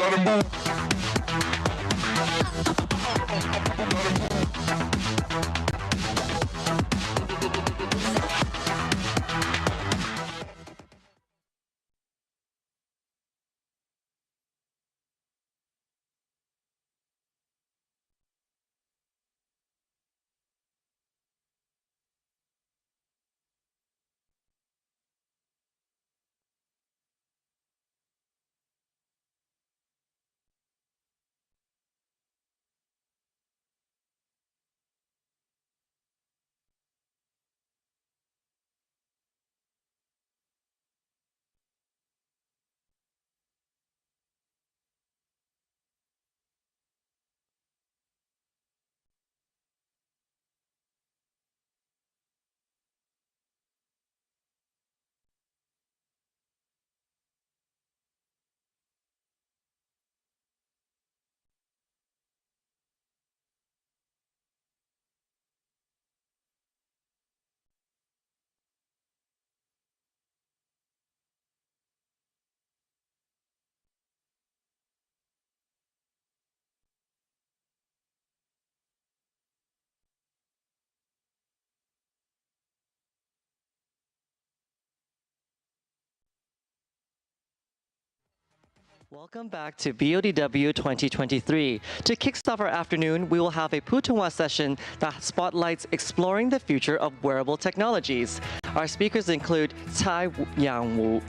Gotta move. Welcome back to BODW 2023. To kickstart our afternoon, we will have a Putonghua session that spotlights exploring the future of wearable technologies. Our speakers include Cai Yang Wu,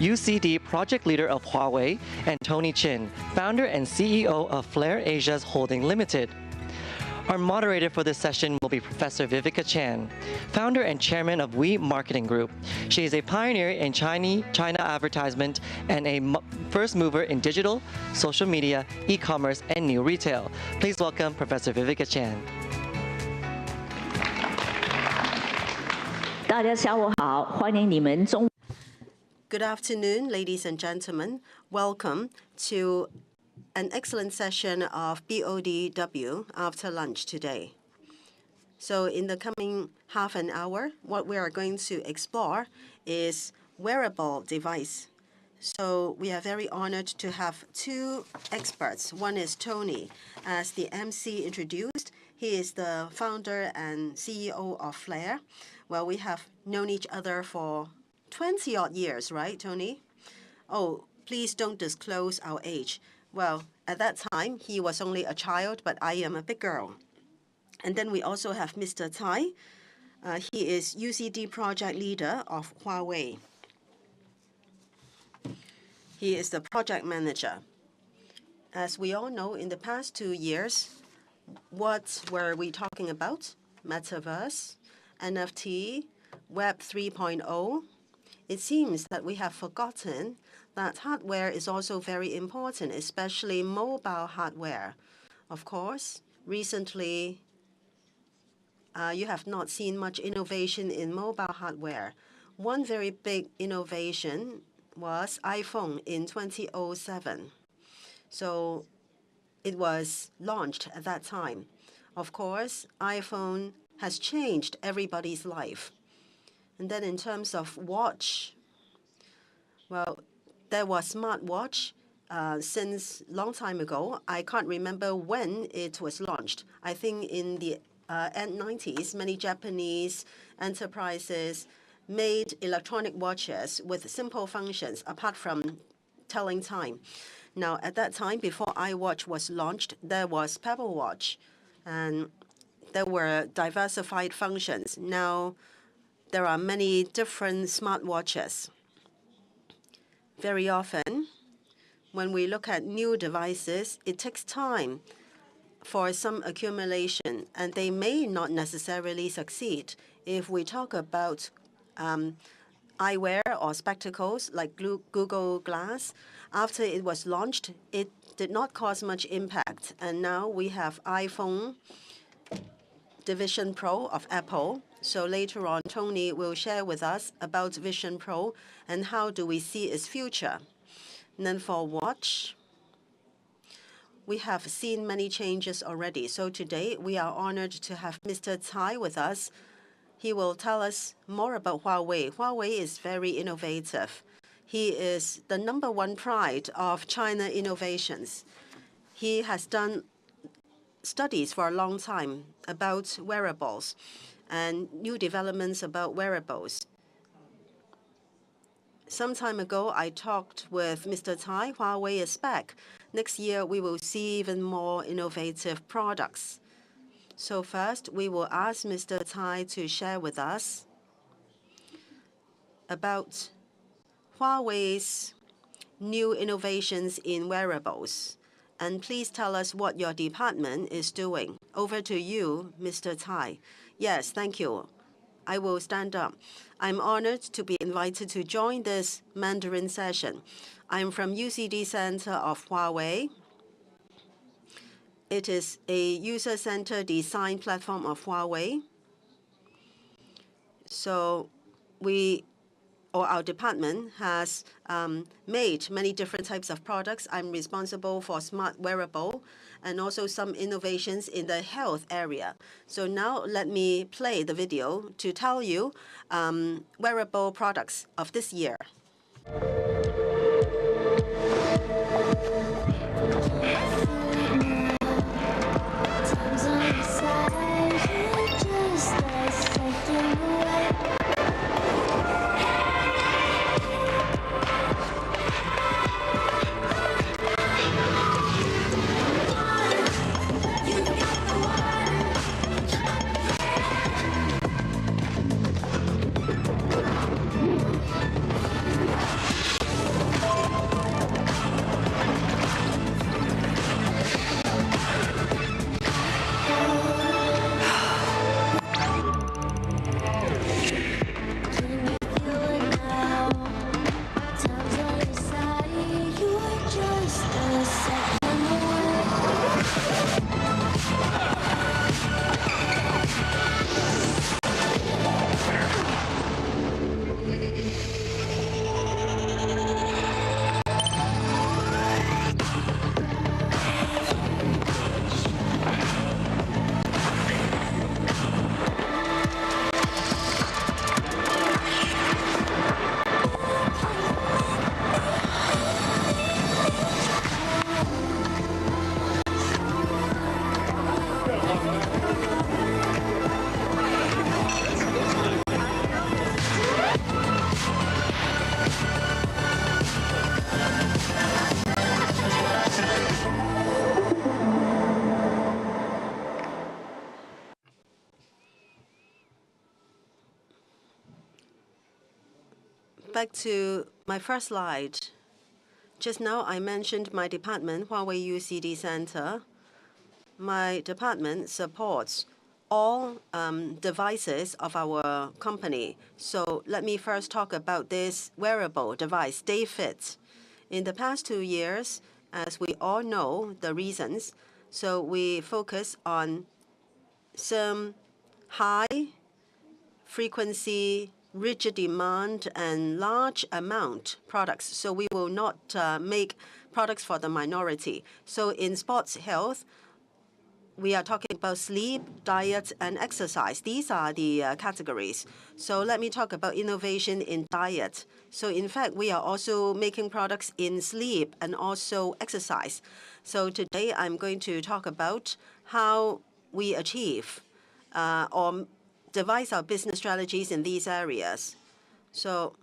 UCD project leader of Huawei, and Tony Chin, founder and CEO of Flare Asia's Holding Limited. Our moderator for this session will be Professor Viveka Chan, founder and chairman of We Marketing Group. She is a pioneer in China advertisement and a first mover in digital, social media, e-commerce, and new retail. Please welcome Professor Viveka Chan. 大家下午好，欢迎你们中。 Good afternoon, ladies and gentlemen. Welcome to an excellent session of BODW after lunch today. So in the coming half an hour, what we are going to explore is wearable device. So we are very honored to have two experts. One is Tony, as the MC introduced. He is the founder and CEO of Flare. Well, we have known each other for 20-odd years, right, Tony? Oh, please don't disclose our age. Well, at that time, he was only a child, but I am a big girl. And then we also have Mr. Cai. He is UCD project leader of Huawei. He is the project manager. As we all know, in the past 2 years, what were we talking about? Metaverse, NFT, Web 3.0. It seems that we have forgotten that hardware is also very important, especially mobile hardware. Of course, recently, you have not seen much innovation in mobile hardware. One very big innovation was iPhone in 2007. So it was launched at that time. Of course, iPhone has changed everybody's life. And then in terms of watch, well, there was smartwatch since long time ago. I can't remember when it was launched. I think in the end 90s, many Japanese enterprises made electronic watches with simple functions apart from telling time. Now, at that time, before iWatch was launched, there was Pebble Watch, and there were diversified functions. Now, there are many different smartwatches. Very often, when we look at new devices, it takes time for some accumulation, and they may not necessarily succeed. If we talk about eyewear or spectacles like Google Glass, after it was launched, it did not cause much impact. And now we have iPhone Vision Pro of Apple. So later on, Tony will share with us about Vision Pro and how do we see its future. And then for watch, we have seen many changes already. So today, we are honored to have Mr. Cai with us. He will tell us more about Huawei. Huawei is very innovative. He is the #1 pride of China innovations. He has done studies for a long time about wearables and new developments about wearables. Some time ago, I talked with Mr. Cai. Huawei is back. Next year, we will see even more innovative products. So first, we will ask Mr. Cai to share with us about Huawei's new innovations in wearables. And please tell us what your department is doing. Over to you, Mr. Cai. Yes, thank you. I will stand up. I'm honored to be invited to join this Mandarin session. I'm from UCD Center of Huawei. It is a user-centered design platform of Huawei. So our department has made many different types of products. I'm responsible for smart wearable and also some innovations in the health area. So now let me play the video to tell you wearable products of this year. Back to my first slide. Just now I mentioned my department, Huawei UCD Center. My department supports all devices of our company. So let me first talk about this wearable device, DayFit. In the past 2 years, as we all know the reasons, so we focus on some high frequency, rigid demand, and large amount products. So we will not make products for the minority. So in sports health, we are talking about sleep, diet, and exercise. These are the categories. So let me talk about innovation in diet. So in fact, we are also making products in sleep and also exercise. So today I'm going to talk about how we achieve or devise our business strategies in these areas. So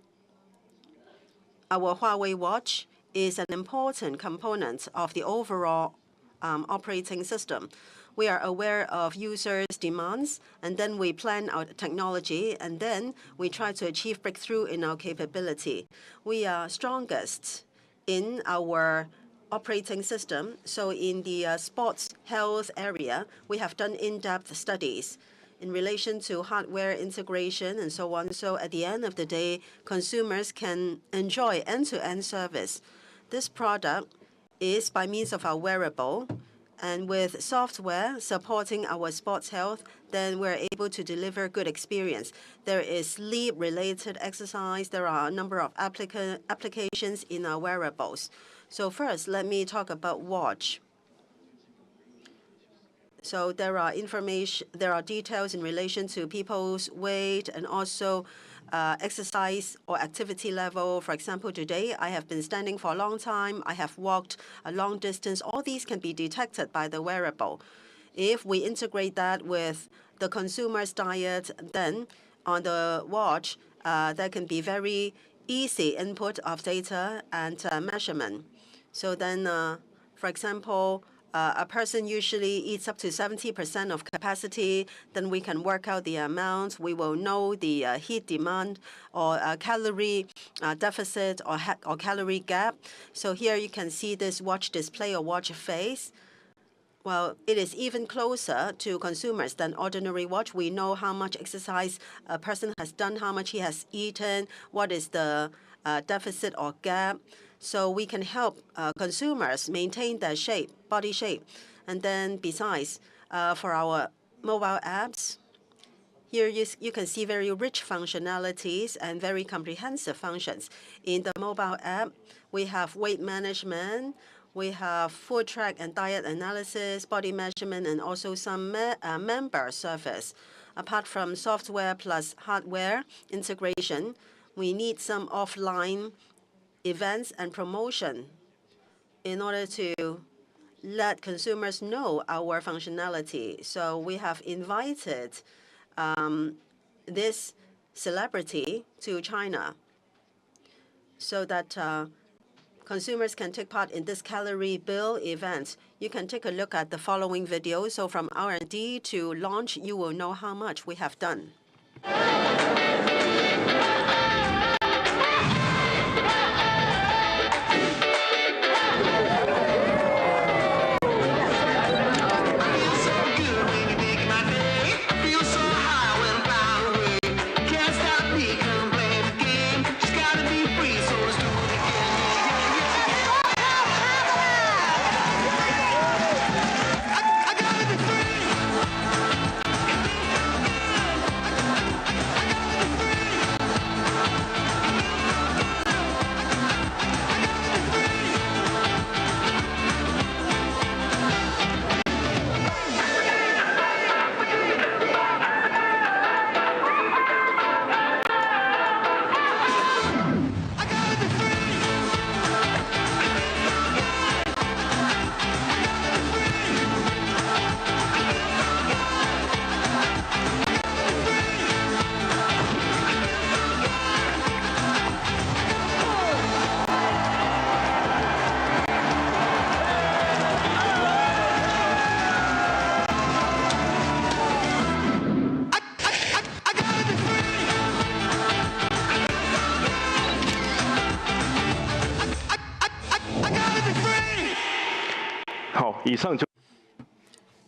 our Huawei watch is an important component of the overall operating system. We are aware of users' demands, and then we plan our technology, and then we try to achieve breakthrough in our capability. We are strongest in our operating system. So in the sports health area, we have done in-depth studies in relation to hardware integration and so on. So at the end of the day, consumers can enjoy end-to-end service. This product is by means of our wearable, and with software supporting our sports health, then we're able to deliver good experience. There is sleep-related exercise. There are a number of applications in our wearables. So first, let me talk about watch. So there are details in relation to people's weight and also exercise or activity level. For example, today I have been standing for a long time. I have walked a long distance. All these can be detected by the wearable. If we integrate that with the consumer's diet, then on the watch, there can be very easy input of data and measurement. So then, for example, a person usually eats up to 70% of capacity, then we can work out the amount. We will know the heat demand or calorie deficit or calorie gap. So here you can see this watch display or watch face. Well, it is even closer to consumers than ordinary watch. We know how much exercise a person has done, how much he has eaten, what is the deficit or gap. So we can help consumers maintain their shape, body shape. And then besides, for our mobile apps, here you can see very rich functionalities and very comprehensive functions. In the mobile app, we have weight management, we have food track and diet analysis, body measurement, and also some member service. Apart from software plus hardware integration, we need some offline events and promotion in order to let consumers know our functionality. So we have invited this celebrity to China so that consumers can take part in this calorie bill event. You can take a look at the following video. So from R&D to launch, you will know how much we have done. 好，以上就。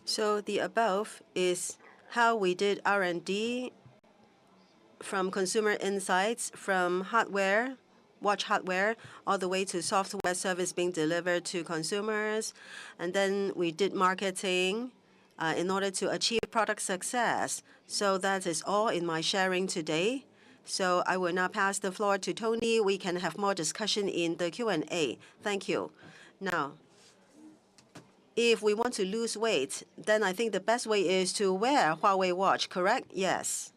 So the above is how we did R&D from consumer insights, from hardware, watch hardware, all the way to software service being delivered to consumers. And then we did marketing in order to achieve product success. So that is all in my sharing today. So I will now pass the floor to Tony. We can have more discussion in the Q&A. Thank you. Now, if we want to lose weight, then I think the best way is to wear Huawei watch, correct? Yes.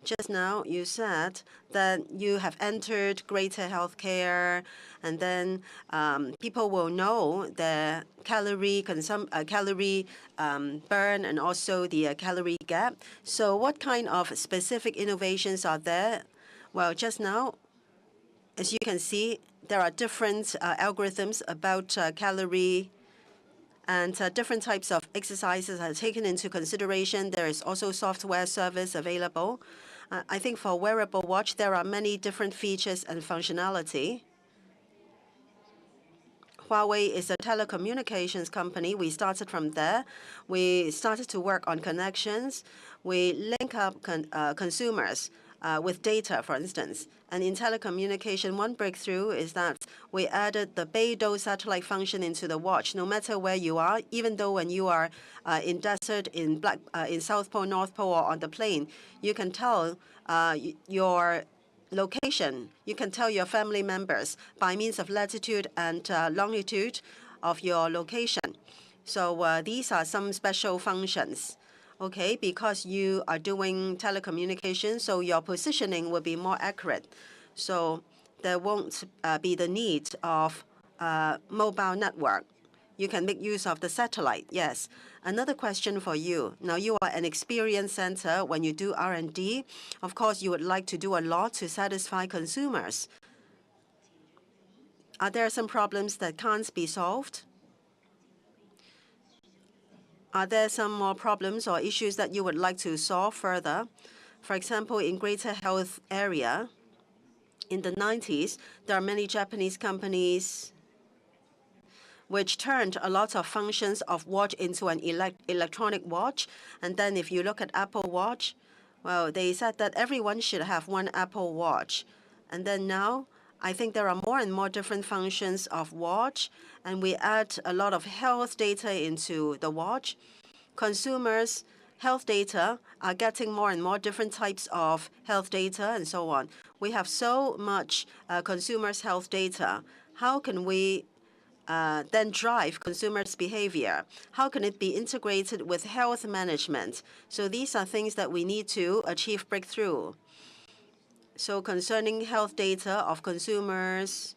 Just now, you said that you have entered greater healthcare, and then people will know the calorie burn and also the calorie gap. So what kind of specific innovations are there? Well, just now, as you can see, there are different algorithms about calorie and different types of exercises are taken into consideration. There is also software service available. I think for wearable watch, there are many different features and functionality. Huawei is a telecommunications company. We started from there. We started to work on connections. We link up consumers with data, for instance. And in telecommunication, one breakthrough is that we added the BODW satellite function into the watch. No matter where you are, even though when you are in desert, in South Pole, North Pole, or on the plane, you can tell your location. You can tell your family members by means of latitude and longitude of your location. So these are some special functions. Okay, because you are doing telecommunications, so your positioning will be more accurate. So there won't be the need of mobile network. You can make use of the satellite, yes. Another question for you. Now, you are an experience center. When you do R&D, of course, you would like to do a lot to satisfy consumers. Are there some problems that can't be solved? Are there some more problems or issues that you would like to solve further? For example, in greater health area, in the 90s, there are many Japanese companies which turned a lot of functions of watch into an electronic watch. And then if you look at Apple Watch, well, they said that everyone should have one Apple Watch. And then now, I think there are more and more different functions of watch, and we add a lot of health data into the watch. Consumers' health data are getting more and more different types of health data and so on. We have so much consumers' health data. How can we then drive consumers' behavior? How can it be integrated with health management? So these are things that we need to achieve breakthrough. So concerning health data of consumers,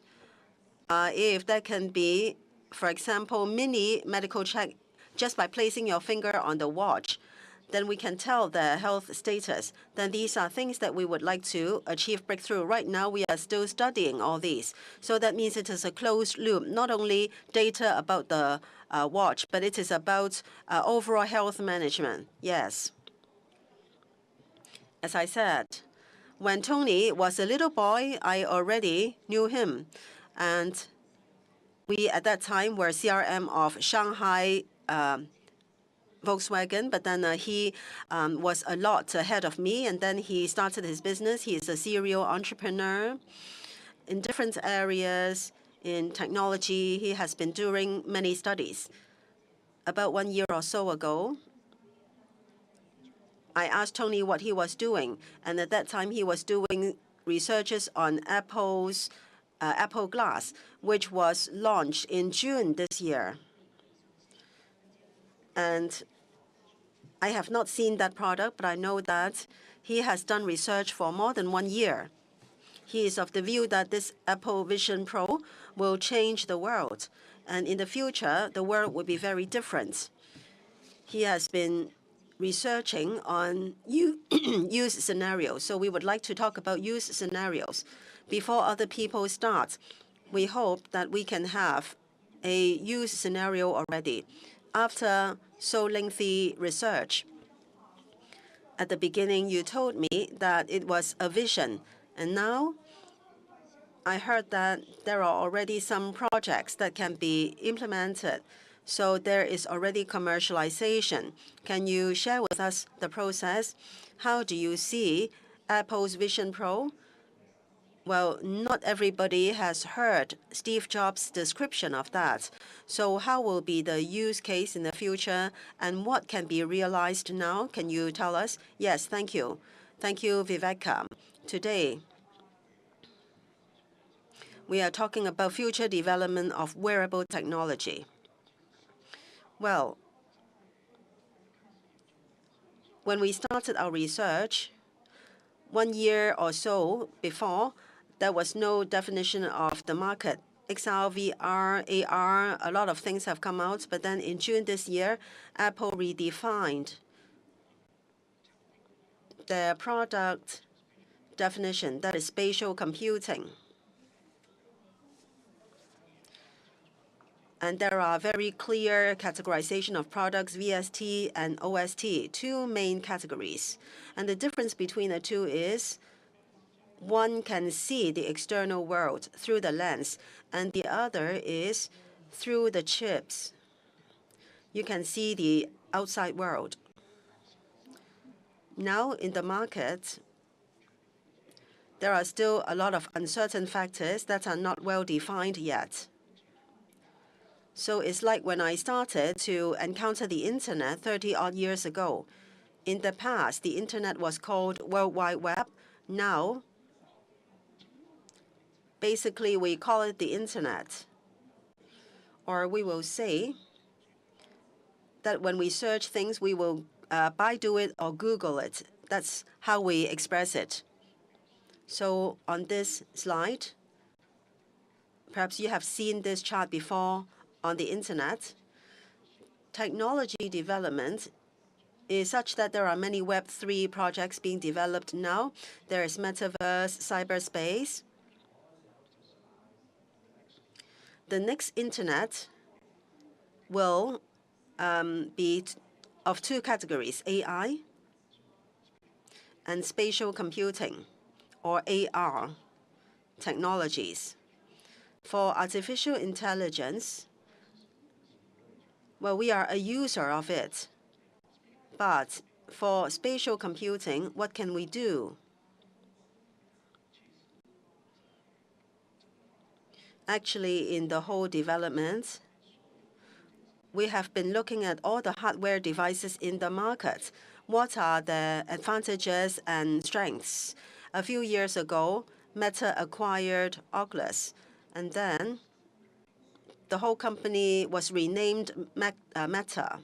if that can be, for example, mini medical check just by placing your finger on the watch, then we can tell the health status. Then these are things that we would like to achieve breakthrough. Right now, we are still studying all these. So that means it is a closed loop, not only data about the watch, but it is about overall health management. Yes. As I said, when Tony was a little boy, I already knew him. And we, at that time, were CRM of Shanghai Volkswagen, but then he was a lot ahead of me, and then he started his business. He is a serial entrepreneur in different areas. In technology, he has been doing many studies. About 1 year or so ago, I asked Tony what he was doing, and at that time he was doing researches on Apple's Apple Glass, which was launched in June this year. And I have not seen that product, but I know that he has done research for more than 1 year. He is of the view that this Apple Vision Pro will change the world. And in the future, the world will be very different. He has been researching on use scenarios. So we would like to talk about use scenarios. Before other people start, we hope that we can have a use scenario already. After so lengthy research, at the beginning you told me that it was a vision, and now I heard that there are already some projects that can be implemented. So there is already commercialization. Can you share with us the process? How do you see Apple's Vision Pro? Well, not everybody has heard Steve Jobs' description of that. So how will be the use case in the future, and what can be realized now? Can you tell us? Yes, thank you. Thank you, Viveka. Today, we are talking about future development of wearable technology. Well, when we started our research, 1 year or so before, there was no definition of the market. XR, VR, AR, a lot of things have come out, but then in June this year, Apple redefined their product definition, that is spatial computing. And there are very clear categorization of products, VST and OST, two main categories. And the difference between the two is one can see the external world through the lens, and the other is through the chips. You can see the outside world. Now in the market, there are still a lot of uncertain factors that are not well defined yet. So it's like when I started to encounter the internet 30-odd years ago. In the past, the internet was called World Wide Web. Now, basically, we call it the internet. Or we will say that when we search things, we will Baidu it or Google it. That's how we express it. So on this slide, perhaps you have seen this chart before on the internet. Technology development is such that there are many Web3 projects being developed now. There is metaverse, cyberspace. The next internet will be of two categories, AI and spatial computing, or AR technologies. For artificial intelligence, well, we are a user of it. But for spatial computing, what can we do? Actually, in the whole development, we have been looking at all the hardware devices in the market. What are the advantages and strengths? A few years ago, Meta acquired Oculus, and then the whole company was renamed Meta.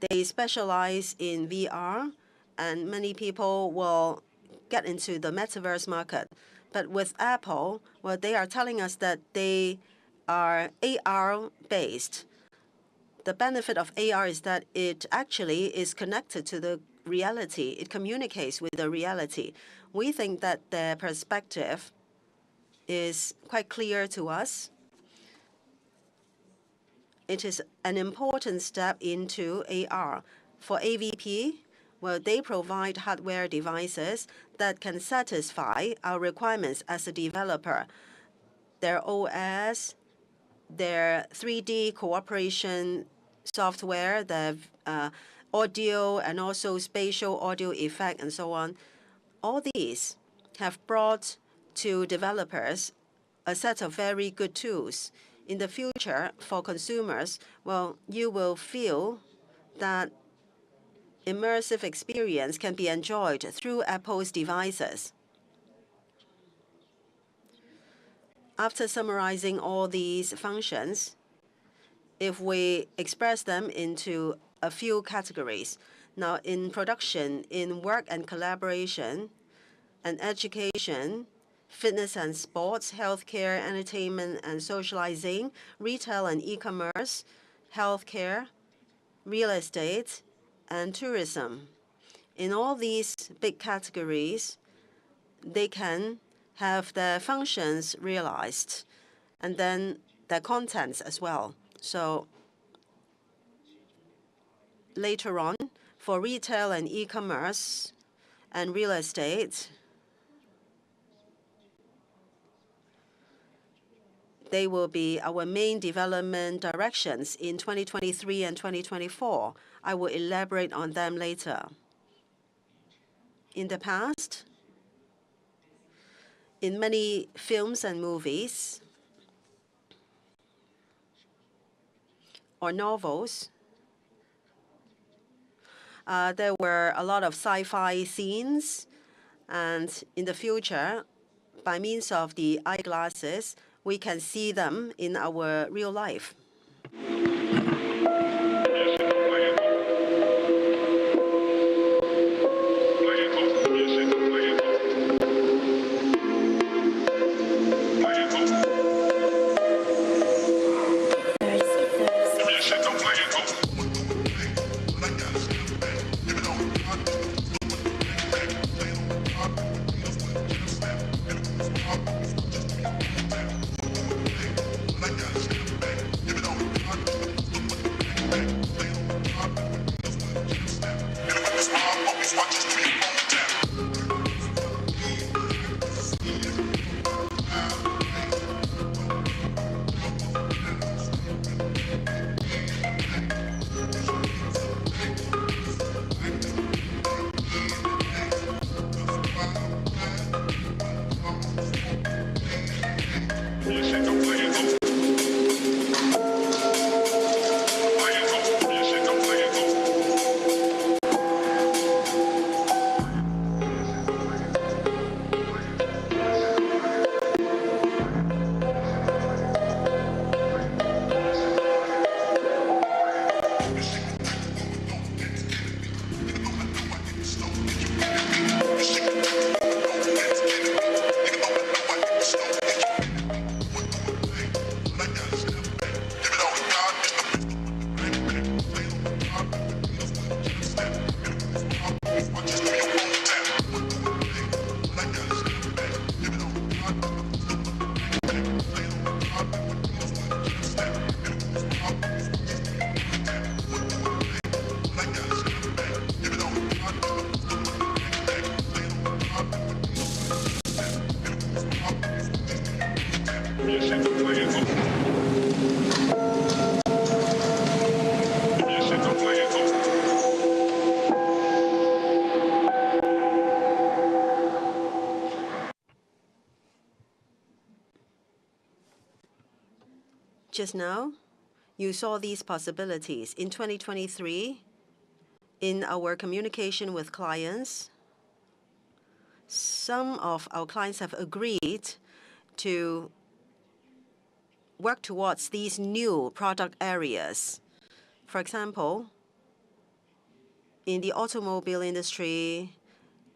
They specialize in VR, and many people will get into the metaverse market. But with Apple, well, they are telling us that they are AR-based. The benefit of AR is that it actually is connected to the reality. It communicates with the reality. We think that their perspective is quite clear to us. It is an important step into AR. For AVP, well, they provide hardware devices that can satisfy our requirements as a developer. Their OS, their 3D cooperation software, the audio and also spatial audio effect and so on, all these have brought to developers a set of very good tools. In the future, for consumers, well, you will feel that immersive experience can be enjoyed through Apple's devices. After summarizing all these functions, if we express them into a few categories, now in production, in work and collaboration, and education, fitness and sports, healthcare, entertainment and socializing, retail and e-commerce, healthcare, real estate, and tourism. In all these big categories, they can have their functions realized, and then their contents as well. So later on, for retail and e-commerce and real estate, They will be our main development directions in 2023 and 2024. I will elaborate on them later. In the past, in many films and movies or novels, there were a lot of sci-fi scenes, and in the future, by means of the eyeglasses, we can see them in our real life. Just now, you saw these possibilities. In 2023, in our communication with clients, some of our clients have agreed to work towards these new product areas. For example, in the automobile industry,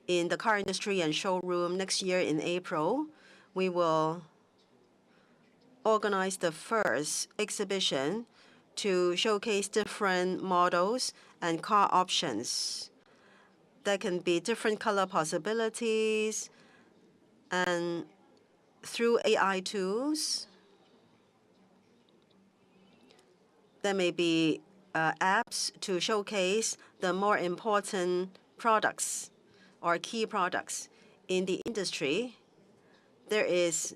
in the car industry and showroom, next year in April, we will organize the first exhibition to showcase different models and car options. There can be different color possibilities, and through AI tools, there may be apps to showcase the more important products or key products. In the industry, there is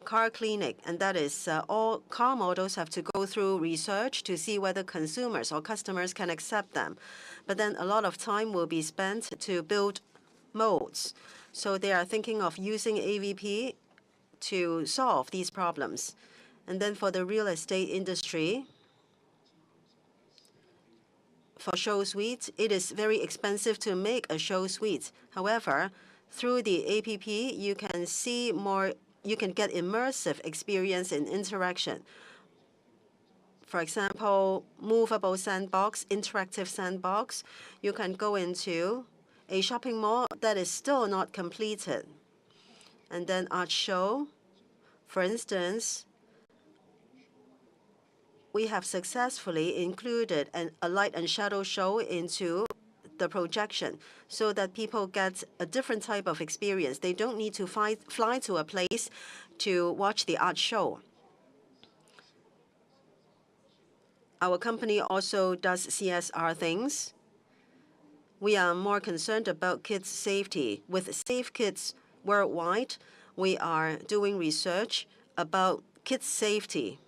car clinic, and that is all car models have to go through research to see whether consumers or customers can accept them. But then a lot of time will be spent to build molds. So they are thinking of using AVP to solve these problems. And then for the real estate industry, for show suites, it is very expensive to make a show suite. However, through the APP, you can see more. You can get immersive experience and interaction. For example, movable sandbox, interactive sandbox. You can go into a shopping mall that is still not completed. And then art show, for instance, we have successfully included a light and shadow show into the projection so that people get a different type of experience. They don't need to fly to a place to watch the art show. Our company also does CSR things. We are more concerned about kids' safety. With Safe Kids Worldwide, we are doing research about kids' safety.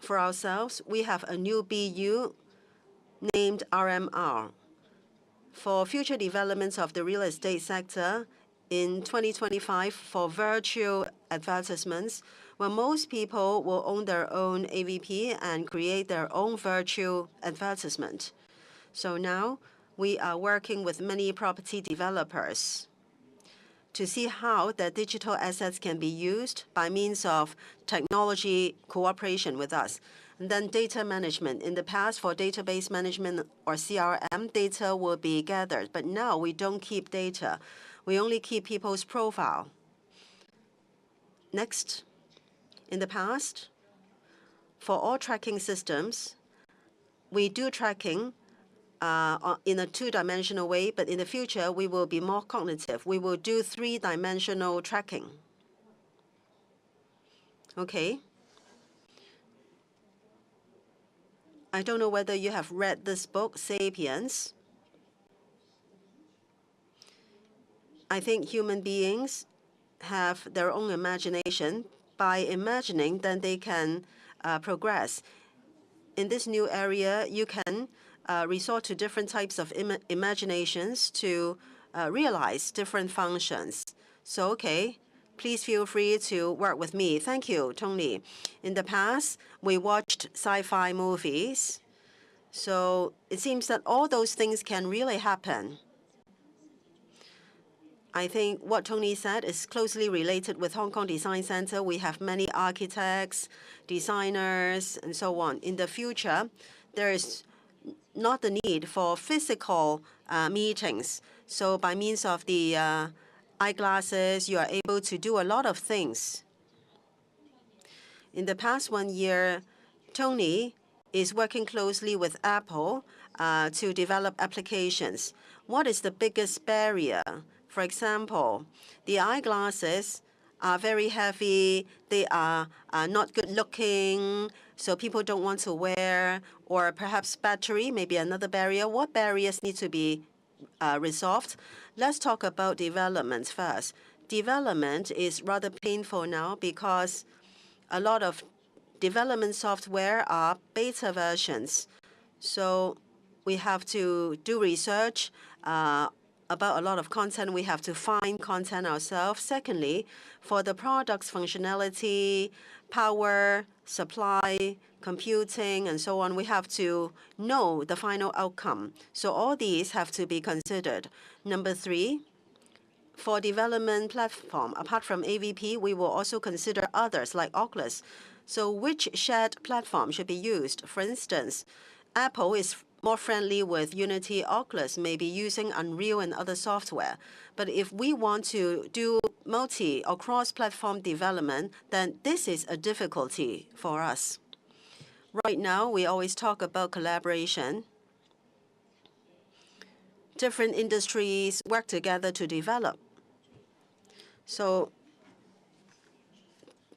For ourselves, we have a new BU named RMR. For future developments of the real estate sector in 2025 for virtual advertisements, where most people will own their own AVP and create their own virtual advertisement. So now we are working with many property developers to see how their digital assets can be used by means of technology cooperation with us. And then data management. In the past, for database management or CRM, data will be gathered. But now we don't keep data. We only keep people's profile. Next, in the past, for all tracking systems, we do tracking in a two-dimensional way, but in the future, we will be more cognitive. We will do three-dimensional tracking. Okay. I don't know whether you have read this book, Sapiens. I think human beings have their own imagination. By imagining, then they can progress. In this new area, you can resort to different types of imaginations to realize different functions. So, okay, please feel free to work with me. Thank you, Tony. In the past, we watched sci-fi movies. So it seems that all those things can really happen. I think what Tony said is closely related with Hong Kong Design Center. We have many architects, designers, and so on. In the future, there is not the need for physical meetings. So by means of the eyeglasses, you are able to do a lot of things. In the past 1 year, Tony is working closely with Apple to develop applications. What is the biggest barrier? For example, the eyeglasses are very heavy, they are not good looking, so people don't want to wear, or perhaps battery may be another barrier. What barriers need to be resolved? Let's talk about development first. Development is rather painful now because a lot of development software are beta versions. So we have to do research about a lot of content. We have to find content ourselves. Secondly, for the product's functionality, power, supply, computing, and so on, we have to know the final outcome. So all these have to be considered. Number three, for development platform, apart from AVP, we will also consider others like Oculus. So which shared platform should be used? For instance, Apple is more friendly with Unity. Oculus may be using Unreal and other software. But if we want to do multi or cross-platform development, then this is a difficulty for us. Right now, we always talk about collaboration. Different industries work together to develop. So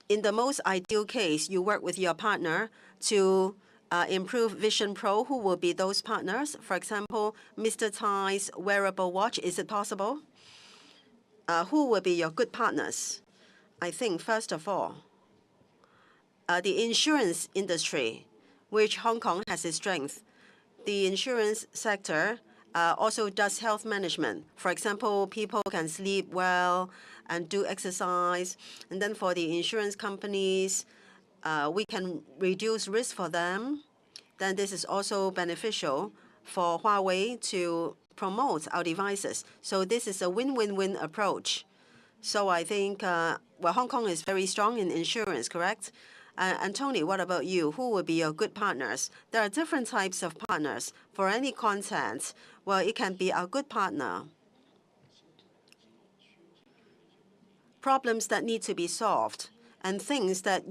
in the most ideal case, you work with your partner to improve Vision Pro. Who will be those partners? For example, Mr. Tai's wearable watch. Is it possible? Who will be your good partners? I think, first of all, the insurance industry, which Hong Kong has its strength. The insurance sector also does health management. For example, people can sleep well and do exercise. And then for the insurance companies, we can reduce risk for them. Then this is also beneficial for Huawei to promote our devices. So this is a win-win-win approach. So I think, well, Hong Kong is very strong in insurance, correct? And Tony, what about you? Who would be your good partners? There are different types of partners. For any content, well, it can be our good partner. Problems that need to be solved and things that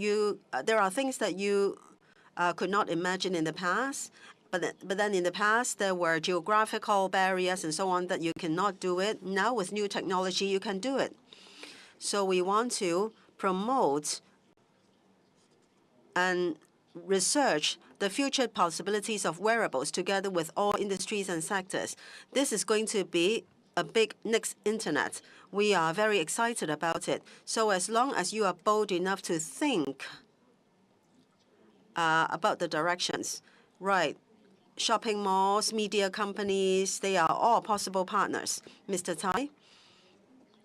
there are things that you could not imagine in the past. But then in the past, there were geographical barriers and so on that you cannot do it. Now with new technology, you can do it. So we want to promote and research the future possibilities of wearables together with all industries and sectors. This is going to be a big next internet. We are very excited about it. So as long as you are bold enough to think about the directions, right? Shopping malls, media companies, they are all possible partners. Mr. Tai,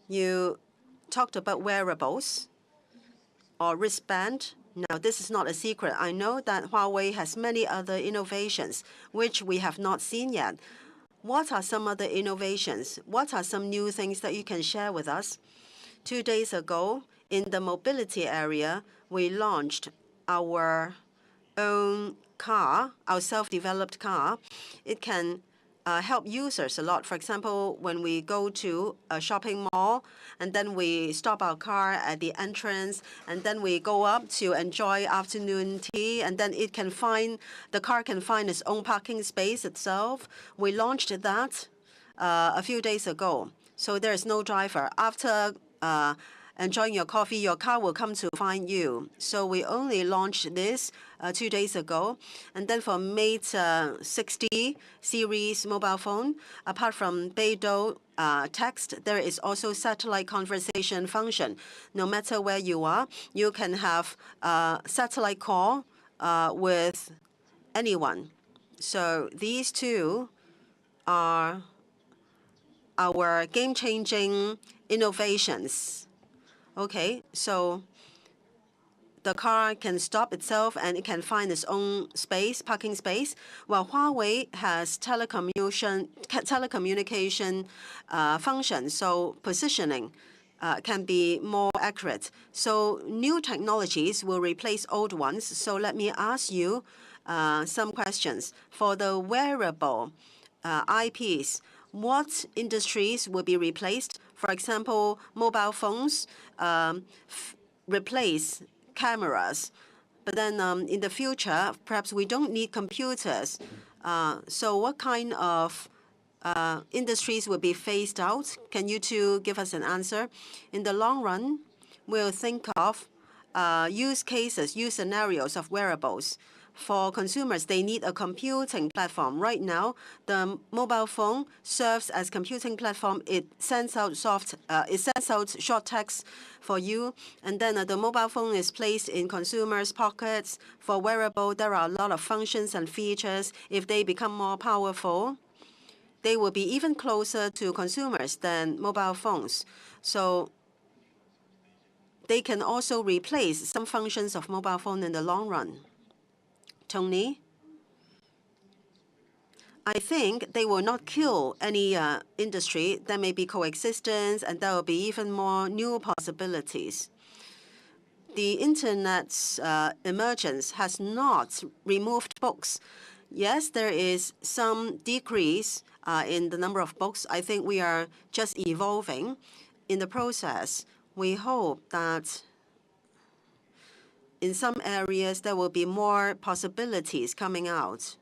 you talked about wearables or wristband. Now, this is not a secret. I know that Huawei has many other innovations which we have not seen yet. What are some other innovations? What are some new things that you can share with us? 2 days ago, in the mobility area, we launched our own car, our self-developed car. It can help users a lot. For example, when we go to a shopping mall and then we stop our car at the entrance and then we go up to enjoy afternoon tea and then the car can find its own parking space itself. We launched that a few days ago. So there is no driver. After enjoying your coffee, your car will come to find you. So we only launched this 2 days ago. And then for Mate 60 series mobile phone, apart from BODW text, there is also satellite conversation function. No matter where you are, you can have a satellite call with anyone. So these two are our game-changing innovations. Okay, so the car can stop itself and it can find its own space, parking space, while Huawei has telecommunication function, so positioning can be more accurate. So new technologies will replace old ones. So let me ask you some questions. For the wearable IPs, what industries will be replaced? For example, mobile phones replace cameras. But then in the future, perhaps we don't need computers. So what kind of industries will be phased out? Can you two give us an answer? In the long run, we'll think of use cases, use scenarios of wearables. For consumers, they need a computing platform. Right now, the mobile phone serves as computing platform. It sends out short text for you, and then the mobile phone is placed in consumers' pockets. For wearable, there are a lot of functions and features. If they become more powerful, they will be even closer to consumers than mobile phones. So they can also replace some functions of mobile phone in the long run. Tony, I think they will not kill any industry. There may be coexistence, and there will be even more new possibilities. The Internet's emergence has not removed books. Yes, there is some decrease in the number of books. I think we are just evolving in the process. We hope that in some areas, there will be more possibilities coming out.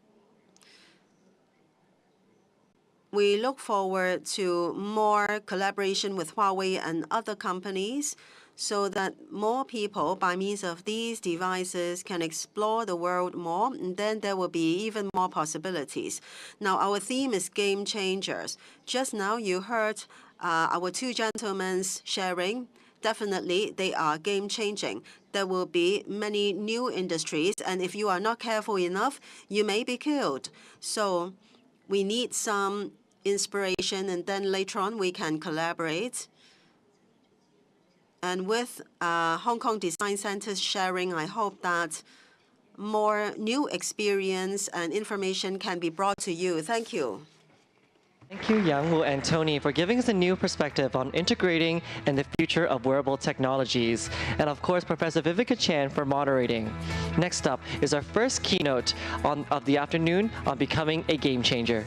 We look forward to more collaboration with Huawei and other companies so that more people, by means of these devices, can explore the world more, and then there will be even more possibilities. Now, our theme is game changers. Just now, you heard our two gentlemen sharing. Definitely, they are game-changing. There will be many new industries, and if you are not careful enough, you may be killed. So we need some inspiration, and then later on we can collaborate. And with Hong Kong Design Center's sharing, I hope that more new experience and information can be brought to you. Thank you. Thank you, Yang Wu and Tony, for giving us a new perspective on integrating and the future of wearable technologies. And of course, Professor Vivica Chan for moderating. Next up is our first keynote of the afternoon on becoming a game changer.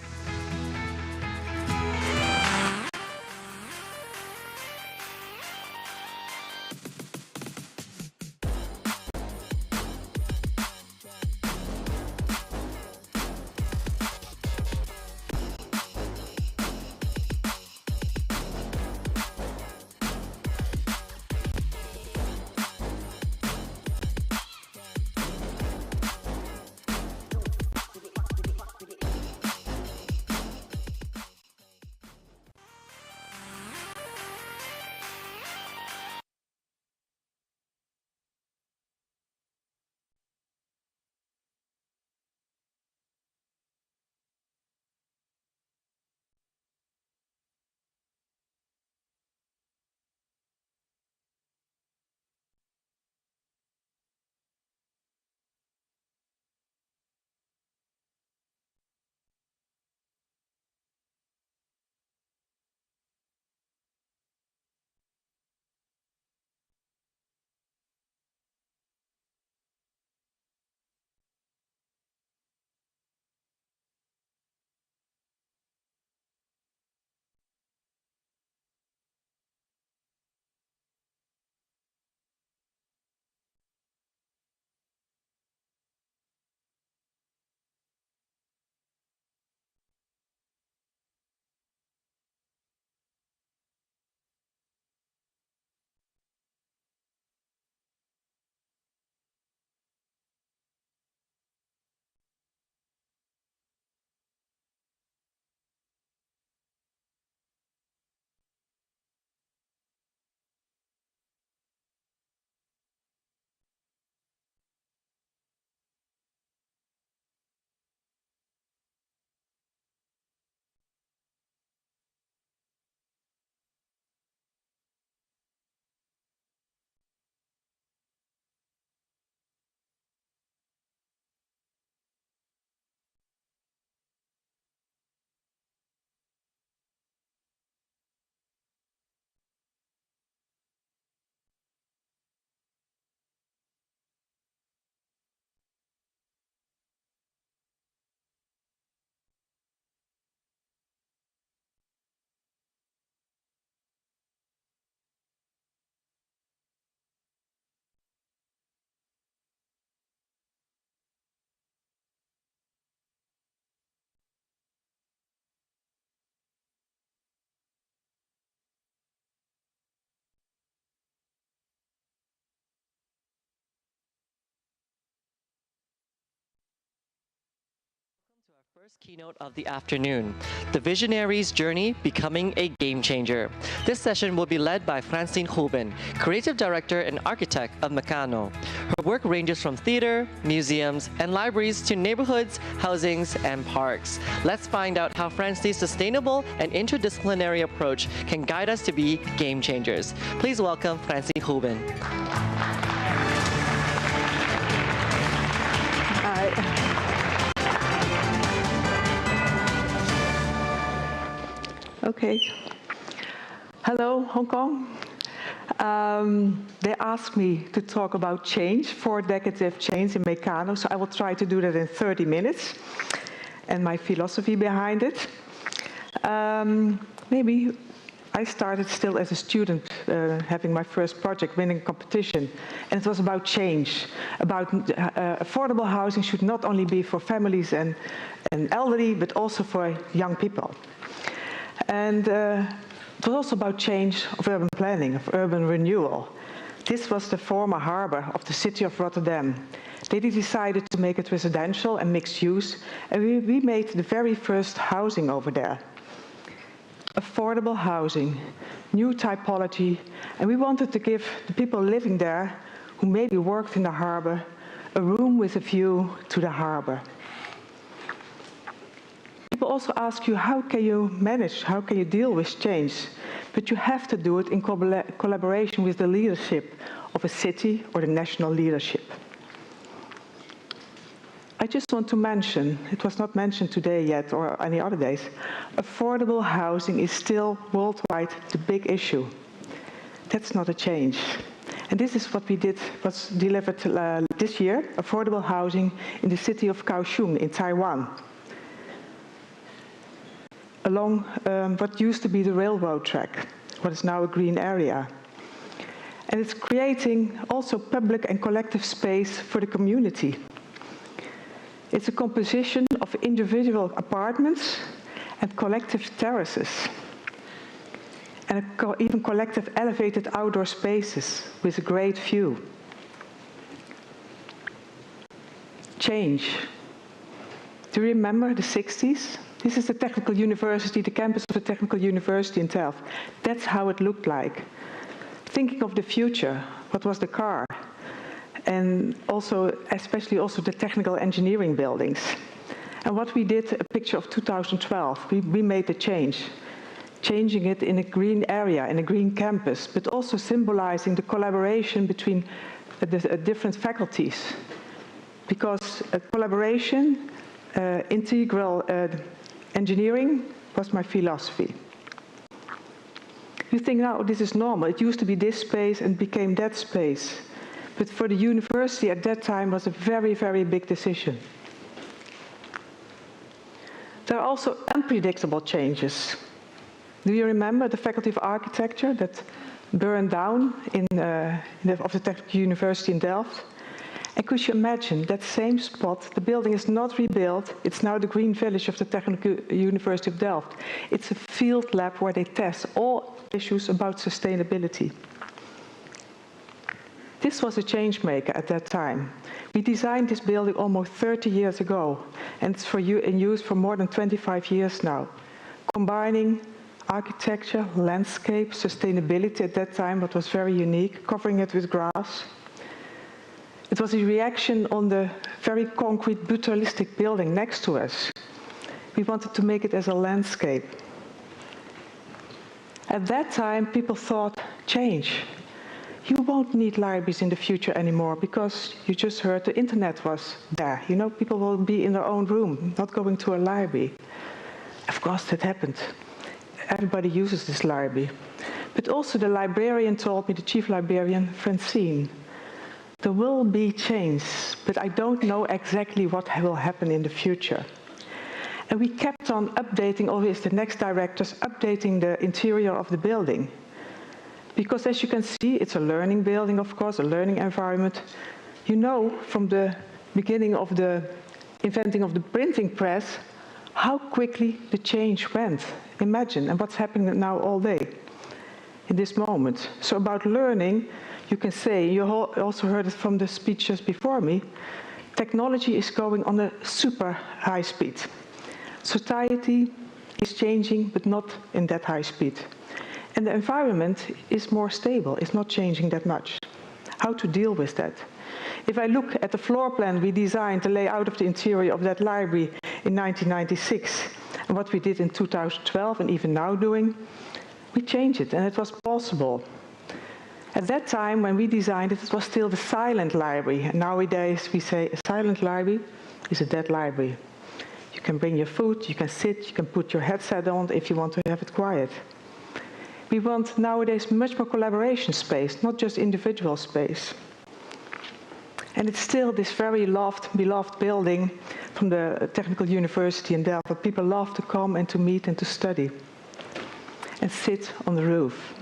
First keynote of the afternoon, The Visionary's Journey Becoming a Game Changer. This session will be led by Francine Huben, Creative Director and Architect of Meccano. Her work ranges from theater, museums, and libraries to neighborhoods, housings, and parks. Let's find out how Francine's sustainable and interdisciplinary approach can guide us to be game changers. Please welcome Francine Huben. Okay. Hello, Hong Kong. They asked me to talk about change, 4 decades of change in Meccano, so I will try to do that in 30 minutes, and my philosophy behind it. Maybe I started still as a student, having my first project, winning a competition, and it was about change, about affordable housing should not only be for families and elderly, but also for young people. And it was also about change of urban planning, of urban renewal. This was the former harbor of the city of Rotterdam. They decided to make it residential and mixed use, and we made the very first housing over there. Affordable housing, new typology, and we wanted to give the people living there, who maybe worked in the harbor, a room with a view to the harbor. People also ask you, how can you manage, how can you deal with change? But you have to do it in collaboration with the leadership of a city or the national leadership. I just want to mention, it was not mentioned today yet or any other days, affordable housing is still worldwide the big issue. That's not a change. And this is what we did, was delivered this year, affordable housing in the city of Kaohsiung in Taiwan, along what used to be the railroad track, what is now a green area. And it's creating also public and collective space for the community. It's a composition of individual apartments and collective terraces, and even collective elevated outdoor spaces with a great view. Change. Do you remember the 60s? This is the Technical University, the campus of the Technical University in Delft. That's how it looked like. Thinking of the future, what was the car? And also, especially also the technical engineering buildings. And what we did, a picture of 2012, we made the change, changing it in a green area, in a green campus, but also symbolizing the collaboration between the different faculties. Because collaboration, integral engineering was my philosophy. You think now, this is normal. It used to be this space and became that space. But for the university at that time was a very, very big decision. There are also unpredictable changes. Do you remember the Faculty of Architecture that burned down of the Technical University in Delft? And could you imagine that same spot, the building is not rebuilt, it's now the Green Village of the Technical University of Delft. It's a field lab where they test all issues about sustainability. This was a change maker at that time. We designed this building almost 30 years ago, and it's in use for more than 25 years now, combining architecture, landscape, sustainability at that time, what was very unique, covering it with grass. It was a reaction on the very concrete brutalistic building next to us. We wanted to make it as a landscape. At that time, people thought, change. You won't need libraries in the future anymore because you just heard the internet was there. You know, people will be in their own room, not going to a library. Of course, that happened. Everybody uses this library. But also the librarian told me, the chief librarian, Francine, there will be change, but I don't know exactly what will happen in the future. And we kept on updating, always the next directors, updating the interior of the building. Because as you can see, it's a learning building, of course, a learning environment. You know, from the beginning of the inventing of the printing press, how quickly the change went. Imagine, and what's happening now all day, in this moment. So about learning, you can say, you also heard it from the speeches before me, technology is going on a super high speed. Society is changing, but not in that high speed. And the environment is more stable, it's not changing that much. How to deal with that? If I look at the floor plan we designed, the layout of the interior of that library in 1996, and what we did in 2012 and even now doing, we changed it, and it was possible. At that time, when we designed it, it was still the silent library. And nowadays, we say a silent library is a dead library. You can bring your food, you can sit, you can put your headset on if you want to have it quiet. We want nowadays much more collaboration space, not just individual space. And it's still this very beloved building from the Technical University in Delft, where people love to come and to meet and to study and sit on the roof.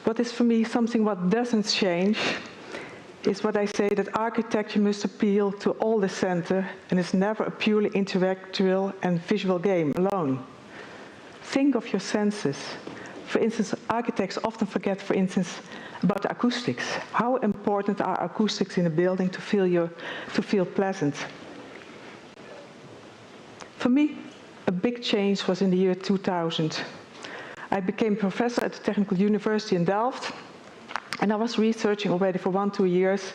What is for me something what doesn't change is what I say, that architecture must appeal to all the center and is never a purely intellectual and visual game alone. Think of your senses. For instance, architects often forget, for instance, about the acoustics. How important are acoustics in a building to feel pleasant? For me, a big change was in the year 2000. I became professor at the Technical University in Delft, and I was researching already for 1-2 years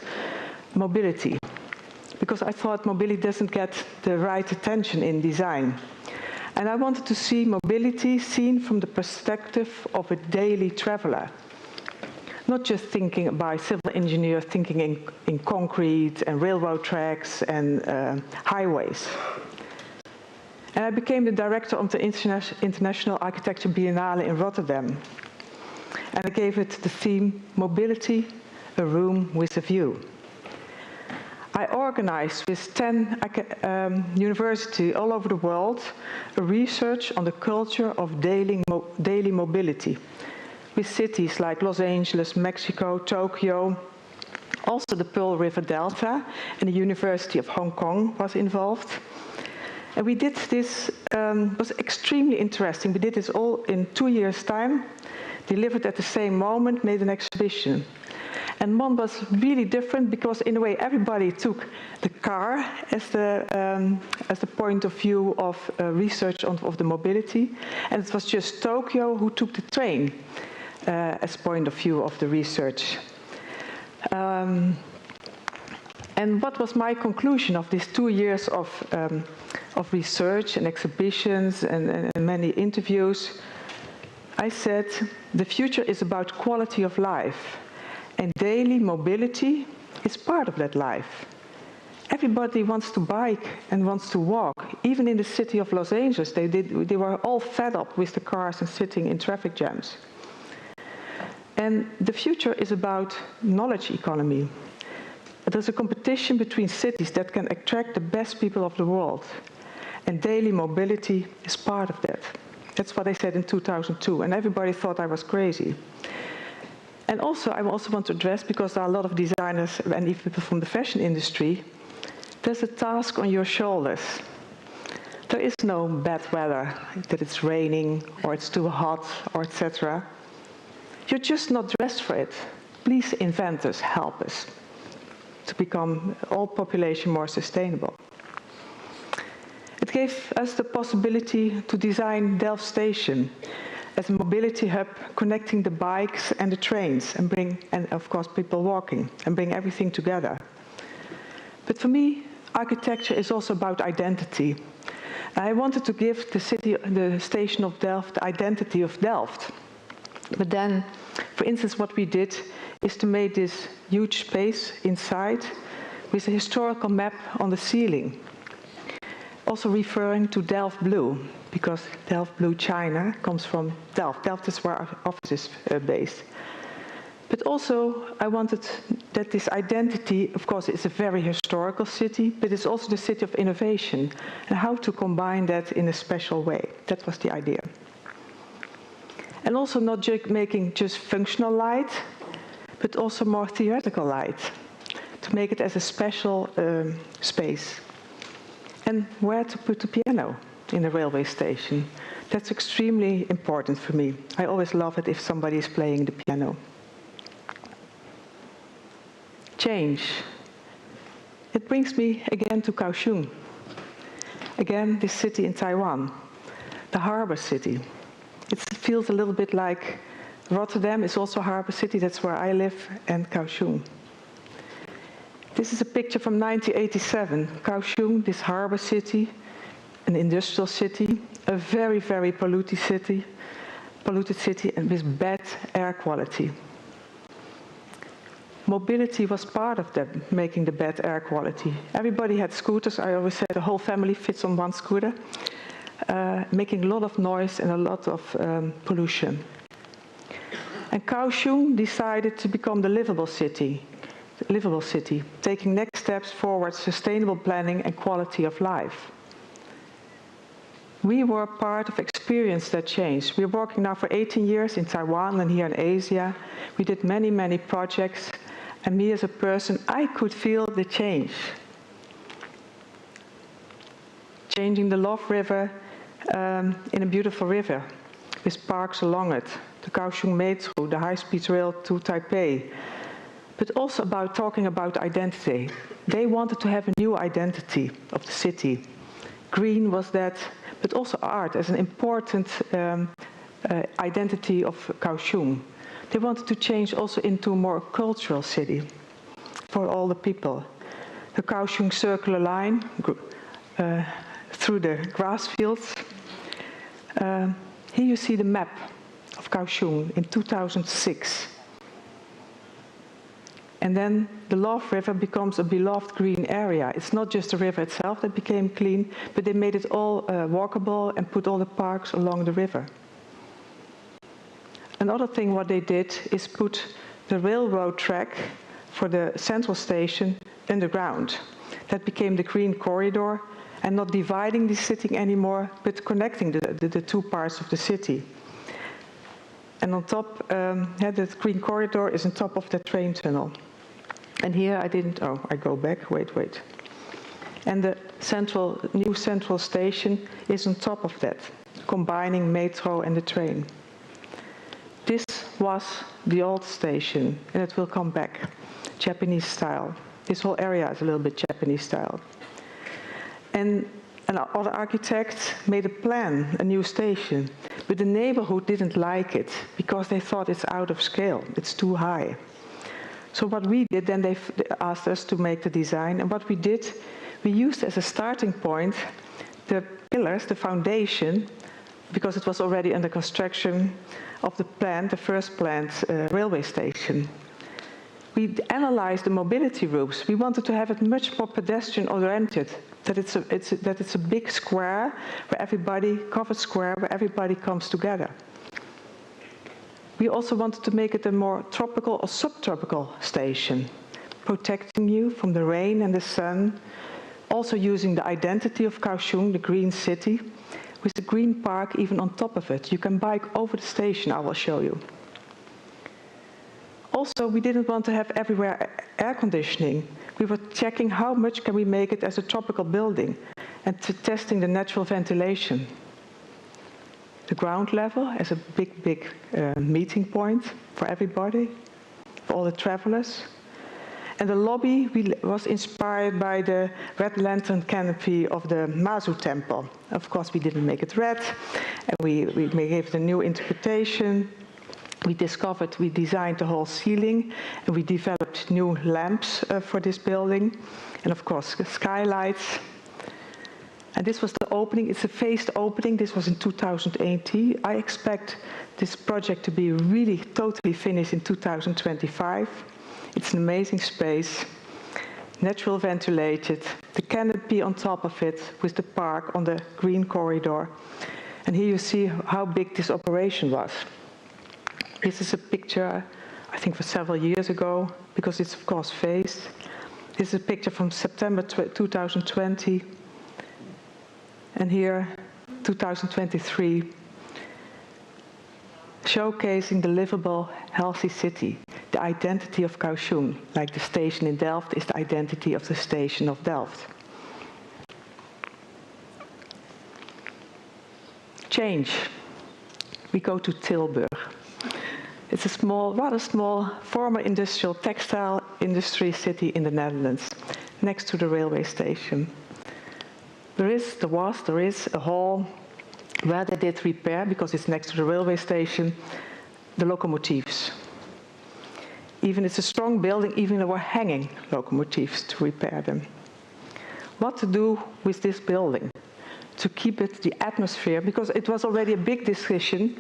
mobility, because I thought mobility doesn't get the right attention in design. And I wanted to see mobility seen from the perspective of a daily traveler, not just thinking about civil engineer thinking in concrete and railroad tracks and highways. And I became the director of the International Architecture Biennale in Rotterdam. And I gave it the theme, Mobility, a Room with a View. I organized with 10 universities all over the world a research on the culture of daily mobility, with cities like Los Angeles, Mexico, Tokyo, also the Pearl River Delta, and the University of Hong Kong was involved. And we did this, was extremely interesting. We did this all in 2 years' time, delivered at the same moment, made an exhibition. And one was really different because, in a way, everybody took the car as the point of view of research of the mobility, and it was just Tokyo who took the train as point of view of the research. And what was my conclusion of these 2 years of research and exhibitions and many interviews? I said, the future is about quality of life, and daily mobility is part of that life. Everybody wants to bike and wants to walk. Even in the city of Los Angeles, they were all fed up with the cars and sitting in traffic jams. And the future is about knowledge economy. There's a competition between cities that can attract the best people of the world. And daily mobility is part of that. That's what I said in 2002, and everybody thought I was crazy. And also, I also want to address, because there are a lot of designers and even people from the fashion industry, there's a task on your shoulders. There is no bad weather, that it's raining, or it's too hot, or etc. You're just not dressed for it. Please, inventors, help us to become all population more sustainable. It gave us the possibility to design Delft Station as a mobility hub connecting the bikes and the trains and of course people walking, and bring everything together. But for me, architecture is also about identity. I wanted to give the station of Delft the identity of Delft. But then, for instance, what we did is to make this huge space inside with a historical map on the ceiling, also referring to Delft Blue, because Delft Blue China comes from Delft. Delft is where our office is based. But also, I wanted that this identity, of course, is a very historical city, but it's also the city of innovation, and how to combine that in a special way. That was the idea. And also not making just functional light, but also more theoretical light, to make it as a special space. And where to put the piano in the railway station. That's extremely important for me. I always love it if somebody is playing the piano. Change. It brings me again to Kaohsiung. Again, this city in Taiwan, the harbor city. It feels a little bit like Rotterdam is also a harbor city. That's where I live, and Kaohsiung. This is a picture from 1987. Kaohsiung, this harbor city, an industrial city, a very, very polluted city, and with bad air quality. Mobility was part of that, making the bad air quality. Everybody had scooters. I always say the whole family fits on one scooter, making a lot of noise and a lot of pollution. And Kaohsiung decided to become the livable city, taking next steps forward sustainable planning and quality of life. We were part of experience that change. We're working now for 18 years in Taiwan and here in Asia. We did many, many projects. And me as a person, I could feel the change. Changing the Love River in a beautiful river with parks along it. The Kaohsiung Metro, the high-speed rail to Taipei. But also about talking about identity. They wanted to have a new identity of the city. Green was that, but also art as an important identity of Kaohsiung. They wanted to change also into a more cultural city for all the people. The Kaohsiung circular line through the grass fields. Here you see the map of Kaohsiung in 2006. And then the Love River becomes a beloved green area. It's not just the river itself that became clean, but they made it all walkable and put all the parks along the river. Another thing what they did is put the railroad track for the central station underground. That became the green corridor, and not dividing the city anymore, but connecting the two parts of the city. And on top, the green corridor is on top of the train tunnel. And here I go back, wait. And the new central station is on top of that, combining metro and the train. This was the old station, and it will come back, Japanese style. This whole area is a little bit Japanese style. And other architects made a plan, a new station, but the neighborhood didn't like it because they thought it's out of scale, it's too high. So what we did, then they asked us to make the design, and what we did, we used as a starting point the pillars, the foundation, because it was already under construction of the plant, the first planned railway station. We analyzed the mobility routes. We wanted to have it much more pedestrian-oriented, that it's a big square covered square where everybody comes together. We also wanted to make it a more tropical or subtropical station, protecting you from the rain and the sun, also using the identity of Kaohsiung, the green city, with the green park even on top of it. You can bike over the station, I will show you. Also, we didn't want to have everywhere air conditioning. We were checking how much can we make it as a tropical building and testing the natural ventilation. The ground level as a big meeting point for everybody, for all the travelers. And the lobby was inspired by the red lantern canopy of the Mazu temple. Of course, we didn't make it red, and we gave it a new interpretation. We designed the whole ceiling, and we developed new lamps for this building, and of course, skylights. And this was the opening. It's a phased opening. This was in 2018. I expect this project to be really totally finished in 2025. It's an amazing space, natural ventilated, the canopy on top of it with the park on the green corridor. And here you see how big this operation was. This is a picture, I think, for several years ago, because it's, of course, phased. This is a picture from September 2020. And here, 2023, showcasing the livable, healthy city. The identity of Kaohsiung, like the station in Delft is the identity of the station of Delft. Change. We go to Tilburg. It's a small, rather small, former industrial textile industry city in the Netherlands, next to the railway station. There is a hall where they did repair, because it's next to the railway station, the locomotives. Even it's a strong building, even there were hanging locomotives to repair them. What to do with this building? To keep it, the atmosphere, because it was already a big decision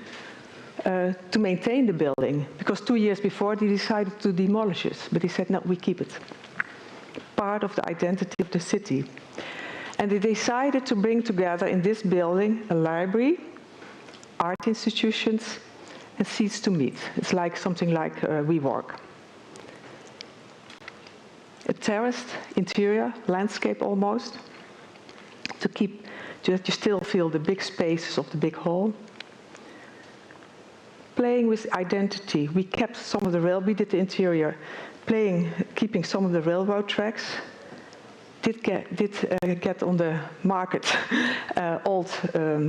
to maintain the building, because 2 years before they decided to demolish it, but they said, no, we keep it. Part of the identity of the city. And they decided to bring together in this building a library, art institutions, and seats to meet. It's like something like WeWork. A terraced interior, landscape almost, to keep, that you still feel the big spaces of the big hall. Playing with identity. We kept some of we did the interior, keeping some of the railroad tracks. Did get on the market old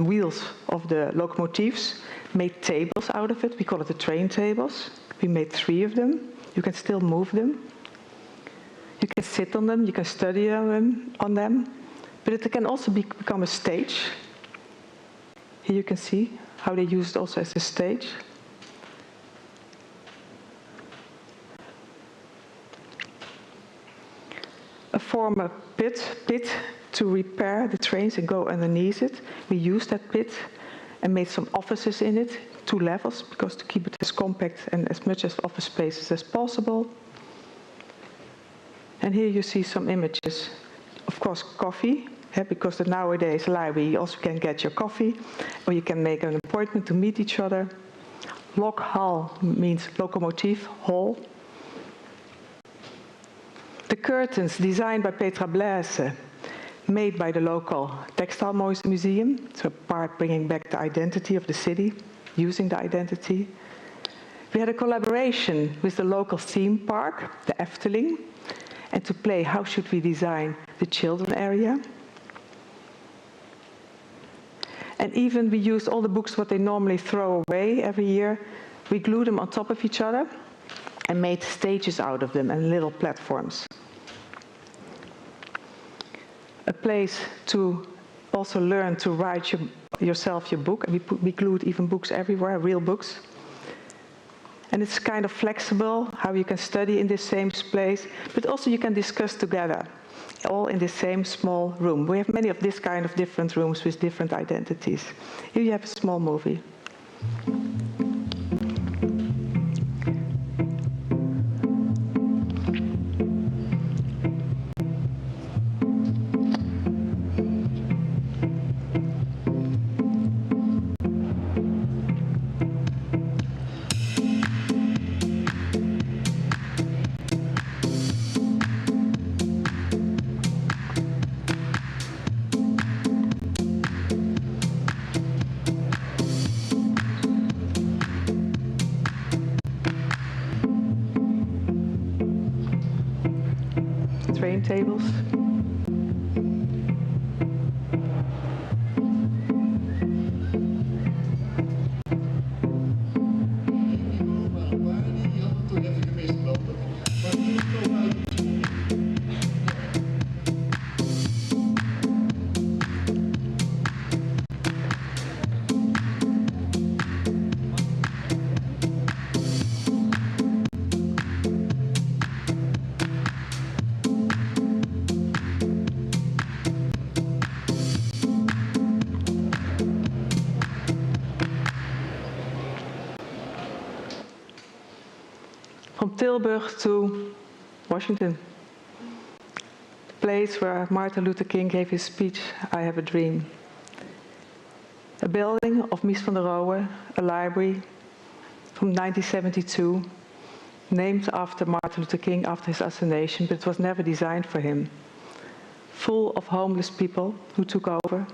wheels of the locomotives, made tables out of it. We call it the train tables. We made 3 of them. You can still move them. You can sit on them, you can study on them, but it can also become a stage. Here you can see how they use it also as a stage. A former pit to repair the trains and go underneath it. We used that pit and made some offices in it, 2 levels, because to keep it as compact and as much as office spaces as possible. And here you see some images. Of course, coffee, because nowadays library you also can get your coffee, or you can make an appointment to meet each other. Lokhal means locomotive hall. The curtains designed by Petra Blaise, made by the local textile museum, so part bringing back the identity of the city, using the identity. We had a collaboration with the local theme park, the Efteling, and to play how should we design the children area. And even we used all the books what they normally throw away every year. We glued them on top of each other and made stages out of them and little platforms. A place to also learn to write yourself your book. And we glued even books everywhere, real books. And it's kind of flexible, how you can study in this same place, but also you can discuss together, all in the same small room. We have many of this kind of different rooms with different identities. Here you have a small movie. Train tables. From Tilburg to Washington, the place where Martin Luther King gave his speech, I Have a Dream. A building of Mies van der Rohe, a library from 1972, named after Martin Luther King after his assassination, but it was never designed for him. Full of homeless people who took over,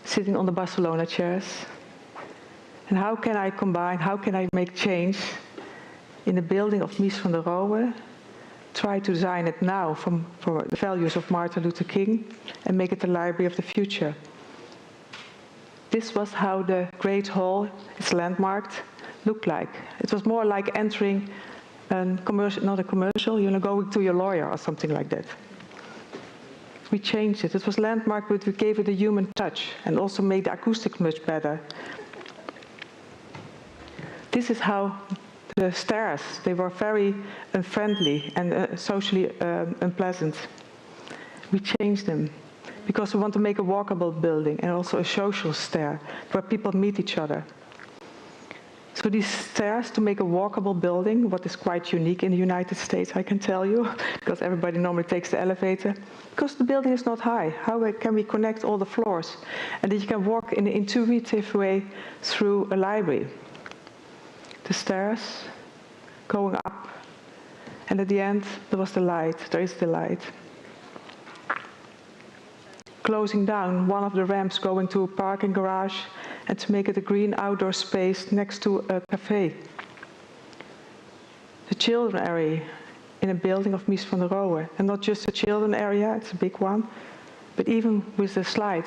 sitting on the Barcelona chairs. And how can I combine, how can I make change in the building of Mies van der Rohe, try to design it now for the values of Martin Luther King and make it the library of the future. This was how the Great Hall is landmarked looked like. It was more like entering a commercial, not a commercial, going to your lawyer or something like that. We changed it. It was landmark, but we gave it a human touch and also made the acoustics much better. This is how the stairs, they were very unfriendly and socially unpleasant. We changed them because we want to make a walkable building and also a social stair where people meet each other. So these stairs to make a walkable building, what is quite unique in the United States, I can tell you, because everybody normally takes the elevator, because the building is not high. How can we connect all the floors? And that you can walk in an intuitive way through a library. The stairs going up, and at the end there was the light, there is the light. Closing down one of the ramps going to a parking garage and to make it a green outdoor space next to a cafe. The children area in a building of Mies van der Rohe, and not just a children area, it's a big one, but even with the slide,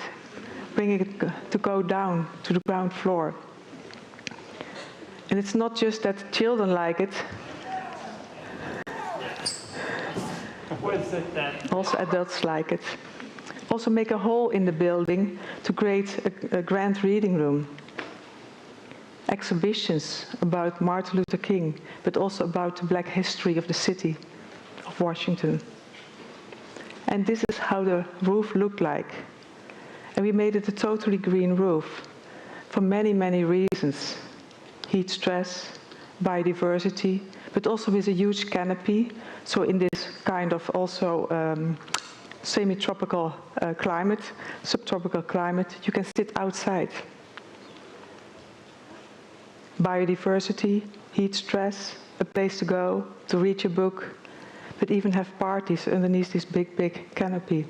bringing it to go down to the ground floor. And it's not just that children like it, also adults like it. Also make a hole in the building to create a grand reading room. Exhibitions about Martin Luther King, but also about the black history of the city of Washington. And this is how the roof looked like. And we made it a totally green roof for many, many reasons. Heat stress, biodiversity, but also with a huge canopy. So in this kind of also semi-tropical climate, subtropical climate, you can sit outside. Biodiversity, heat stress, a place to go, to read your book, but even have parties underneath this big, big canopy.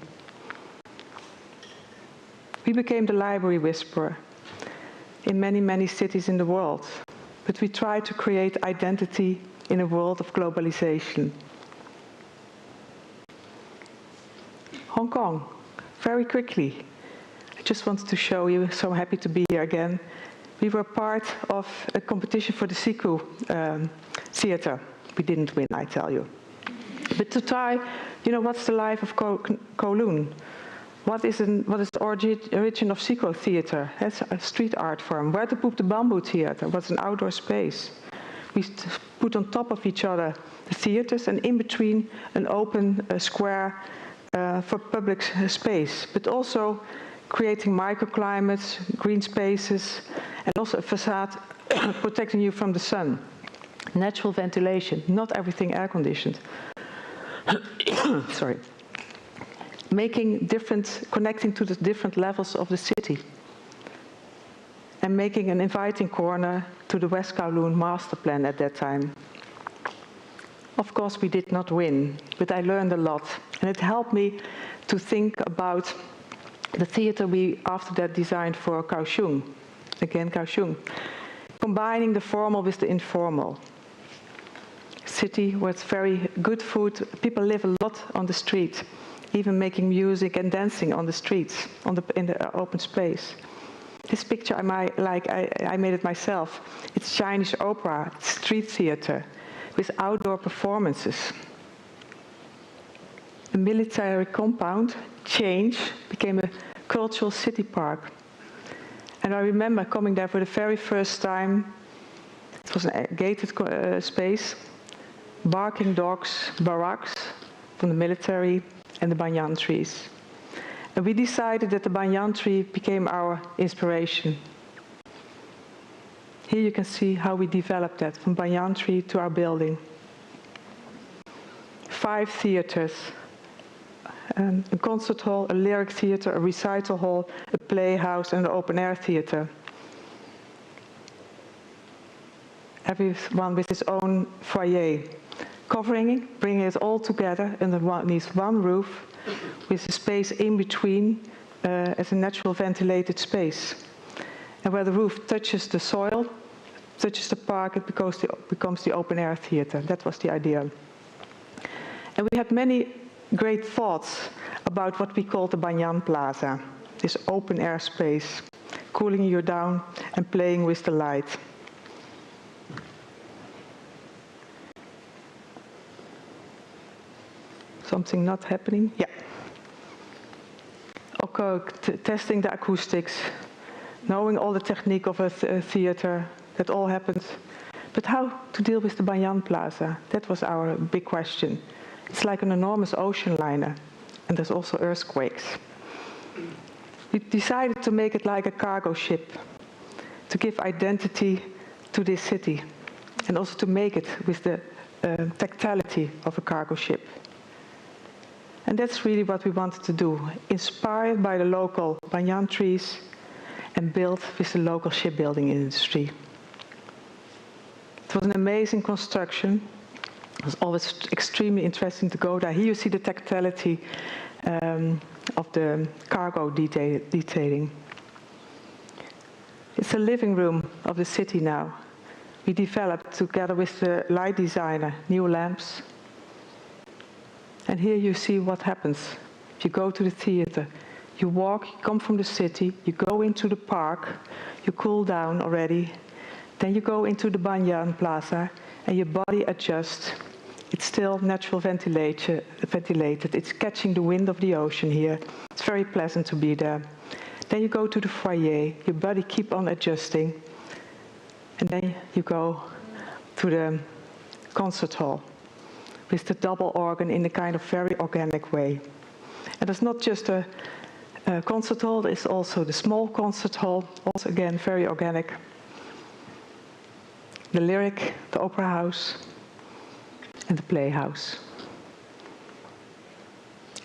We became the library whisperer in many, many cities in the world, but we tried to create identity in a world of globalization. Hong Kong, very quickly. I just wanted to show you, so happy to be here again. We were part of a competition for the Siku theater. We didn't win, I tell you. But to try, what's the life of Kowloon? What is the origin of Siku theater? It's a street art form. Where to Poop the Bamboo Theater was an outdoor space. We put on top of each other the theaters and in between an open square for public space, but also creating microclimates, green spaces, and also a facade protecting you from the sun. Natural ventilation, not everything air-conditioned. Sorry. Connecting to the different levels of the city. And making an inviting corner to the West Kowloon master plan at that time. Of course, we did not win, but I learned a lot. And it helped me to think about the theater we, after that, designed for Kaohsiung. Again, Kaohsiung. Combining the formal with the informal. City where it's very good food. People live a lot on the street, even making music and dancing on the streets, in the open space. This picture I made it myself. It's Chinese opera, street theater, with outdoor performances. The military compound became a cultural city park. And I remember coming there for the very first time. It was a gated space, barking dogs, barracks from the military, and the banyan trees. And we decided that the banyan tree became our inspiration. Here you can see how we developed that, from banyan tree to our building. 5 theaters, a concert hall, a lyric theater, a recital hall, a playhouse, and an open-air theater. Everyone with his own foyer. Bringing it all together underneath one roof, with a space in between as a natural ventilated space. And where the roof touches the soil, touches the park, it becomes the open-air theater. That was the idea. And we had many great thoughts about what we called the Banyan Plaza, this open-air space, cooling you down and playing with the light. something not happening. Yeah. Okay, testing the acoustics, knowing all the technique of a theater, that all happened. But how to deal with the Banyan Plaza? That was our big question. It's like an enormous ocean liner, and there's also earthquakes. We decided to make it like a cargo ship, to give identity to this city, and also to make it with the tactility of a cargo ship. And that's really what we wanted to do, inspired by the local banyan trees and built with the local shipbuilding industry. It was an amazing construction. It was always extremely interesting to go there. Here you see the tactility of the cargo detailing. It's a living room of the city now. We developed, together with the light designer, new lamps. And here you see what happens. If you go to the theater, you walk, you come from the city, you go into the park, you cool down already, then you go into the Banyan Plaza, and your body adjusts. It's still natural ventilated. It's catching the wind of the ocean here. It's very pleasant to be there. Then you go to the foyer, your body keep on adjusting, and then you go to the concert hall with the double organ in a kind of very organic way. And it's not just a concert hall, it's also the small concert hall, also again very organic. The Lyric, the Opera House, and the Playhouse.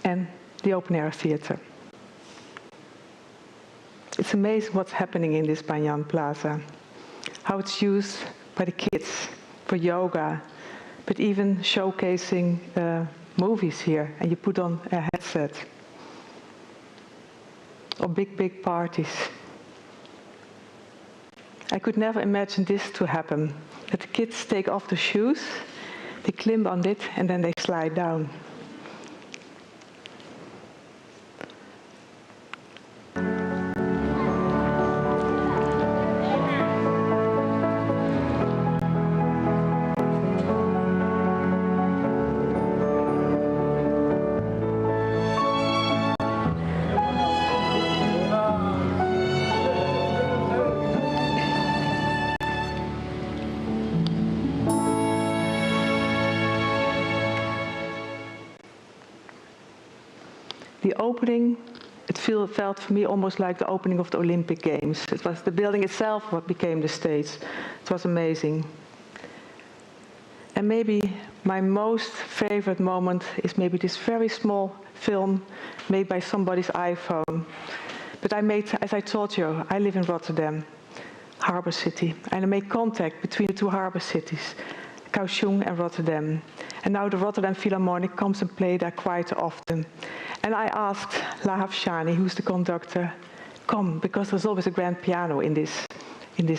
And the open air theater. It's amazing what's happening in this Banyan Plaza. How it's used by the kids for yoga, but even showcasing movies here, and you put on a headset. Or big parties. I could never imagine this to happen, that the kids take off the shoes, they climb on it, and then they slide down. The opening, it felt for me almost like the opening of the Olympic Games. It was the building itself what became the stage. It was amazing. And maybe my most favorite moment is maybe this very small film made by somebody's iPhone. But I made, as I told you, I live in Rotterdam, harbor city. And I made contact between the two harbor cities, Kaohsiung and Rotterdam. And now the Rotterdam Philharmonic comes and plays there quite often. And I asked Lahav Shani, who's the conductor, come, because there's always a grand piano in this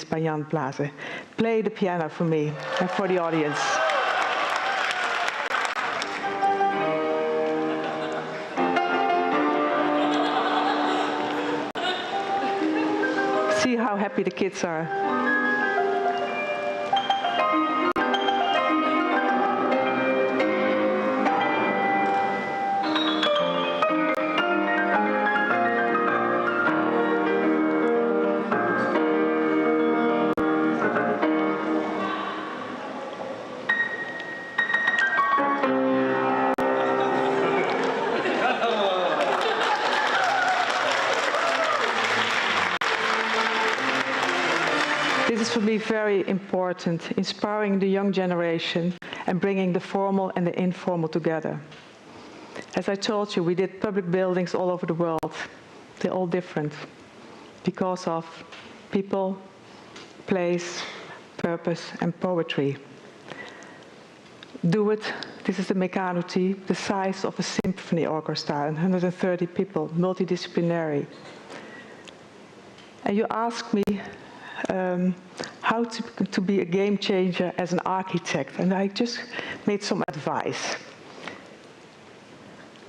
Banyan Plaza. Play the piano for me and for the audience. See how happy the kids are. This is for me very important, inspiring the young generation and bringing the formal and the informal together. As I told you, we did public buildings all over the world. They're all different because of people, place, purpose, and poetry. Do it, this is the Mekanuti, the size of a symphony orchestra, 130 people, multidisciplinary. And you ask me how to be a game changer as an architect, and I just made some advice.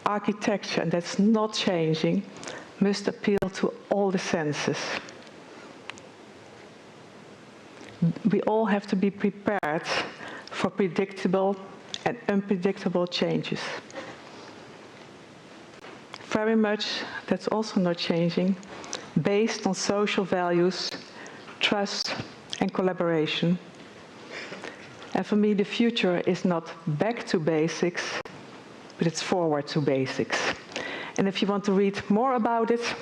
Architecture, and that's not changing, must appeal to all the senses. We all have to be prepared for predictable and unpredictable changes. very much, that's also not changing, based on social values, trust and collaboration. And for me, the future is not back to basics, but it's forward to basics. And if you want to read more about it,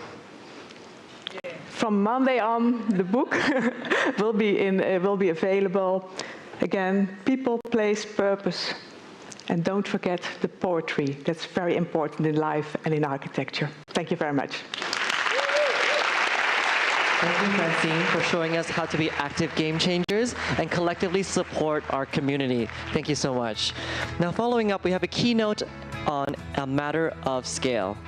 from Monday on, the book will be available. Again, people, place, purpose. And don't forget the poetry. That's very important in life and in architecture. Thank you very much. Thank you, Francine, for showing us how to be active game changers and collectively support our community. Thank you so much. Now, following up, we have a keynote on a matter of scale.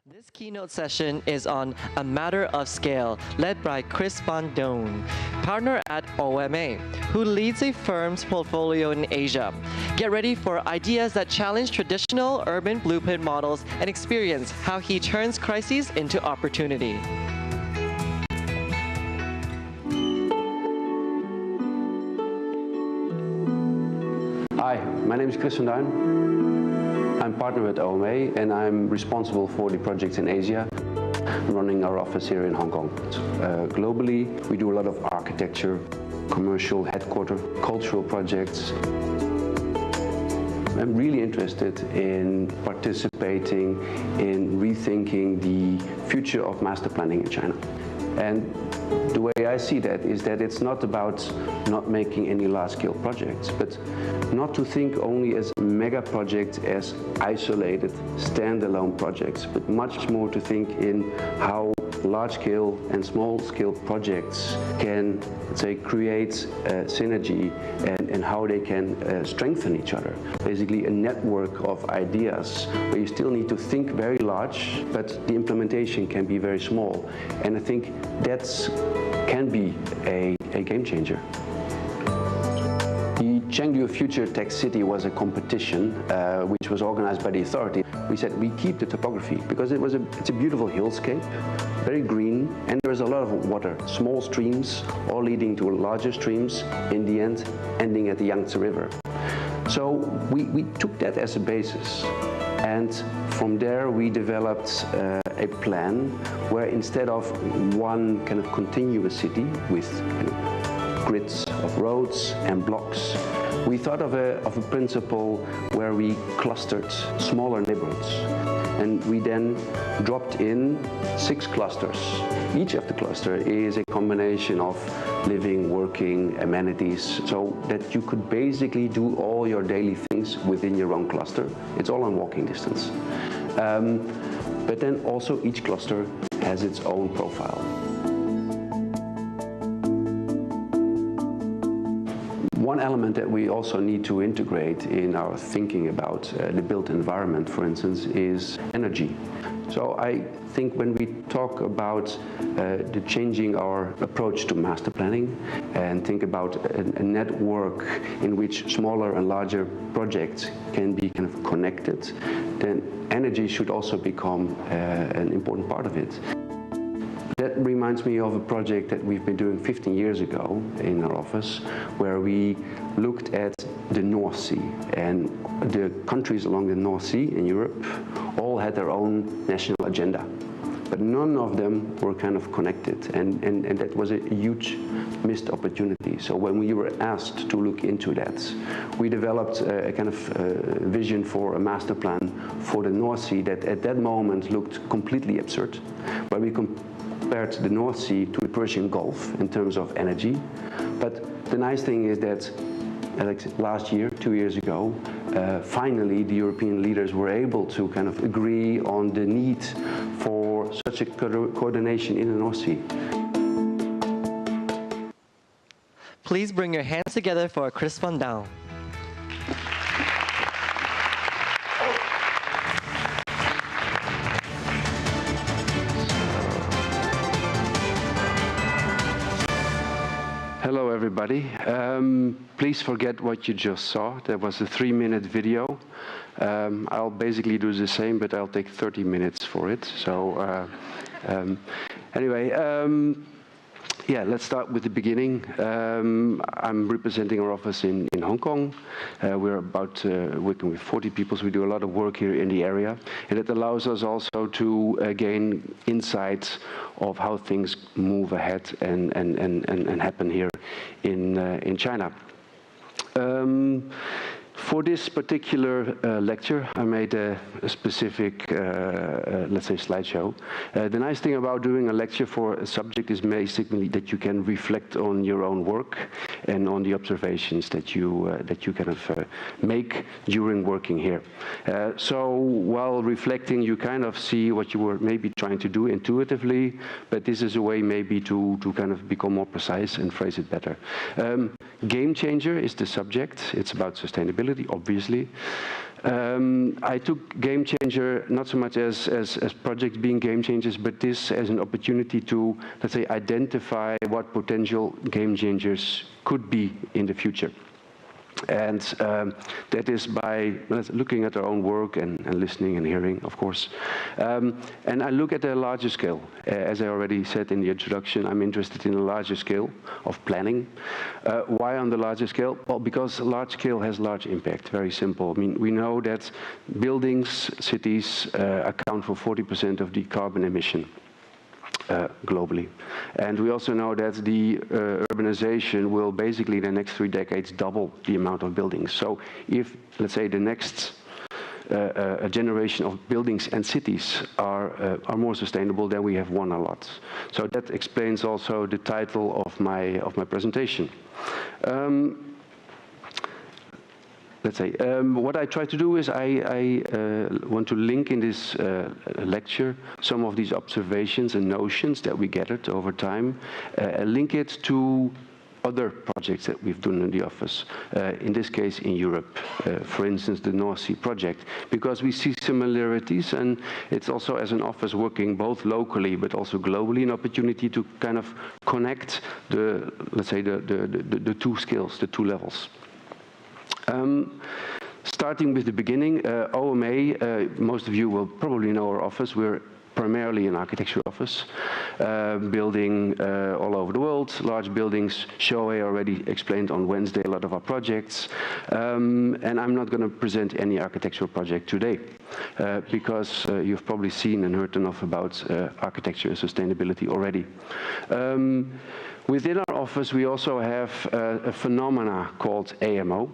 This keynote session is on A Matter of Scale, led by Chris Van Doon, partner at OMA, who leads a firm's portfolio in Asia. Get ready for ideas that challenge traditional urban blueprint models and experience how he turns crises into opportunity. Hi, my name is Chris Van Duin. I'm partner at OMA and I'm responsible for the projects in Asia, running our office here in Hong Kong. Globally, we do a lot of architecture, commercial, headquarter, cultural projects. I'm really interested in participating in rethinking the future of master planning in China. And the way I see that is that it's not about not making any large-scale projects, but not to think only as mega projects as isolated, standalone projects, but much more to think in how large-scale and small-scale projects can, let's say, create synergy and how they can strengthen each other. Basically a network of ideas where you still need to think very large, but the implementation can be very small. And I think that can be a game changer. The Chengdu Future Tech City was a competition which was organized by the authority. We said we keep the topography because it's a beautiful hillscape, very green, and there's a lot of water, small streams, all leading to larger streams, in the end ending at the Yangtze River. So we took that as a basis, and from there we developed a plan where instead of one kind of continuous city with grids of roads and blocks, we thought of a principle where we clustered smaller neighborhoods. And we then dropped in 6 clusters. Each of the cluster is a combination of living, working, amenities, so that you could basically do all your daily things within your own cluster. It's all on walking distance. But then also each cluster has its own profile. One element that we also need to integrate in our thinking about the built environment, for instance, is energy. So I think when we talk about the changing our approach to master planning and think about a network in which smaller and larger projects can be kind of connected, then energy should also become an important part of it. That reminds me of a project that we've been doing 15 years ago in our office, where we looked at the North Sea, and the countries along the North Sea in Europe all had their own national agenda, but none of them were kind of connected, and that was a huge missed opportunity. So when we were asked to look into that, we developed a kind of vision for a master plan for the North Sea that at that moment looked completely absurd, where we compared the North Sea to the Persian Gulf in terms of energy. But the nice thing is that last year, 2 years ago, finally the European leaders were able to kind of agree on the need for such a coordination in the North Sea. Please bring your hands together for a crisp rundown. Hello everybody. Please forget what you just saw. That was a 3-minute video. I'll basically do the same, but I'll take 30 minutes for it. So anyway, yeah, let's start with the beginning. I'm representing our office in Hong Kong. We're about working with 40 people, so we do a lot of work here in the area. And it allows us also to gain insights of how things move ahead and happen here in China. For this particular lecture, I made a specific, let's say, slideshow. The nice thing about doing a lecture for a subject is basically that you can reflect on your own work and on the observations that you kind of make during working here. So while reflecting, you kind of see what you were maybe trying to do intuitively, but this is a way maybe to kind of become more precise and phrase it better. Game changer is the subject. It's about sustainability, obviously. I took game changer not so much as projects being game changers, but this as an opportunity to, let's say, identify what potential game changers could be in the future. And that is by looking at our own work and listening and hearing, of course. And I look at a larger scale. As I already said in the introduction, I'm interested in a larger scale of planning. Why on the larger scale? Well, because large scale has large impact, very simple. I mean, we know that buildings, cities account for 40% of the carbon emission. Globally. And we also know that the urbanization will basically in the next 3 decades double the amount of buildings. So if, let's say, the next a generation of buildings and cities are more sustainable, then we have won a lot. So that explains also the title of my presentation. Let's say, what I try to do is I want to link in this lecture some of these observations and notions that we gathered over time, link it to other projects that we've done in the office, in this case in Europe, for instance, the North Sea project, because we see similarities, and it's also as an office working both locally but also globally an opportunity to kind of connect the, let's say, the two skills, the two levels. Starting with the beginning, OMA, most of you will probably know our office. We're primarily an architecture office, building all over the world, large buildings. Shohei already explained on Wednesday a lot of our projects. And I'm not going to present any architectural project today, because you've probably seen and heard enough about architecture and sustainability already. Within our office, we also have a phenomena called AMO.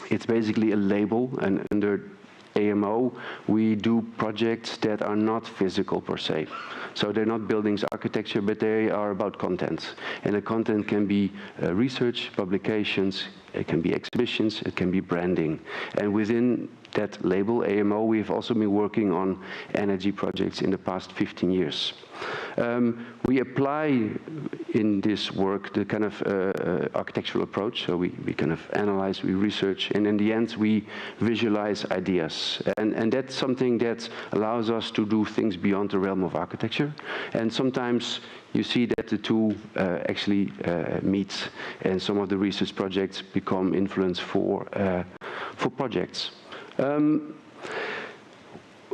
It's basically a label, and under AMO, we do projects that are not physical per se. So they're not buildings architecture, but they are about content. And the content can be research, publications, it can be exhibitions, it can be branding. And within that label, AMO, we've also been working on energy projects in the past 15 years. We apply in this work the kind of architectural approach. So we kind of analyze, we research, and in the end we visualize ideas. And that's something that allows us to do things beyond the realm of architecture. And sometimes you see that the two actually meet, and some of the research projects become influence for projects.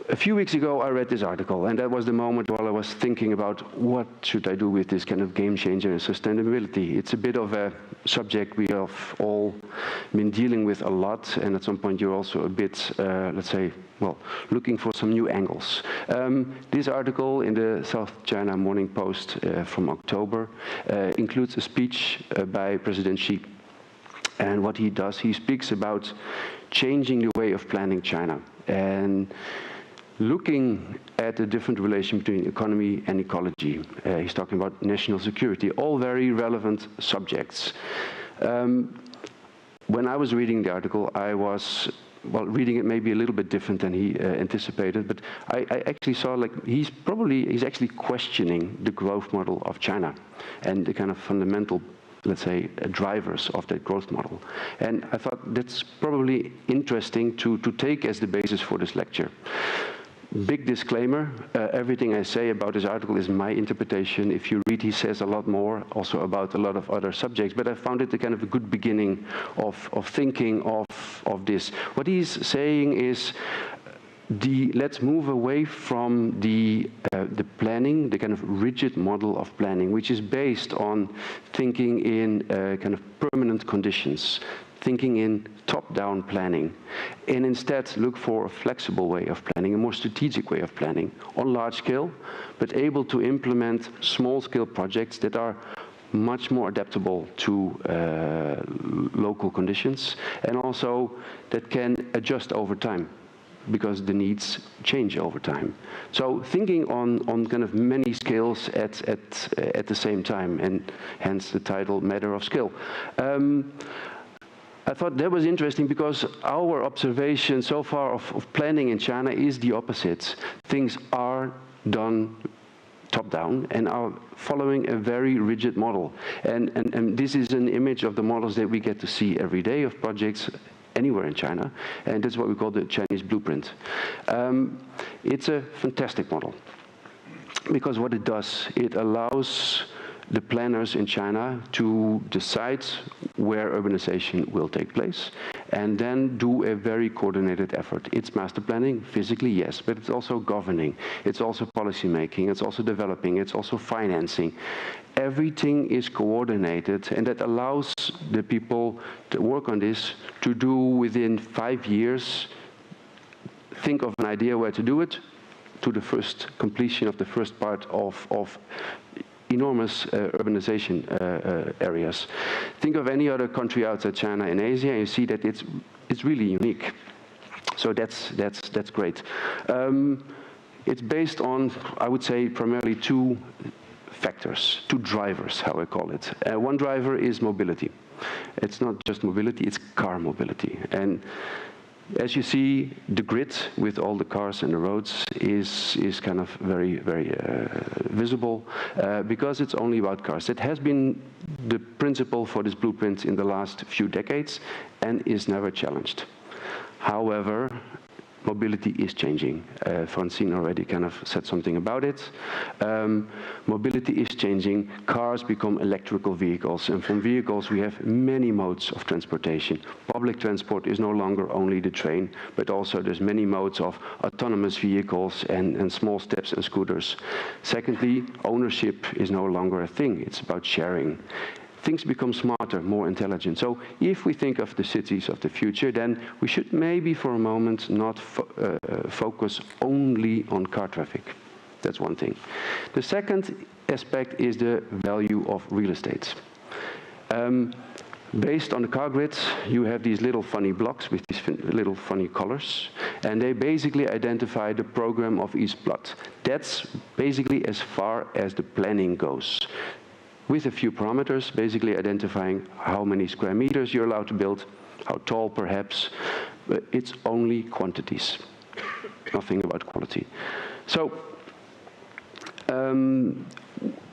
A few weeks ago, I read this article, and that was the moment while I was thinking about what should I do with this kind of game changer in sustainability. It's a bit of a subject we have all been dealing with a lot, and at some point you're also a bit, let's say, well, looking for some new angles. This article in the South China Morning Post from October includes a speech by President Xi. And what he does, he speaks about changing the way of planning China and looking at the different relation between economy and ecology. He's talking about national security, all very relevant subjects. When I was reading the article, I was, well, reading it maybe a little bit different than he anticipated, but I actually saw like he's actually questioning the growth model of China and the kind of fundamental, let's say, drivers of that growth model. And I thought that's probably interesting to take as the basis for this lecture. Big disclaimer, everything I say about this article is my interpretation. If you read, he says a lot more, also about a lot of other subjects, but I found it a kind of a good beginning of thinking of this. What he's saying is, let's move away from the planning, the kind of rigid model of planning, which is based on thinking in kind of permanent conditions, thinking in top-down planning, and instead look for a flexible way of planning, a more strategic way of planning on large scale, but able to implement small-scale projects that are much more adaptable to local conditions, and also that can adjust over time, because the needs change over time. So thinking on kind of many scales at the same time, and hence the title, Matter of Scale. I thought that was interesting because our observation so far of planning in China is the opposite. Things are done top-down and are following a very rigid model. And this is an image of the models that we get to see every day of projects anywhere in China, and that's what we call the Chinese blueprint. It's a fantastic model, because what it does, it allows the planners in China to decide where urbanization will take place, and then do a very coordinated effort. It's master planning, physically, yes, but it's also governing, it's also policy making, it's also developing, it's also financing. Everything is coordinated, and that allows the people that work on this to do within 5 years, think of an idea where to do it, to the first completion of the first part of enormous urbanization areas. Think of any other country outside China in Asia, and you see that it's really unique. So that's great. It's based on, I would say, primarily two factors, two drivers, how I call it. One driver is mobility. It's not just mobility, it's car mobility. And as you see, the grid with all the cars and the roads is kind of very, very visible because it's only about cars. It has been the principle for this blueprint in the last few decades and is never challenged. However, mobility is changing. Francine already kind of said something about it. Mobility is changing. Cars become electrical vehicles, and from vehicles we have many modes of transportation. Public transport is no longer only the train, but also there's many modes of autonomous vehicles and small steps and scooters. Secondly, ownership is no longer a thing. It's about sharing. Things become smarter, more intelligent. So if we think of the cities of the future, then we should maybe for a moment not focus only on car traffic. That's one thing. The second aspect is the value of real estate. Based on the car grids, you have these little funny blocks with these little funny colors. And they basically identify the program of each plot. That's basically as far as the planning goes, with a few parameters, basically identifying how many square meters you're allowed to build, how tall perhaps, but it's only quantities, nothing about quality. So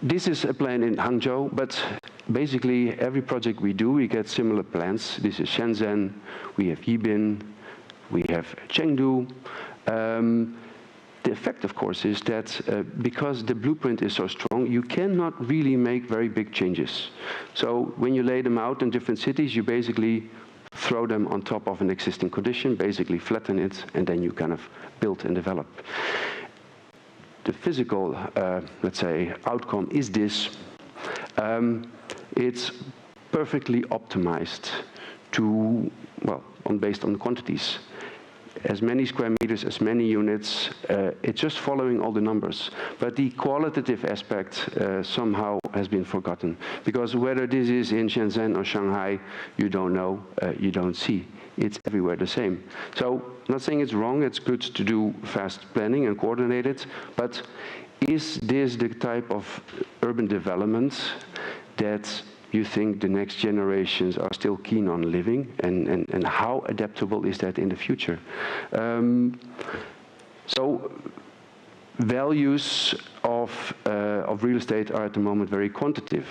this is a plan in Hangzhou, but basically every project we do, we get similar plans. This is Shenzhen, we have Yibin, we have Chengdu. The effect, of course, is that because the blueprint is so strong, you cannot really make very big changes. So when you lay them out in different cities, you basically throw them on top of an existing condition, basically flatten it, and then you kind of build and develop. The physical, let's say, outcome is this. It's perfectly optimized to, well, based on the quantities. As many square meters, as many units, it's just following all the numbers. But the qualitative aspect somehow has been forgotten. Because whether this is in Shenzhen or Shanghai, you don't know, you don't see. It's everywhere the same. So, I'm not saying it's wrong, it's good to do fast planning and coordinate it, but is this the type of urban development that you think the next generations are still keen on living, and how adaptable is that in the future? So values of real estate are at the moment very quantitative.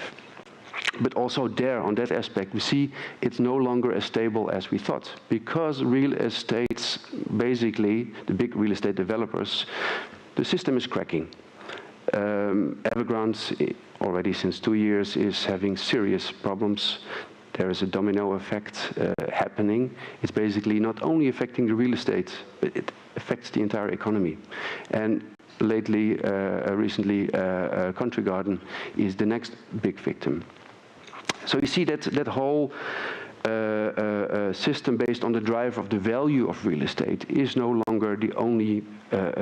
But also there, on that aspect, we see it's no longer as stable as we thought. Because real estates, basically, the big real estate developers, the system is cracking. Evergrande, already since 2 years, is having serious problems. There is a domino effect happening. It's basically not only affecting the real estate, but it affects the entire economy. And lately, recently, Country Garden is the next big victim. So you see that whole system based on the driver of the value of real estate is no longer the only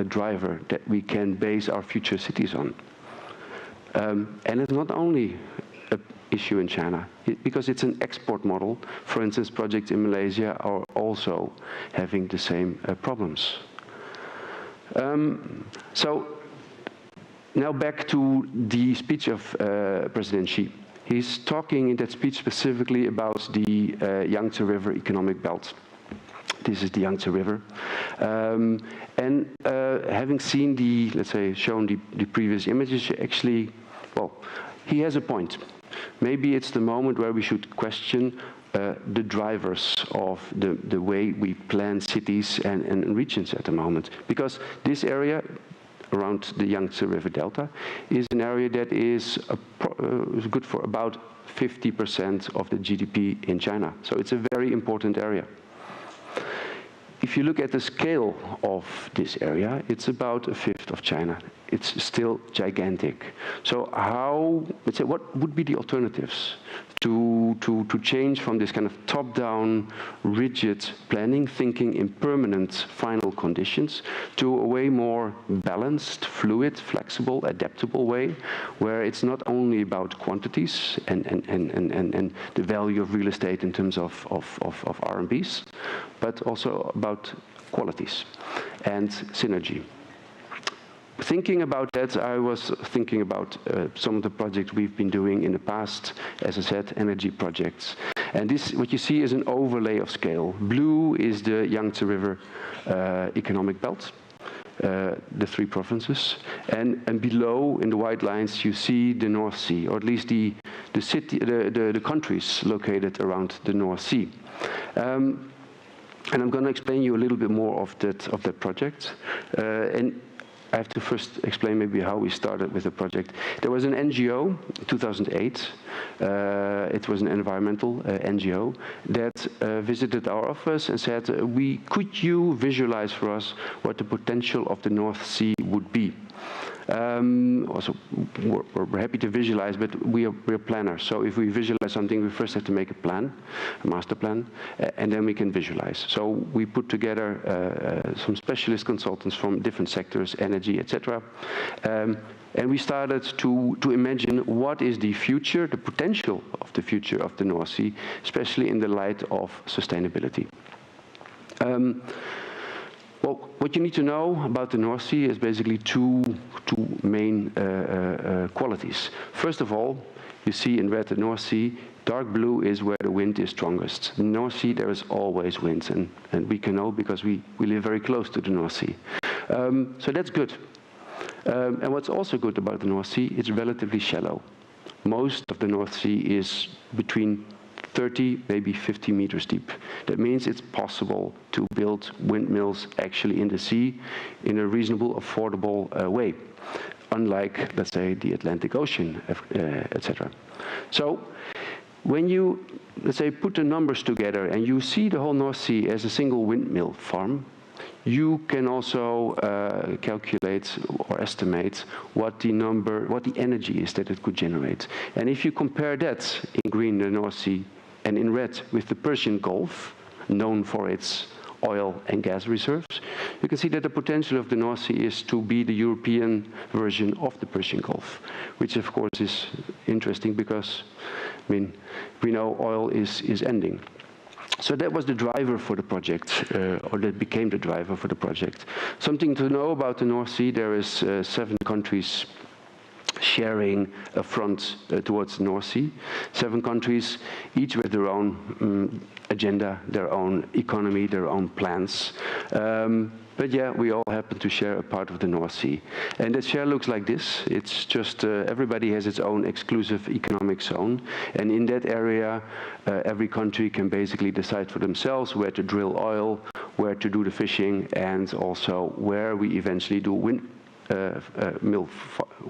driver that we can base our future cities on. And it's not only an issue in China, because it's an export model. For instance, projects in Malaysia are also having the same problems. So now back to the speech of President Xi. He's talking in that speech specifically about the Yangtze River economic belt. This is the Yangtze River. And having seen the, let's say, shown the previous images, actually, well, he has a point. Maybe it's the moment where we should question the drivers of the way we plan cities and regions at the moment. Because this area around the Yangtze River Delta is an area that is good for about 50% of the GDP in China. So it's a very important area. If you look at the scale of this area, it's about a fifth of China. It's still gigantic. So how, let's say, what would be the alternatives to change from this kind of top-down, rigid planning, thinking in permanent final conditions, to a way more balanced, fluid, flexible, adaptable way, where it's not only about quantities and the value of real estate in terms of RMBs, but also about qualities and synergy. Thinking about that, I was thinking about some of the projects we've been doing in the past, as I said, energy projects. And this, what you see, is an overlay of scale. Blue is the Yangtze River economic belt, the 3 provinces. And below, in the white lines, you see the North Sea, or at least the countries located around the North Sea. And I'm going to explain you a little bit more of that project. And I have to first explain maybe how we started with the project. There was an NGO, 2008. It was an environmental NGO that visited our office and said, could you visualize for us what the potential of the North Sea would be? Also, we're happy to visualize, but we're planners. So if we visualize something, we first have to make a plan, a master plan, and then we can visualize. So we put together some specialist consultants from different sectors, energy, etc. And we started to imagine what is the future, the potential of the future of the North Sea, especially in the light of sustainability. Well, what you need to know about the North Sea is basically two main qualities. First of all, you see in red the North Sea. Dark blue is where the wind is strongest. In the North Sea, there is always wind, and we can know because we live very close to the North Sea. So that's good. And what's also good about the North Sea, it's relatively shallow. Most of the North Sea is between 30, maybe 50 meters deep. That means it's possible to build windmills actually in the sea in a reasonable, affordable way, unlike, let's say, the Atlantic Ocean, etc. So when you, let's say, put the numbers together and you see the whole North Sea as a single windmill farm, you can also calculate or estimate what the energy is that it could generate. And if you compare that in green, the North Sea, and in red with the Persian Gulf, known for its oil and gas reserves, you can see that the potential of the North Sea is to be the European version of the Persian Gulf, which of course is interesting because, I mean, we know oil is ending. So that was the driver for the project, or that became the driver for the project. Something to know about the North Sea, there is 7 countries sharing a front towards the North Sea. 7 countries, each with their own agenda, their own economy, their own plans. But yeah, we all happen to share a part of the North Sea. And that share looks like this. It's just everybody has its own exclusive economic zone. And in that area, every country can basically decide for themselves where to drill oil, where to do the fishing, and also where we eventually do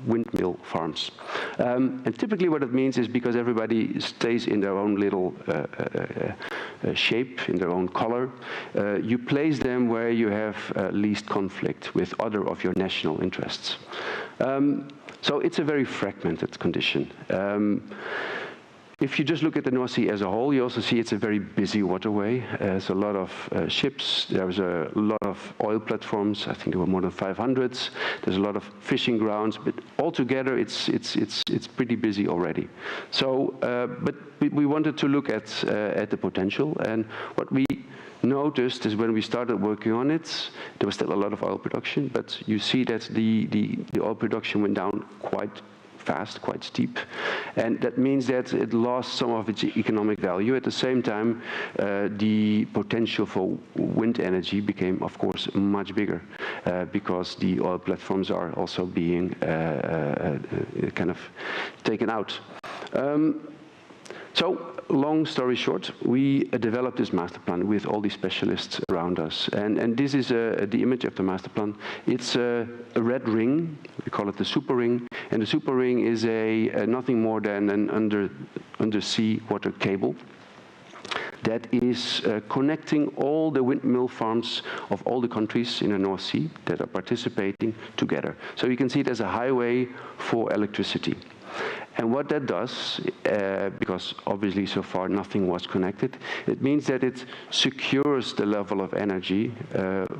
windmill farms. And typically what it means is because everybody stays in their own little shape, in their own color, you place them where you have least conflict with other of your national interests. So it's a very fragmented condition. If you just look at the North Sea as a whole, you also see it's a very busy waterway. There's a lot of ships. There's a lot of oil platforms. I think there were more than 500. There's a lot of fishing grounds. But altogether, it's pretty busy already. So, but we wanted to look at the potential. And what we noticed is when we started working on it, there was still a lot of oil production. But you see that the oil production went down quite fast, quite steep, and that means that it lost some of its economic value. At the same time, the potential for wind energy became, of course, much bigger because the oil platforms are also being kind of taken out. So, long story short, we developed this master plan with all these specialists around us. And this is the image of the master plan. It's a red ring, we call it the super ring. And the super ring is nothing more than an undersea water cable that is connecting all the windmill farms of all the countries in the North Sea that are participating together. So you can see it as a highway for electricity. And what that does, because obviously so far nothing was connected, it means that it secures the level of energy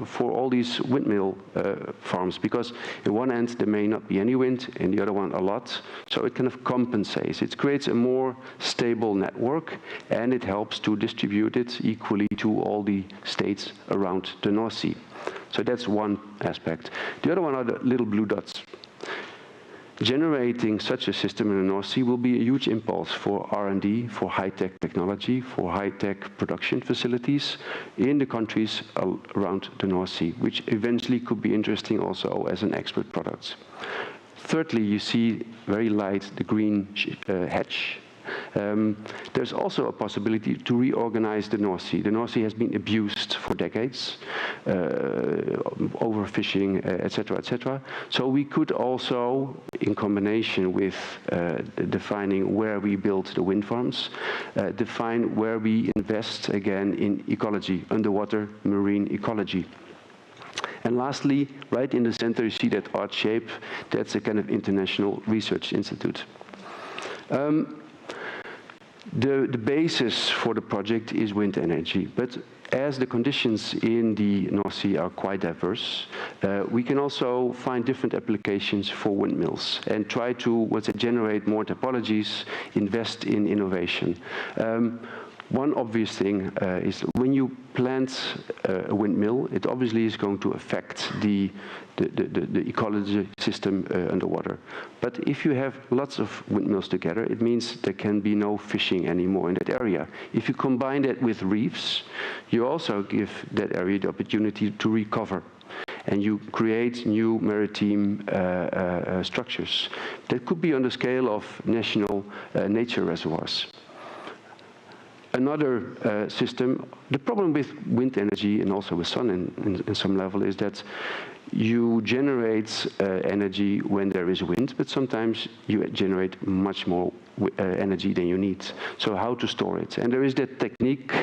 for all these windmill farms. Because in one end there may not be any wind, in the other one a lot. So it kind of compensates. It creates a more stable network, and it helps to distribute it equally to all the states around the North Sea. So that's one aspect. The other one are the little blue dots. Generating such a system in the North Sea will be a huge impulse for R&D, for high-tech technology, for high-tech production facilities in the countries around the North Sea, which eventually could be interesting also as an export product. Thirdly, you see very light the green hatch. There's also a possibility to reorganize the North Sea. The North Sea has been abused for decades, overfishing, etc., etc. So we could also, in combination with defining where we build the wind farms, define where we invest again in ecology, underwater marine ecology. And lastly, right in the center, you see that odd shape. That's a kind of international research institute. The basis for the project is wind energy, but as the conditions in the North Sea are quite diverse, we can also find different applications for windmills and try to, generate more topologies, invest in innovation. One obvious thing is when you plant a windmill, it obviously is going to affect the ecology system underwater. But if you have lots of windmills together, it means there can be no fishing anymore in that area. If you combine that with reefs, you also give that area the opportunity to recover. And you create new maritime structures that could be on the scale of national nature reservoirs. Another system, the problem with wind energy and also with sun in some level is that you generate energy when there is wind, but sometimes you generate much more energy than you need. So how to store it? And there is that technique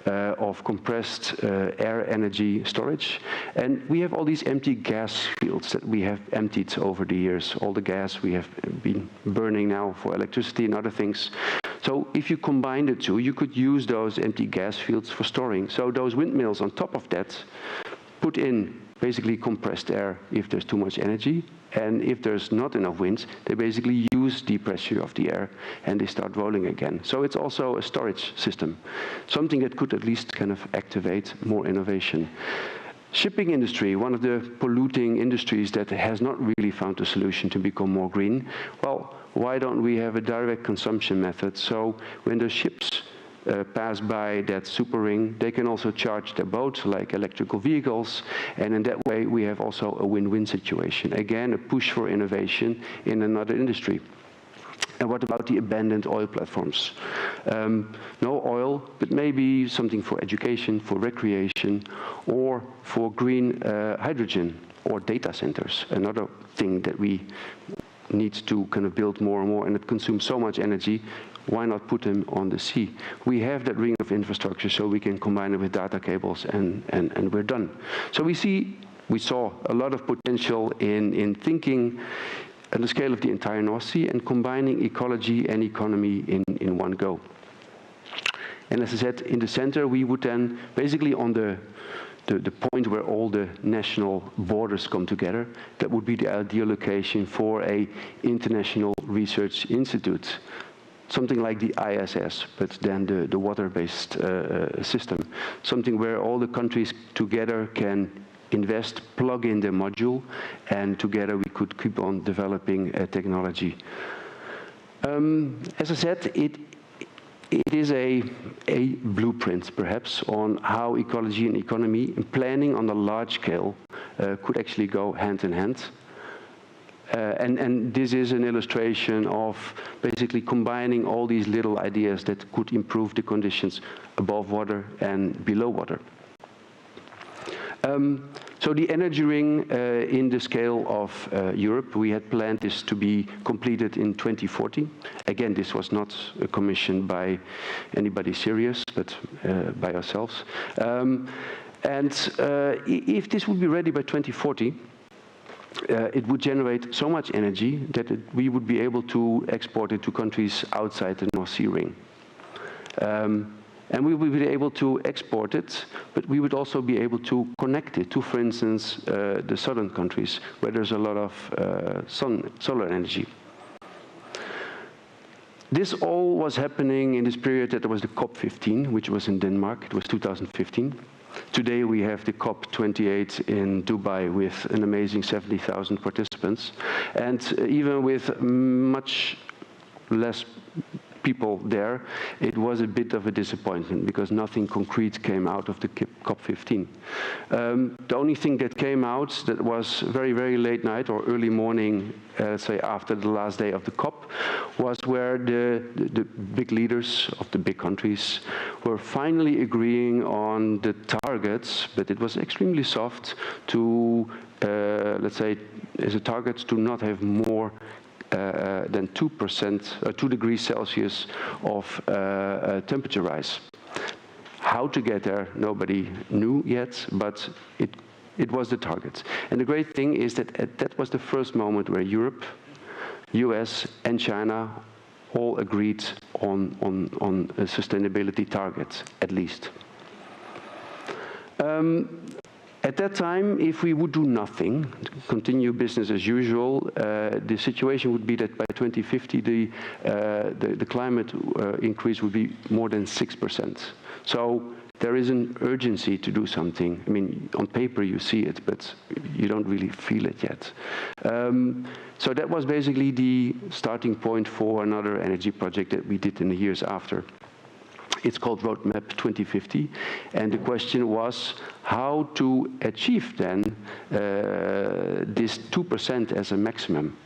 of compressed air energy storage. And we have all these empty gas fields that we have emptied over the years. All the gas we have been burning now for electricity and other things. So if you combine the two, you could use those empty gas fields for storing. So those windmills on top of that put in basically compressed air if there's too much energy. And if there's not enough wind, they basically use the pressure of the air and they start rolling again. So it's also a storage system, something that could at least kind of activate more innovation. Shipping industry, one of the polluting industries that has not really found a solution to become more green. Well, why don't we have a direct consumption method? So when the ships pass by that super ring, they can also charge their boats like electrical vehicles, and in that way we have also a win-win situation. Again, a push for innovation in another industry. And what about the abandoned oil platforms? No oil, but maybe something for education, for recreation, or for green hydrogen, or data centers. Another thing that we need to kind of build more and more, and it consumes so much energy. Why not put them on the sea? We have that ring of infrastructure, so we can combine it with data cables, and we're done. So we saw a lot of potential in thinking on the scale of the entire North Sea and combining ecology and economy in one go. And as I said, in the center, we would then basically on the point where all the national borders come together, that would be the ideal location for an international research institute. Something like the ISS, but then the water-based system. Something where all the countries together can invest, plug in the module, and together we could keep on developing technology. As I said, it is a blueprint, perhaps, on how ecology and economy and planning on a large scale could actually go hand in hand. And this is an illustration of basically combining all these little ideas that could improve the conditions above water and below water. So the energy ring in the scale of Europe, we had planned this to be completed in 2040. Again, this was not commissioned by anybody serious, but by ourselves. If this would be ready by 2040, it would generate so much energy that we would be able to export it to countries outside the North Sea ring. And we would be able to export it, but we would also be able to connect it to, for instance, the southern countries, where there's a lot of solar energy. This all was happening in this period that there was the COP15, which was in Denmark. It was 2015. Today we have the COP28 in Dubai with an amazing 70,000 participants. And even with much less people there, it was a bit of a disappointment because nothing concrete came out of the COP15. The only thing that came out that was very, very late night or early morning, let's say after the last day of the COP, was where the big leaders of the big countries were finally agreeing on the targets, but it was extremely soft to, let's say, as a target to not have more than 2 degrees Celsius of temperature rise. How to get there, nobody knew yet, but it was the target. And the great thing is that that was the first moment where Europe, US, and China all agreed on a sustainability target, at least. At that time, if we would do nothing, continue business as usual, the situation would be that by 2050, the climate increase would be more than 6%. So there is an urgency to do something. I mean, on paper you see it, but you don't really feel it yet. So that was basically the starting point for another energy project that we did in the years after. It's called Roadmap 2050, and the question was how to achieve then this 2% as a maximum.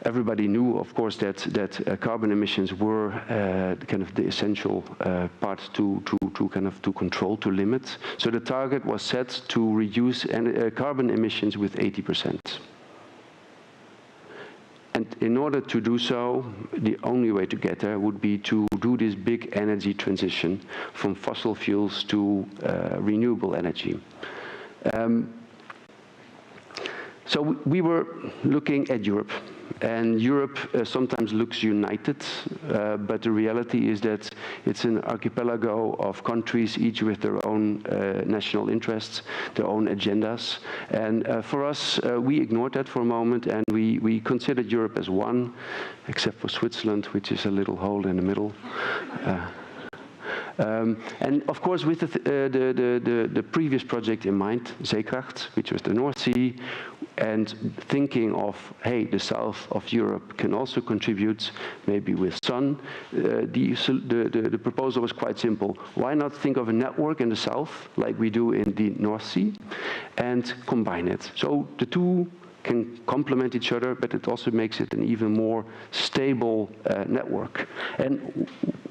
Everybody knew, of course, that carbon emissions were kind of the essential part to control, to limit. So the target was set to reduce carbon emissions with 80%. And in order to do so, the only way to get there would be to do this big energy transition from fossil fuels to renewable energy. So we were looking at Europe. And Europe sometimes looks united, but the reality is that it's an archipelago of countries, each with their own national interests, their own agendas. And for us, we ignored that for a moment, and we considered Europe as one, except for Switzerland, which is a little hole in the middle. And of course, with the previous project in mind, Zeekracht, which was the North Sea, and thinking of, hey, the south of Europe can also contribute, maybe with sun, the proposal was quite simple. Why not think of a network in the south, like we do in the North Sea, and combine it? So the two can complement each other, but it also makes it an even more stable network. And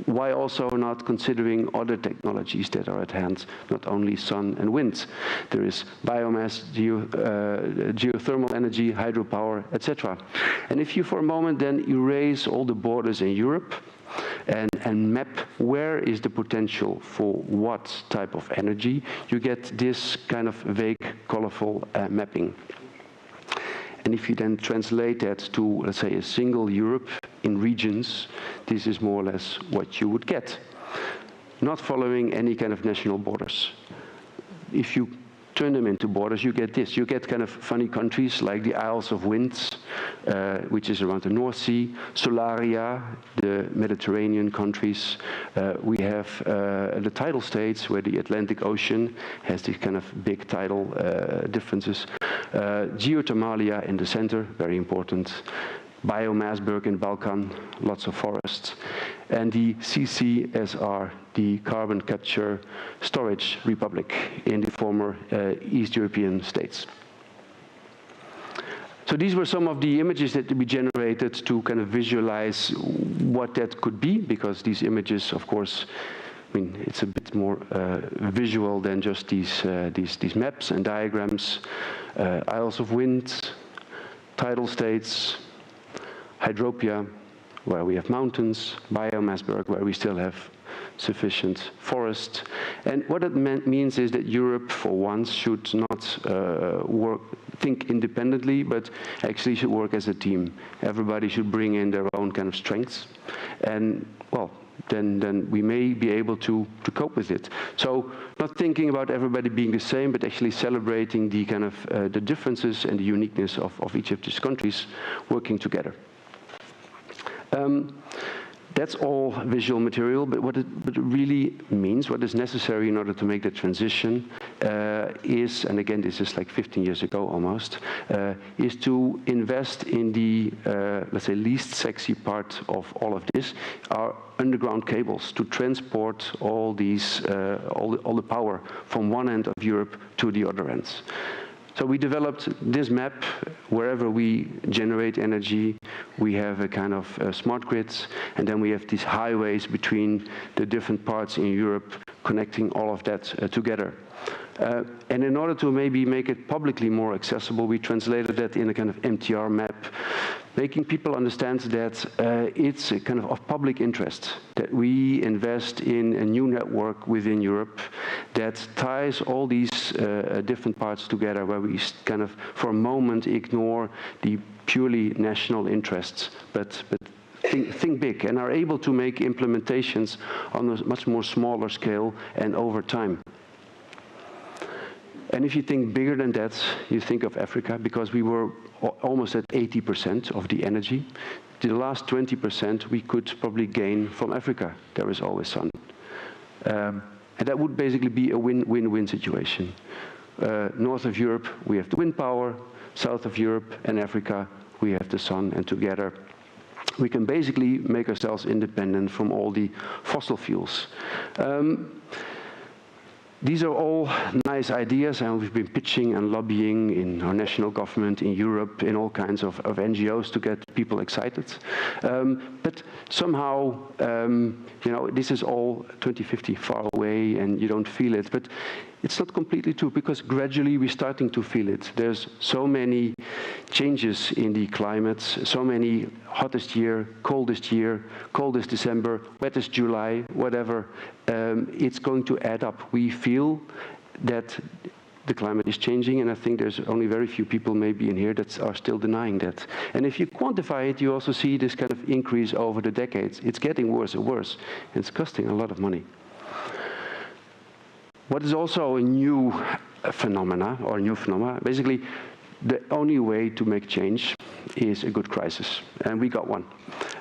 why also not considering other technologies that are at hand, not only sun and wind? There is biomass, geothermal energy, hydropower, etc. And if you for a moment then erase all the borders in Europe and map where is the potential for what type of energy, you get this kind of vague, colorful mapping. And if you then translate that to, let's say, a single Europe in regions, this is more or less what you would get, not following any kind of national borders. If you turn them into borders, you get this. You get kind of funny countries like the Isles of Wind, which is around the North Sea, Solaria, the Mediterranean countries. We have the tidal states where the Atlantic Ocean has these kind of big tidal differences. Geothermalia in the center, very important. Biomassburg in Balkan, lots of forests. And the CCSR, the Carbon Capture Storage Republic in the former East European states. So these were some of the images that we generated to kind of visualize what that could be, because these images, of course, I mean, it's a bit more visual than just these maps and diagrams. Isles of Wind, tidal states, Hydropia, where we have mountains, Biomassburg, where we still have sufficient forest. And what it means is that Europe, for once, should not think independently, but actually should work as a team. Everybody should bring in their own kind of strengths. And, well, then we may be able to cope with it. So not thinking about everybody being the same, but actually celebrating the kind of the differences and the uniqueness of each of these countries working together. That's all visual material, but what it really means, what is necessary in order to make the transition is, and again, this is like 15 years ago almost, is to invest in the, let's say, least sexy part of all of this, our underground cables to transport all these, all the power from one end of Europe to the other ends. So we developed this map. Wherever we generate energy, we have a kind of smart grids, and then we have these highways between the different parts in Europe connecting all of that together. And in order to maybe make it publicly more accessible, we translated that in a kind of MTR map, making people understand that it's a kind of public interest, that we invest in a new network within Europe that ties all these different parts together, where we kind of, for a moment, ignore the purely national interests, but think big and are able to make implementations on a much more smaller scale and over time. And if you think bigger than that, you think of Africa, because we were almost at 80% of the energy. The last 20% we could probably gain from Africa. There is always sun. And that would basically be a win-win-win situation. North of Europe, we have the wind power. South of Europe and Africa, we have the sun. And together, we can basically make ourselves independent from all the fossil fuels. These are all nice ideas, and we've been pitching and lobbying in our national government, in Europe, in all kinds of NGOs to get people excited. But somehow, you know, this is all 2050 far away, and you don't feel it. But it's not completely true, because gradually we're starting to feel it. There's so many changes in the climate, so many hottest year, coldest December, wettest July, whatever. It's going to add up. We feel that the climate is changing, and I think there's only very few people maybe in here that are still denying that. And if you quantify it, you also see this kind of increase over the decades. It's getting worse and worse, and it's costing a lot of money. What is also a new phenomena, basically the only way to make change is a good crisis, and we got one.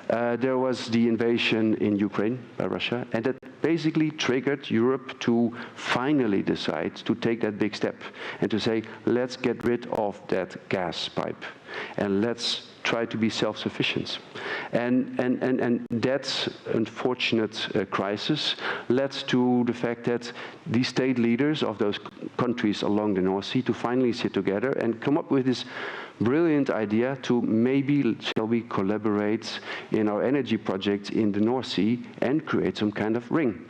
There was the invasion in Ukraine by Russia, and that basically triggered Europe to finally decide to take that big step and to say, let's get rid of that gas pipe and let's try to be self-sufficient. And that unfortunate crisis led to the fact that the state leaders of those countries along the North Sea to finally sit together and come up with this brilliant idea to maybe, shall we collaborate in our energy project in the North Sea and create some kind of ring.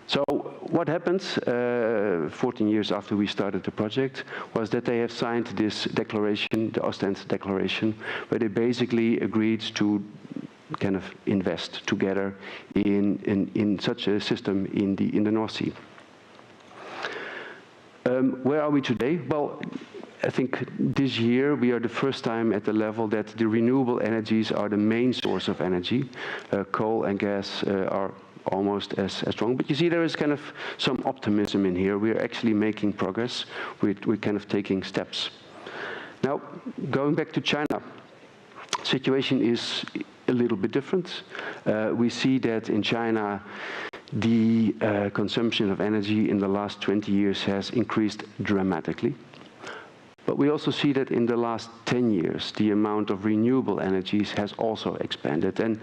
So what happened 14 years after we started the project was that they have signed this declaration, the Ostend Declaration, where they basically agreed to kind of invest together in such a system in the North Sea. Where are we today? Well, I think this year we are the first time at the level that the renewable energies are the main source of energy. Coal and gas are almost as strong. But you see there is kind of some optimism in here. We're actually making progress. We're kind of taking steps. Now, going back to China, the situation is a little bit different. We see that in China, the consumption of energy in the last 20 years has increased dramatically. But we also see that in the last 10 years, the amount of renewable energies has also expanded. And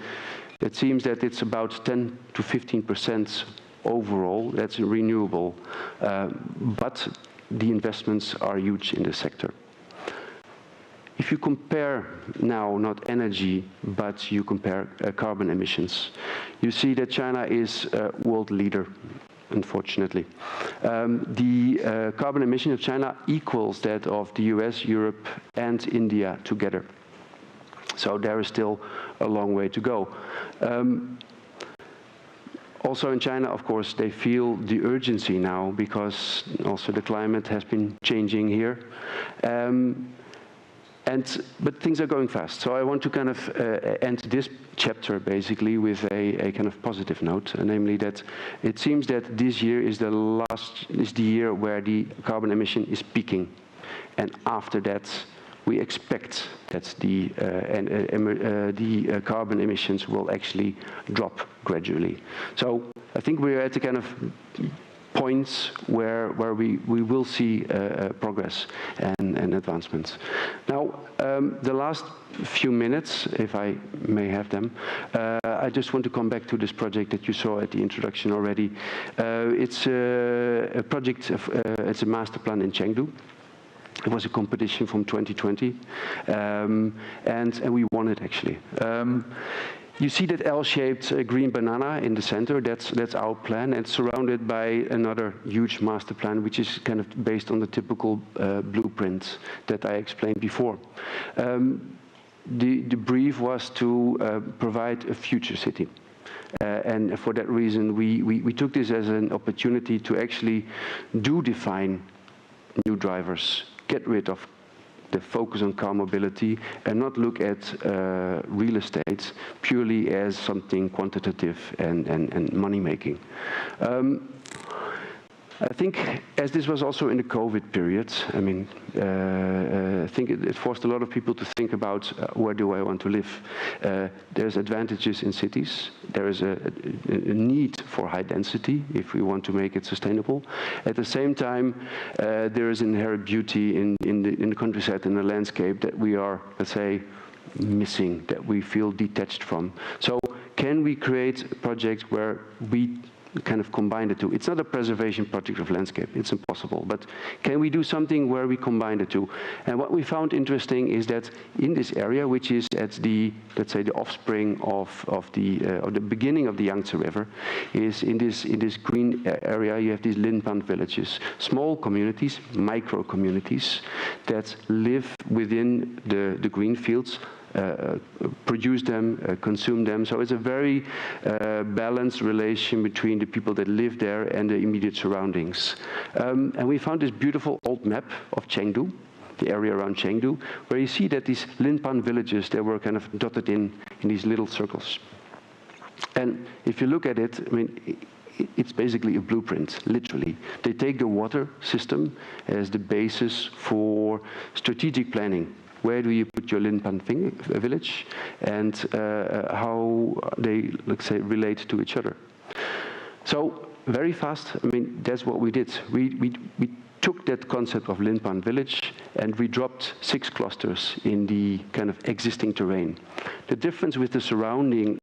it seems that it's about 10 to 15% overall that's renewable. But the investments are huge in the sector. If you compare now not energy, but you compare carbon emissions, you see that China is a world leader, unfortunately. The carbon emission of China equals that of the US, Europe, and India together. So there is still a long way to go. Also in China, of course, they feel the urgency now because also the climate has been changing here. But things are going fast. So I want to kind of end this chapter basically with a kind of positive note, namely that it seems that this year is the year where the carbon emission is peaking. And after that, we expect that the carbon emissions will actually drop gradually. So I think we're at the kind of points where we will see progress and advancements. Now, the last few minutes, if I may have them, I just want to come back to this project that you saw at the introduction already. It's a project, it's a master plan in Chengdu. It was a competition from 2020, and we won it actually. You see that L-shaped green banana in the center, that's our plan. It's surrounded by another huge master plan, which is kind of based on the typical blueprint that I explained before. The brief was to provide a future city. And for that reason, we took this as an opportunity to actually define new drivers, get rid of the focus on car mobility and not look at real estate purely as something quantitative and money-making. I think, as this was also in the COVID period, I mean, I think it forced a lot of people to think about where do I want to live. There's advantages in cities. There is a need for high density if we want to make it sustainable. At the same time, there is inherent beauty in the countryside, in the landscape that we are, let's say, missing, that we feel detached from. So can we create a project where we kind of combine the two? It's not a preservation project of landscape, it's impossible, but can we do something where we combine the two? And what we found interesting is that in this area, which is at the, let's say, the offspring of the beginning of the Yangtze River, is in this green area, you have these Linpan villages, small communities, micro communities that live within the green fields, produce them, consume them. So it's a very balanced relation between the people that live there and the immediate surroundings. And we found this beautiful old map of Chengdu, the area around Chengdu, where you see that these Linpan villages, they were kind of dotted in these little circles. And if you look at it, I mean, it's basically a blueprint, literally. They take the water system as the basis for strategic planning. Where do you put your Linpan village, and how they, let's say, relate to each other. So very fast, I mean, that's what we did. We took that concept of Linpan village and we dropped 6 clusters in the kind of existing terrain. The difference with the surrounding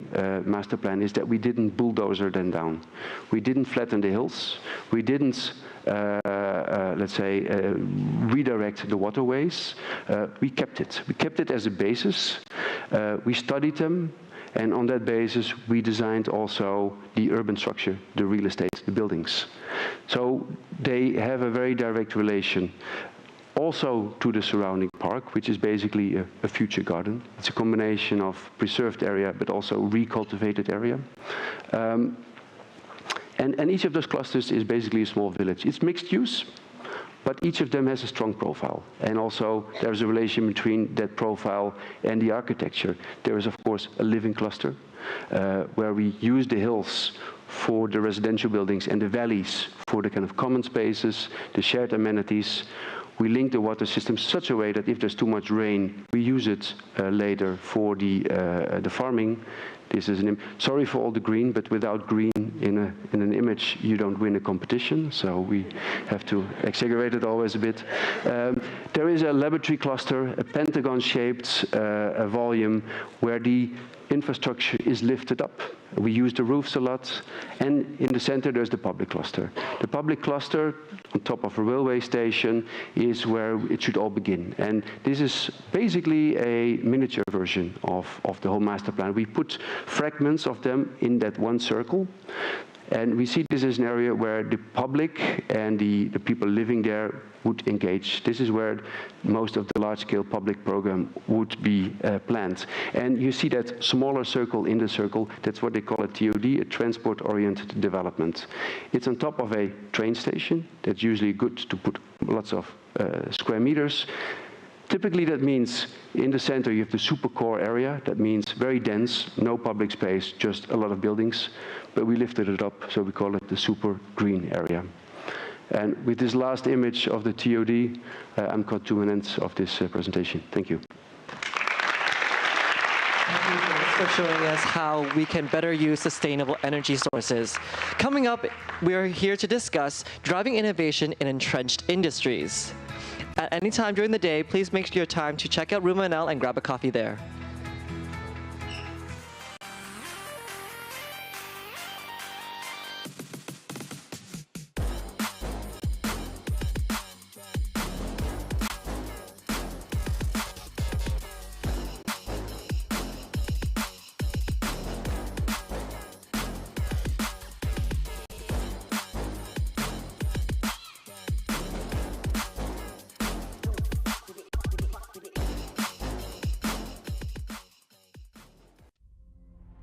master plan is that we didn't bulldozer them down. We didn't flatten the hills. We didn't let's say, redirect the waterways. We kept it. We kept it as a basis. We studied them, and on that basis, we designed also the urban structure, the real estate, the buildings. So they have a very direct relation also to the surrounding park, which is basically a future garden. It's a combination of preserved area, but also recultivated area. And each of those clusters is basically a small village. It's mixed use, but each of them has a strong profile. And also, there's a relation between that profile and the architecture. There is, of course, a living cluster, where we use the hills for the residential buildings and the valleys for the kind of common spaces, the shared amenities. We link the water system such a way that if there's too much rain, we use it later for the farming. This is sorry for all the green, but without green in an image, you don't win a competition. So we have to exaggerate it always a bit. There is a laboratory cluster, a pentagon-shaped volume where the infrastructure is lifted up. We use the roofs a lot, and in the center there's the public cluster. The public cluster on top of a railway station is where it should all begin. And this is basically a miniature version of the whole master plan. We put fragments of them in that one circle, and we see this as an area where the public and the people living there would engage. This is where most of the large-scale public program would be planned. And you see that smaller circle in the circle, that's what they call a TOD, a transport-oriented development. It's on top of a train station. That's usually good to put lots of square meters. Typically that means in the center you have the super core area. That means very dense, no public space, just a lot of buildings. But we lifted it up, so we call it the super green area. And with this last image of the TOD, I'm come to an end of this presentation. Thank you. For showing us how we can better use sustainable energy sources. Coming up, we are here to discuss driving innovation in entrenched industries. At any time during the day, please make your time to check out Room 1L and grab a coffee there.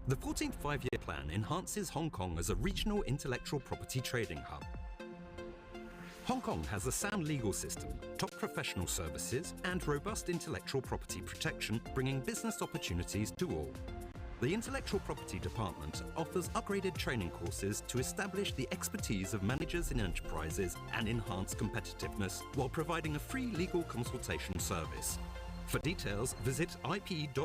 The 14th Five-Year Plan enhances Hong Kong as a regional intellectual property trading hub. Hong Kong has a sound legal system, top professional services, and robust intellectual property protection, bringing business opportunities to all. The Intellectual Property Department offers upgraded training courses to establish the expertise of managers in enterprises and enhance competitiveness while providing a free legal consultation service. For details, visit ip.gov.hk.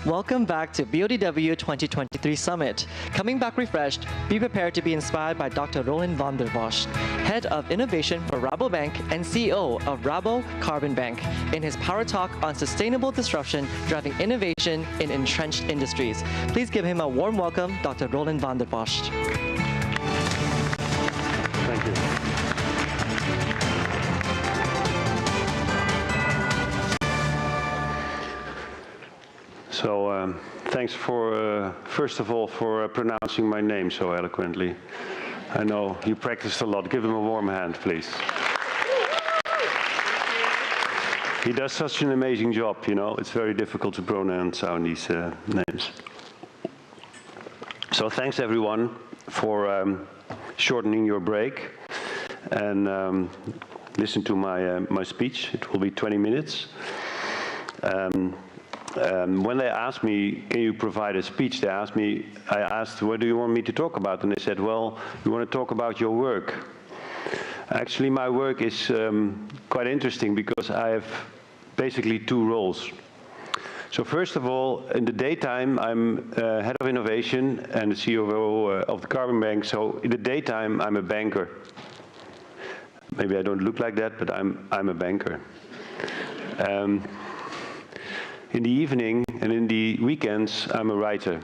Welcome back to BODW 2023 Summit. Coming back refreshed, be prepared to be inspired by Dr. Roland van der Bosch, Head of Innovation for Rabobank and CEO of Rabo Carbon Bank, in his Power Talk on sustainable disruption driving innovation in entrenched industries. Please give him a warm welcome, Dr. Roland van der Bosch. Thank you. So thanks for, first of all, for pronouncing my name so eloquently. I know you practiced a lot. Give him a warm hand, please. He does such an amazing job, you know. It's very difficult to pronounce these names. So thanks, everyone, for shortening your break and listen to my speech. It will be 20 minutes. When they asked me, can you provide a speech, I asked, what do you want me to talk about? And they said, well, we want to talk about your work. Actually, my work is quite interesting because I have basically two roles. So first of all, in the daytime, I'm head of innovation and the CEO of the Carbon Bank. So in the daytime, I'm a banker. Maybe I don't look like that, but I'm a banker. In the evening and in the weekends, I'm a writer.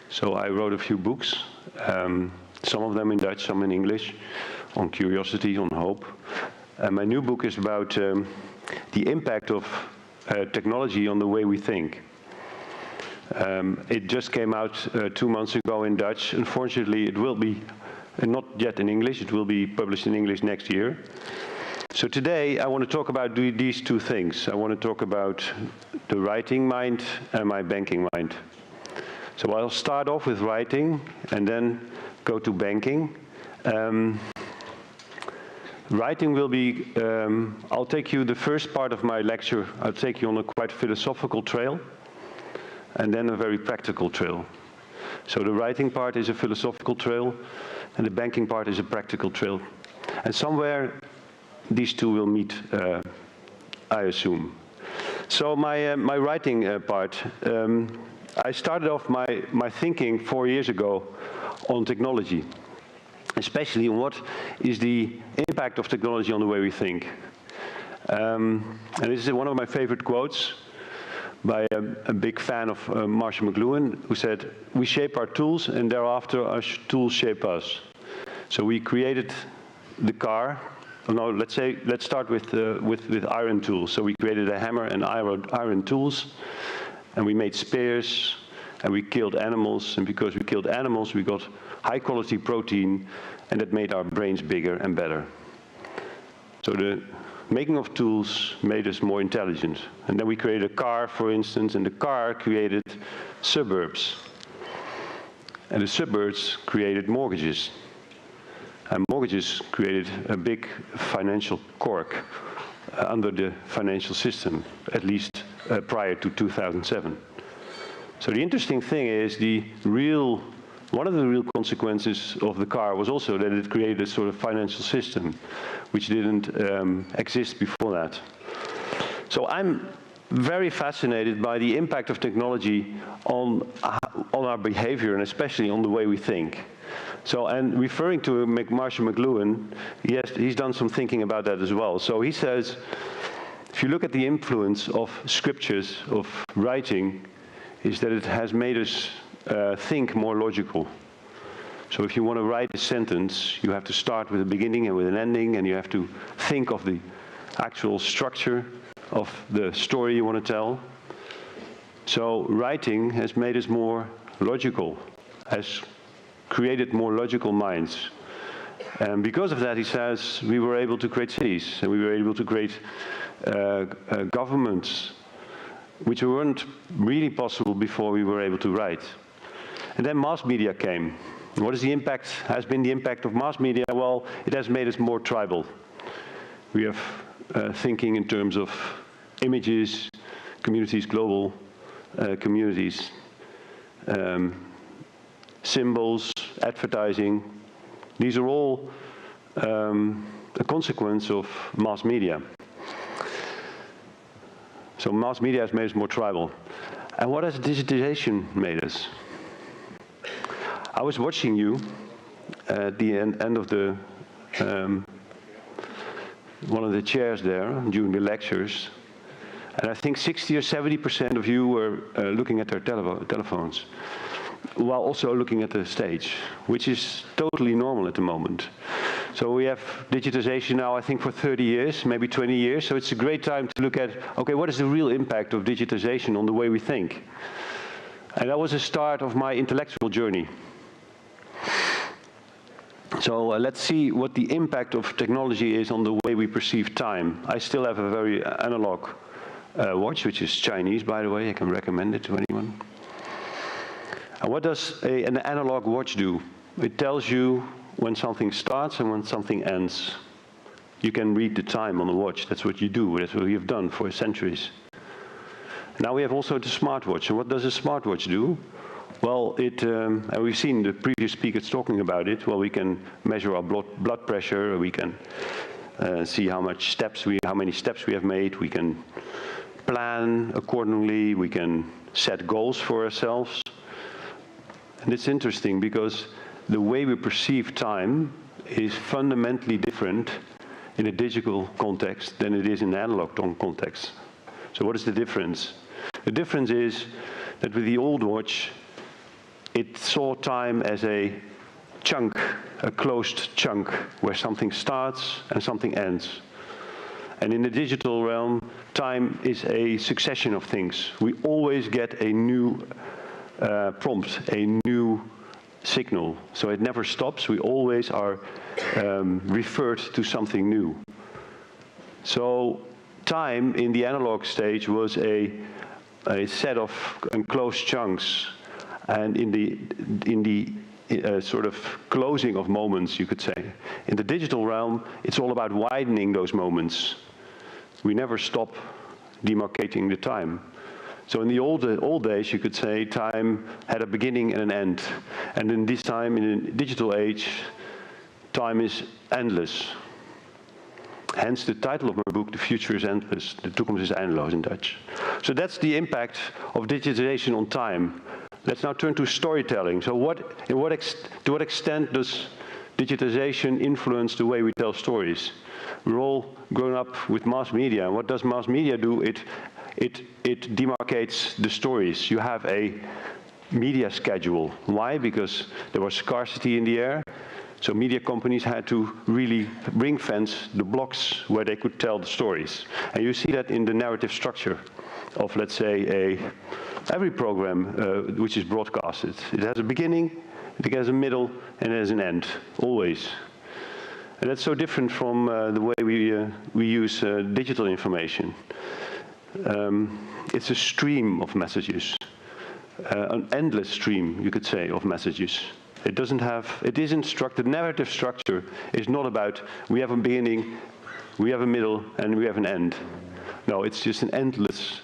So I wrote a few books, some of them in Dutch, some in English, on curiosity, on hope. And my new book is about the impact of technology on the way we think. It just came out 2 months ago in Dutch. Unfortunately, it will be not yet in English. It will be published in English next year. So today, I want to talk about these two things. I want to talk about the writing mind and my banking mind. So I'll start off with writing and then go to banking. Writing will be, I'll take you the first part of my lecture, I'll take you on a quite philosophical trail and then a very practical trail. So the writing part is a philosophical trail and the banking part is a practical trail. And somewhere these two will meet, I assume. So my writing part, I started off my thinking 4 years ago on technology, especially on what is the impact of technology on the way we think. And this is one of my favorite quotes by a big fan of Marshall McLuhan, who said, "We shape our tools and thereafter our tools shape us." So we created the car. No, let's start with iron tools. So we created a hammer and iron tools, and we made spears, and we killed animals. And because we killed animals, we got high-quality protein, and that made our brains bigger and better. So the making of tools made us more intelligent. And then we created a car, for instance, and the car created suburbs. And the suburbs created mortgages. And mortgages created a big financial cork under the financial system, at least prior to 2007. So the interesting thing is one of the real consequences of the car was also that it created a sort of financial system which didn't exist before that. So I'm very fascinated by the impact of technology on our behavior and especially on the way we think. So, and referring to Marshall McLuhan, he's done some thinking about that as well. So he says, if you look at the influence of scriptures, of writing, is that it has made us think more logical. So if you want to write a sentence, you have to start with a beginning and with an ending, and you have to think of the actual structure of the story you want to tell. So writing has made us more logical, has created more logical minds. And because of that, he says, we were able to create cities, and we were able to create governments, which weren't really possible before we were able to write. And then mass media came. What is the impact, has been the impact of mass media? Well, it has made us more tribal. We have thinking in terms of images, communities, global communities, symbols, advertising. These are all a consequence of mass media. So mass media has made us more tribal. And what has digitization made us? I was watching you at the end of the one of the chairs there during the lectures, and I think 60 or 70% of you were looking at their telephones, while also looking at the stage, which is totally normal at the moment. So we have digitization now, I think, for 30 years, maybe 20 years, so it's a great time to look at, okay, what is the real impact of digitization on the way we think? And that was the start of my intellectual journey. So let's see what the impact of technology is on the way we perceive time. I still have a very analog watch, which is Chinese, by the way. I can recommend it to anyone. And what does an analog watch do? It tells you when something starts and when something ends. You can read the time on the watch. That's what you do. That's what we have done for centuries. Now we have also the smartwatch. And what does a smartwatch do? Well, and we've seen the previous speakers talking about it. Well, we can measure our blood pressure. We can see how many steps we have made. We can plan accordingly. We can set goals for ourselves. And it's interesting because the way we perceive time is fundamentally different in a digital context than it is in an analog context. So what is the difference? The difference is that with the old watch, it saw time as a chunk, a closed chunk, where something starts and something ends. And in the digital realm, time is a succession of things. We always get a new prompt, a new signal. So it never stops. We always are referred to something new. So time in the analog stage was a set of enclosed chunks. And in the sort of closing of moments, you could say. In the digital realm, it's all about widening those moments. We never stop demarcating the time. So in the old days, you could say time had a beginning and an end. And in this time, in the digital age, time is endless. Hence the title of my book, The Future is Endless. De toekomst is eindeloos in Dutch. So that's the impact of digitization on time. Let's now turn to storytelling. So to what extent does digitization influence the way we tell stories? We're all grown up with mass media. And what does mass media do? It demarcates the stories. You have a media schedule. Why? Because there was scarcity in the air. So media companies had to really ring-fence the blocks where they could tell the stories. And you see that in the narrative structure of, let's say, every program which is broadcasted. It has a beginning, it has a middle, and it has an end, always. And that's so different from the way we use digital information. It's a stream of messages, an endless stream, you could say, of messages. It isn't structured. The narrative structure is not about we have a beginning, we have a middle, and we have an end. No, it's just an endless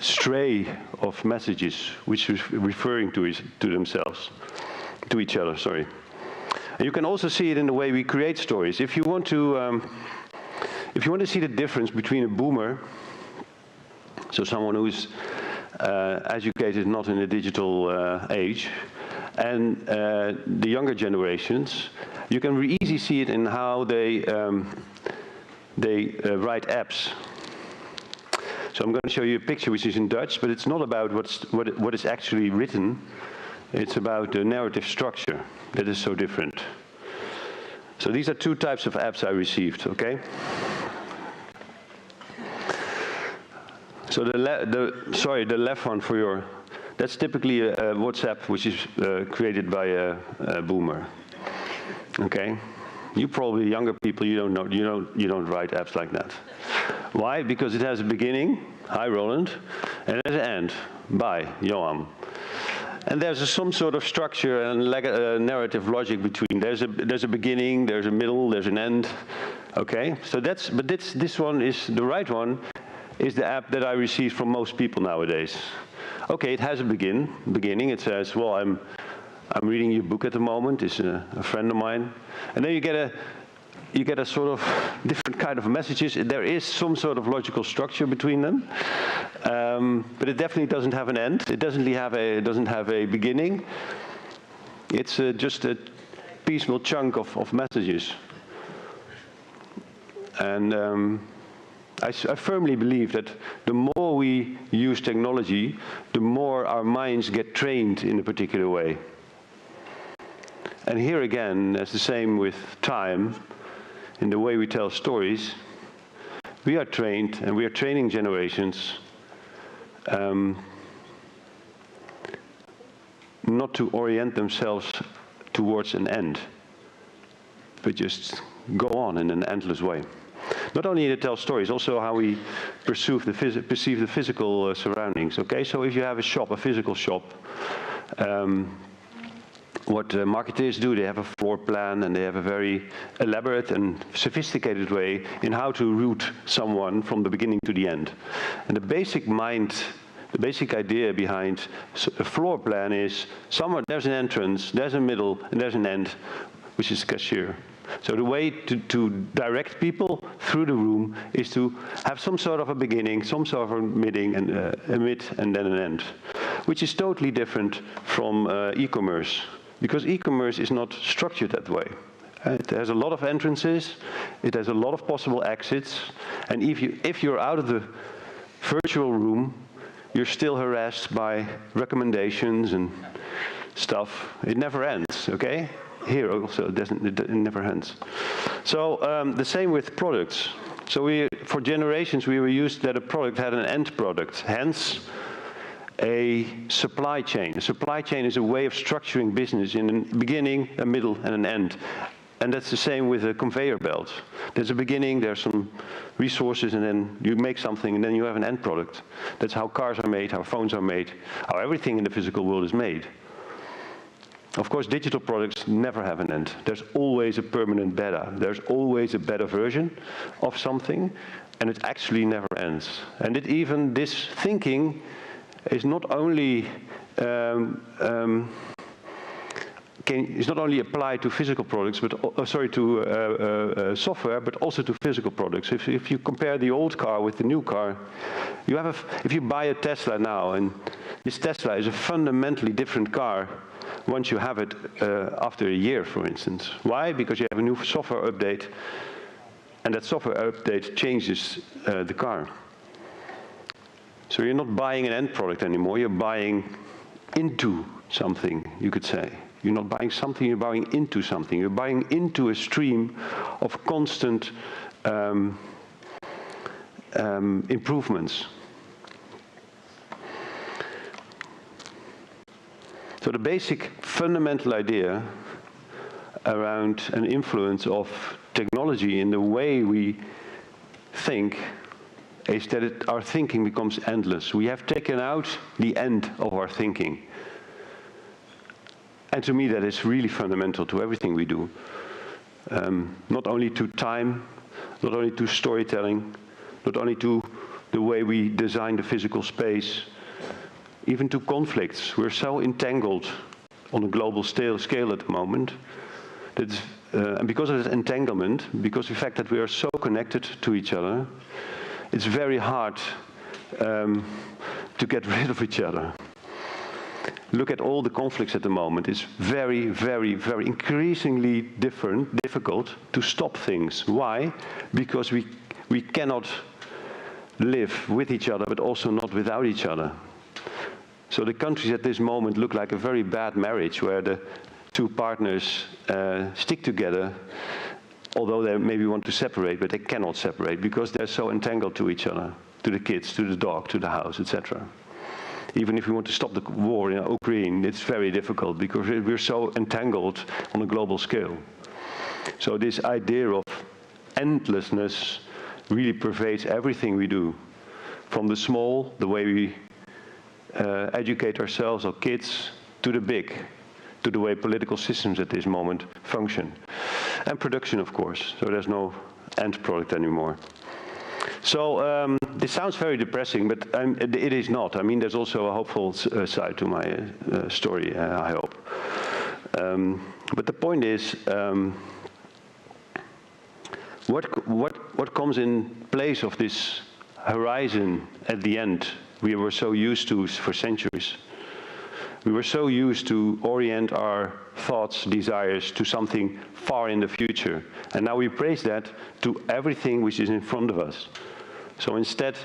stray of messages which is referring to each other, sorry. And you can also see it in the way we create stories. If you want to see the difference between a boomer, so someone who's educated not in the digital age, and the younger generations, you can easily see it in how they write apps. So I'm going to show you a picture which is in Dutch, but it's not about what is actually written. It's about the narrative structure that is so different. So these are two types of apps I received, okay? So the left one for your, that's typically a WhatsApp which is created by a boomer, okay? You probably younger people, you don't know, you don't write apps like that. Why? Because it has a beginning, hi Roland, and it has an end, bye Johan. And there's some sort of structure and narrative logic between. There's a beginning, there's a middle, there's an end. Okay, so this one is the right one. Is the app that I receive from most people nowadays. Okay, it has a beginning. It says, well, I'm reading your book at the moment. It's a friend of mine, and then you get a sort of different kind of messages. There is some sort of logical structure between them, but it definitely doesn't have an end. It doesn't have a beginning. It's just a piecemeal chunk of messages. And I firmly believe that the more we use technology, the more our minds get trained in a particular way. And here again, as the same with time, in the way we tell stories, we are trained, and we are training generations not to orient themselves towards an end, but just go on in an endless way. Not only to tell stories, also how we perceive the physical surroundings. Okay, so if you have a shop, a physical shop, what marketeers do, they have a floor plan and they have a very elaborate and sophisticated way in how to route someone from the beginning to the end. And the basic idea behind a floor plan is somewhere there's an entrance, there's a middle, and there's an end, which is cashier. So the way to direct people through the room is to have some sort of a beginning, some sort of a mid, and then an end, which is totally different from e-commerce, because e-commerce is not structured that way. It has a lot of entrances, it has a lot of possible exits, and if you're out of the virtual room, you're still harassed by recommendations and stuff. It never ends, okay? Here also, it never ends. So the same with products. So for generations, we were used that a product had an end product, hence a supply chain. A supply chain is a way of structuring business in a beginning, a middle, and an end. And that's the same with a conveyor belt. There's a beginning, there's some resources, and then you make something, and then you have an end product. That's how cars are made, how phones are made, how everything in the physical world is made. Of course, digital products never have an end. There's always a permanent beta. There's always a beta version of something, and it actually never ends. And this thinking is not only is not only applied to physical products, but to software, but also to physical products. If you compare the old car with the new car, if you buy a Tesla now, and this Tesla is a fundamentally different car once you have it after a year, for instance. Why? Because you have a new software update, and that software update changes the car. So you're not buying an end product anymore, you're buying into something, you could say. You're not buying something, you're buying into something. You're buying into a stream of constant improvements. So the basic fundamental idea around an influence of technology in the way we think is that our thinking becomes endless. We have taken out the end of our thinking. And to me, that is really fundamental to everything we do. Not only to time, not only to storytelling, not only to the way we design the physical space, even to conflicts. We're so entangled on a global scale at the moment, that, and because of this entanglement, because of the fact that we are so connected to each other, it's very hard to get rid of each other. Look at all the conflicts at the moment. It's very, very, very increasingly difficult to stop things. Why? Because we cannot live with each other, but also not without each other. So the countries at this moment look like a very bad marriage, where the two partners stick together, although they maybe want to separate, but they cannot separate because they're so entangled to each other, to the kids, to the dog, to the house, etc. Even if we want to stop the war in Ukraine, it's very difficult because we're so entangled on a global scale. So this idea of endlessness really pervades everything we do. From the small, the way we educate ourselves or kids, to the big, to the way political systems at this moment function. And production, of course, so there's no end product anymore. So this sounds very depressing, but it is not. I mean, there's also a hopeful side to my story, I hope. But the point is, what comes in place of this horizon at the end we were so used to for centuries? We were so used to orient our thoughts, desires to something far in the future. And now we praise that to everything which is in front of us. So instead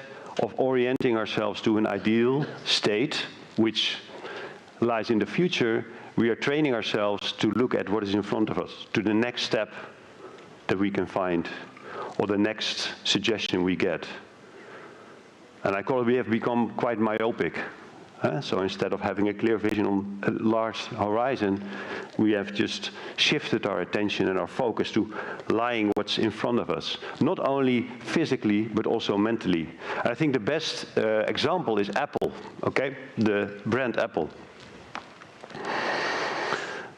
of orienting ourselves to an ideal state, which lies in the future, we are training ourselves to look at what is in front of us, to the next step that we can find, or the next suggestion we get. And I call it we have become quite myopic. So instead of having a clear vision on a large horizon, we have just shifted our attention and our focus to lying what's in front of us, not only physically, but also mentally. I think the best example is Apple, okay? The brand Apple.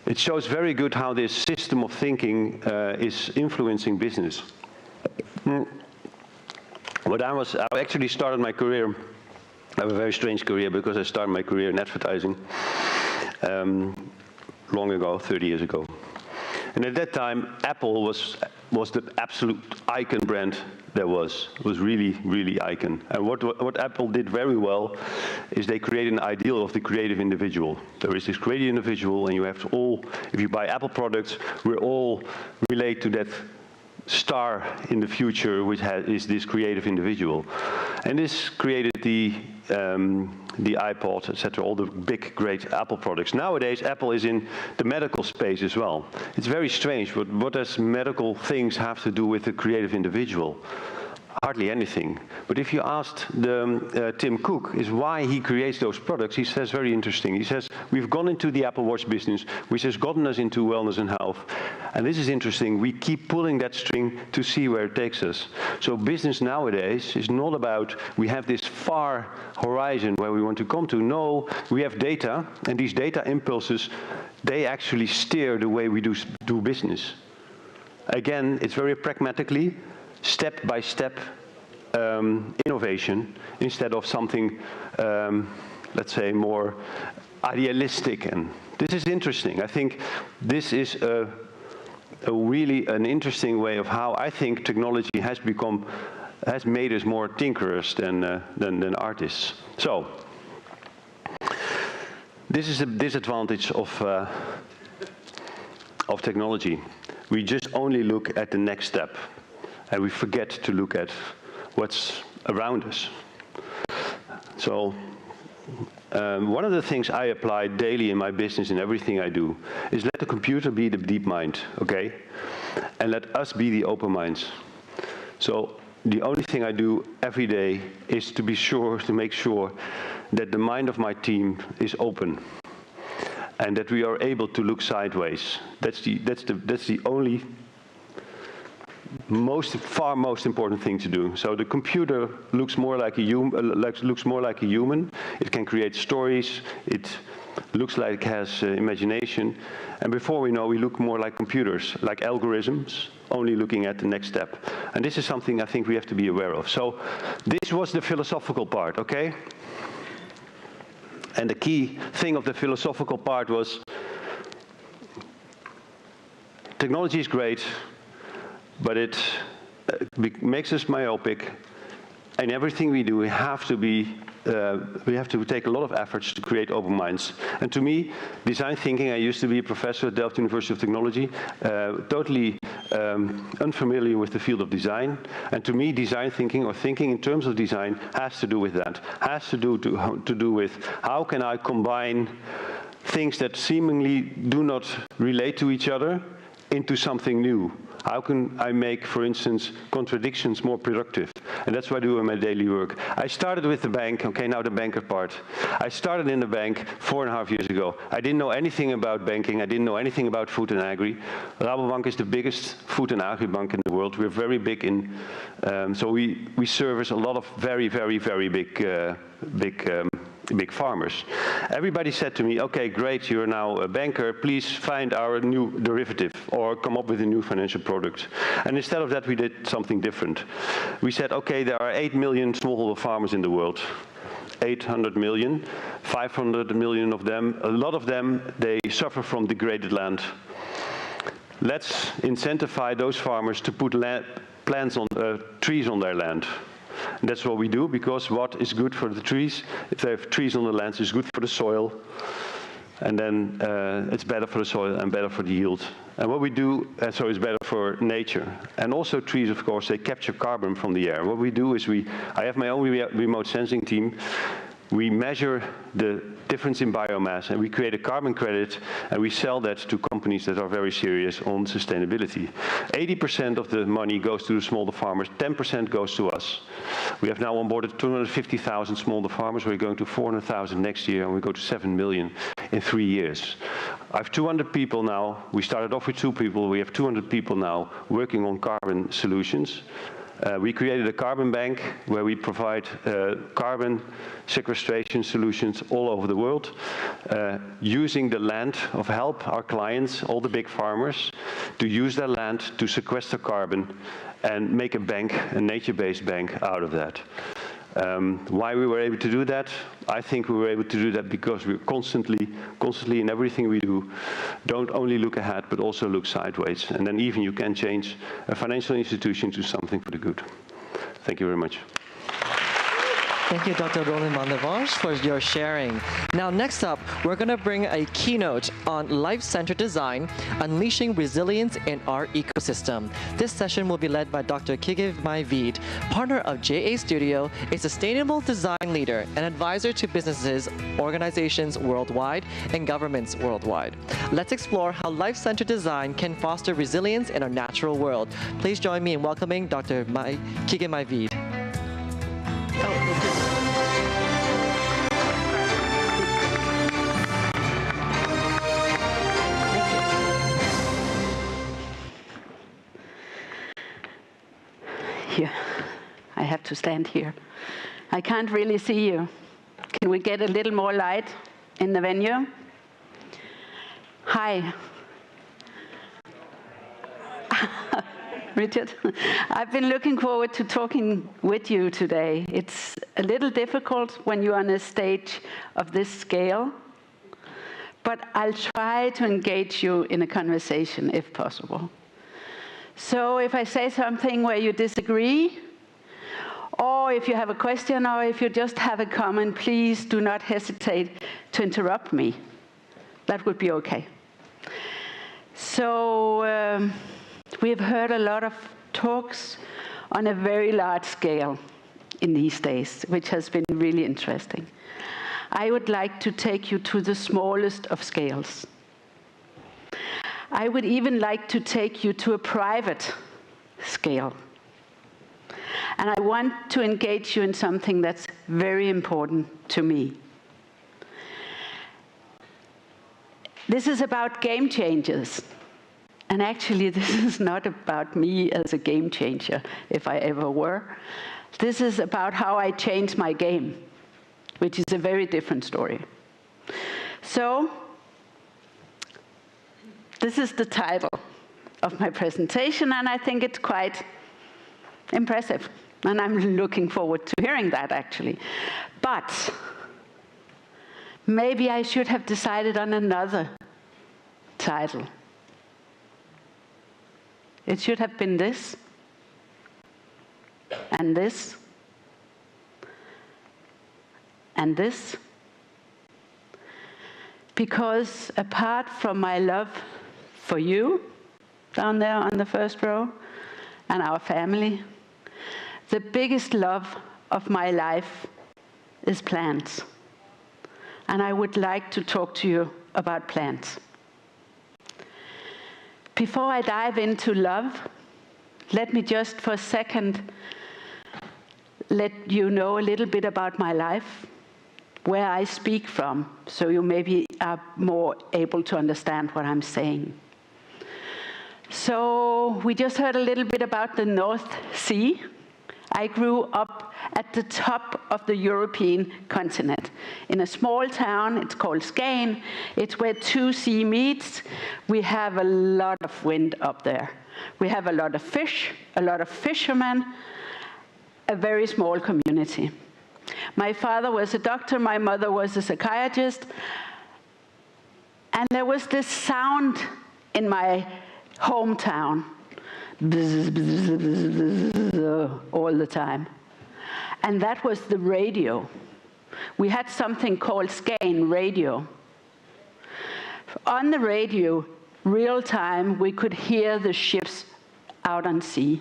It shows very good how this system of thinking is influencing business. I actually started my career. I have a very strange career because I started my career in advertising long ago, 30 years ago. And at that time, Apple was the absolute icon brand there was. It was really, really icon. And what Apple did very well is they created an ideal of the creative individual. There is this creative individual, and you have to all, if you buy Apple products, we're all relate to that star in the future, which is this creative individual. And this created the iPod, etc., all the big, great Apple products. Nowadays, Apple is in the medical space as well. It's very strange, but what does medical things have to do with the creative individual? Hardly anything. But if you asked Tim Cook is why he creates those products, he says very interesting. He says, we've gone into the Apple Watch business, which has gotten us into wellness and health. And this is interesting. We keep pulling that string to see where it takes us. So business nowadays is not about we have this far horizon where we want to come to. No, we have data, and these data impulses, they actually steer the way we do business. Again, it's very pragmatically, step-by-step innovation instead of something, let's say, more idealistic. And this is interesting. I think this is a really an interesting way of how I think technology has made us more tinkerers than artists. So, this is a disadvantage of technology. We just only look at the next step. And we forget to look at what's around us. So one of the things I apply daily in my business and everything I do is let the computer be the deep mind, okay? And let us be the open minds. So the only thing I do every day is to make sure that the mind of my team is open and that we are able to look sideways. That's the only most important thing to do. So the computer looks more like a human. It can create stories. It looks like it has imagination, and before we know, we look more like computers, like algorithms, only looking at the next step. And this is something I think we have to be aware of. So this was the philosophical part, okay? And the key thing of the philosophical part was, technology is great, but it makes us myopic. And everything we do, we have to take a lot of efforts to create open minds. And to me, design thinking, I used to be a professor at Delft University of Technology, totally unfamiliar with the field of design. And to me, design thinking, or thinking in terms of design, has to do with that. Has to do with how can I combine things that seemingly do not relate to each other into something new. How can I make, for instance, contradictions more productive? And that's what I do in my daily work. I started with the bank, okay, now the banker part. I started in the bank 4.5 years ago. I didn't know anything about banking. I didn't know anything about food and agri. Rabobank is the biggest food and agri bank in the world. We're very big in, so we service a lot of very, very, very big farmers. Everybody said to me, okay, great, you're now a banker, please find our new derivative or come up with a new financial product. And instead of that, we did something different. We said, okay, there are 8 million smallholder farmers in the world. 800 million, 500 million of them, a lot of them, they suffer from degraded land. Let's incentivize those farmers to put trees on their land. And that's what we do, because what is good for the trees, if they have trees on the land, it's good for the soil, and then it's better for the soil and better for the yield. And what we do, so it's better for nature. And also trees, of course, they capture carbon from the air. What we do is I have my own remote sensing team. We measure the difference in biomass, and we create a carbon credit, and we sell that to companies that are very serious on sustainability. 80% of the money goes to the smallholder farmers, 10% goes to us. We have now onboarded 250,000 smallholder farmers. We're going to 400,000 next year, and we go to 7 million in 3 years. I have 200 people now. We started off with 2 people. We have 200 people now working on carbon solutions. We created a carbon bank where we provide carbon sequestration solutions all over the world, using the land of help our clients, all the big farmers, to use their land to sequester carbon and make a bank, a nature-based bank out of that. Why we were able to do that? I think we were able to do that because we're constantly in everything we do, don't only look ahead, but also look sideways. And then even you can change a financial institution to something for the good. Thank you very much. Thank you, Dr. Roland van der Vange, for your sharing. Now, next up, we're going to bring a keynote on life-centered design, unleashing resilience in our ecosystem. This session will be led by Dr. Kige Mai-Vied, partner of JA Studio, a sustainable design leader and advisor to businesses, organizations worldwide, and governments worldwide. Let's explore how life-centered design can foster resilience in our natural world. Please join me in welcoming Dr. Kige Mai-Vied. Here. I have to stand here. I can't really see you. Can we get a little more light in the venue? Hi. Richard, I've been looking forward to talking with you today. It's a little difficult when you're on a stage of this scale, but I'll try to engage you in a conversation if possible. So if I say something where you disagree, or if you have a question, or if you just have a comment, please do not hesitate to interrupt me. That would be okay. So we've heard a lot of talks on a very large scale in these days, which has been really interesting. I would like to take you to the smallest of scales. I would even like to take you to a private scale. And I want to engage you in something that's very important to me. This is about game changers. And actually, this is not about me as a game changer, if I ever were. This is about how I change my game, which is a very different story. So, this is the title of my presentation, and I think it's quite impressive. And I'm looking forward to hearing that, actually. But maybe I should have decided on another title. It should have been this, and this, and this. Because apart from my love for you, down there on the first row, and our family, the biggest love of my life is plants. And I would like to talk to you about plants. Before I dive into love, let me just for a second let you know a little bit about my life, where I speak from, so you maybe are more able to understand what I'm saying. So we just heard a little bit about the North Sea. I grew up at the top of the European continent, in a small town. It's called Skagen. It's where two sea meets. We have a lot of wind up there. We have a lot of fish, a lot of fishermen, a very small community. My father was a doctor, my mother was a psychiatrist, and there was this sound in my hometown, bzz, bzz, bzz, bzz, all the time. And that was the radio. We had something called Skagen radio. On the radio, real time, we could hear the ships out on sea.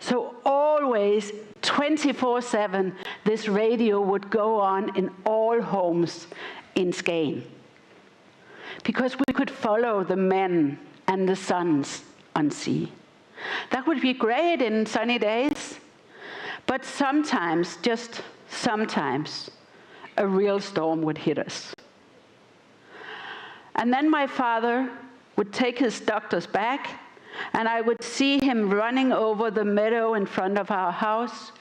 So always, 24/7, this radio would go on in all homes in Skagen. Because we could follow the men and the sons on sea. That would be great in sunny days, but sometimes, just sometimes, a real storm would hit us. And then my father would take his doctor's bag, and I would see him running over the meadow in front of our house,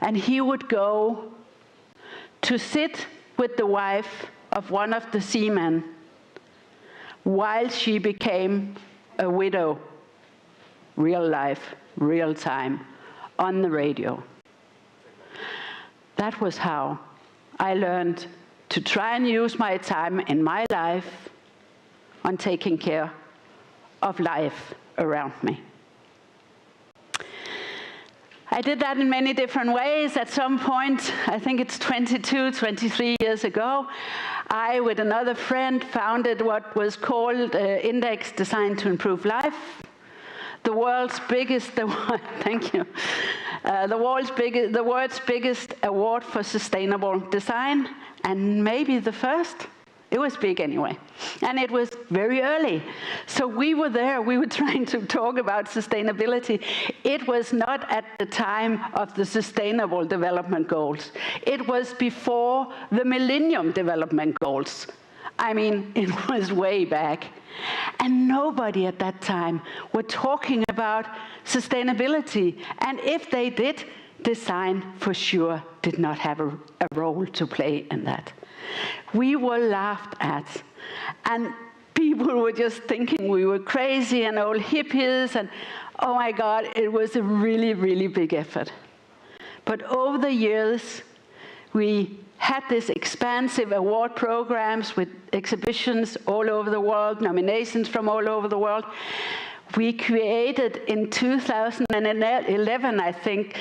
and he would go to sit with the wife of one of the seamen while she became a widow, real life, real time, on the radio. That was how I learned to try and use my time in my life on taking care of life around me. I did that in many different ways. At some point, I think it's 22, 23 years ago, I, with another friend, founded what was called Index Designed to Improve Life, the world's biggest, thank you, the world's biggest award for sustainable design, and maybe the first. It was big anyway, and it was very early. So we were there, we were trying to talk about sustainability. It was not at the time of the Sustainable Development Goals. It was before the Millennium Development Goals. I mean, it was way back. And nobody at that time were talking about sustainability. And if they did, design for sure did not have a role to play in that. We were laughed at, and people were just thinking we were crazy and old hippies, and oh my God, it was a really, really big effort. But over the years, we had this expansive award programs with exhibitions all over the world, nominations from all over the world. We created in 2011, I think,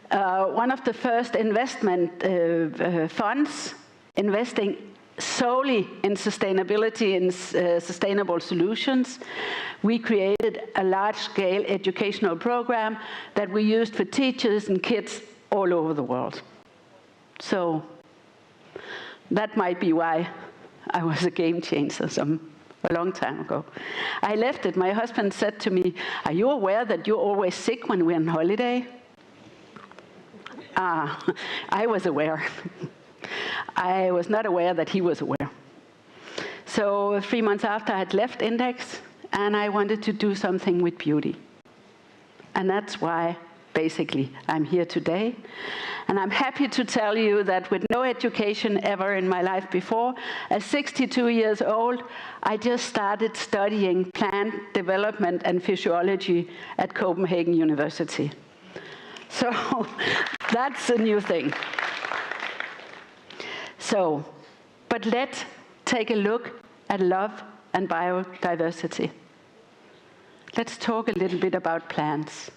one of the first investment funds investing solely in sustainability and sustainable solutions. We created a large-scale educational program that we used for teachers and kids all over the world. So that might be why I was a game changer a long time ago. I left it. My husband said to me, "Are you aware that you're always sick when we're on holiday?" I was aware. I was not aware that he was aware. So 3 months after, I had left Index, and I wanted to do something with beauty. And that's why basically, I'm here today. And I'm happy to tell you that with no education ever in my life before, at 62 years old, I just started studying plant development and physiology at Copenhagen University. So that's a new thing. So, but let's take a look at love and biodiversity. Let's talk a little bit about plants.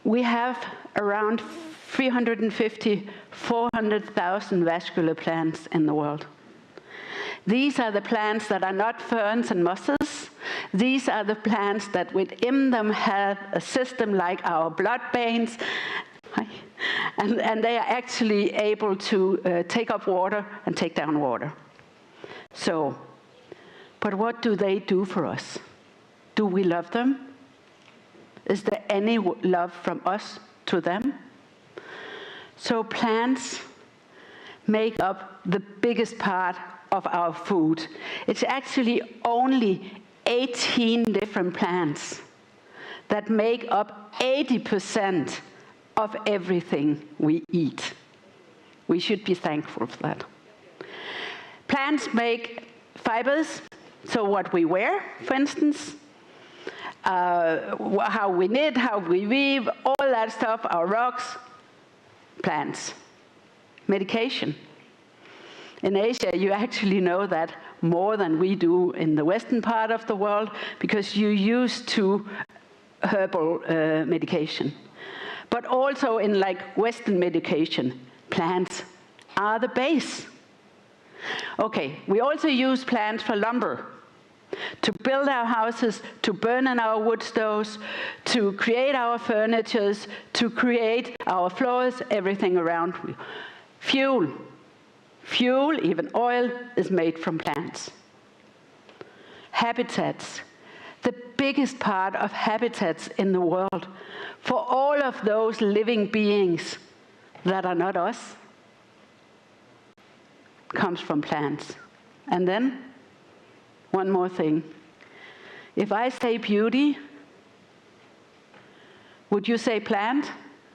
We have around 350, 400,000 vascular plants in the world. These are the plants that are not ferns and mosses. These are the plants that within them have a system like our blood veins, and they are actually able to take up water and take down water. So, but what do they do for us? Do we love them? Is there any love from us to them? So plants make up the biggest part of our food. It's actually only 18 different plants that make up 80% of everything we eat. We should be thankful for that. Plants make fibers, so what we wear, for instance, how we knit, how we weave, all that stuff, our rugs, plants. Medication. In Asia, you actually know that more than we do in the Western part of the world, because you used to herbal medication. But also in like Western medication, plants are the base. Okay, we also use plants for lumber, to build our houses, to burn in our wood stoves, to create our furnitures, to create our floors, everything around. Fuel. Fuel, even oil, is made from plants. Habitats. The biggest part of habitats in the world for all of those living beings that are not us comes from plants. And then, one more thing. If I say beauty, would you say plant?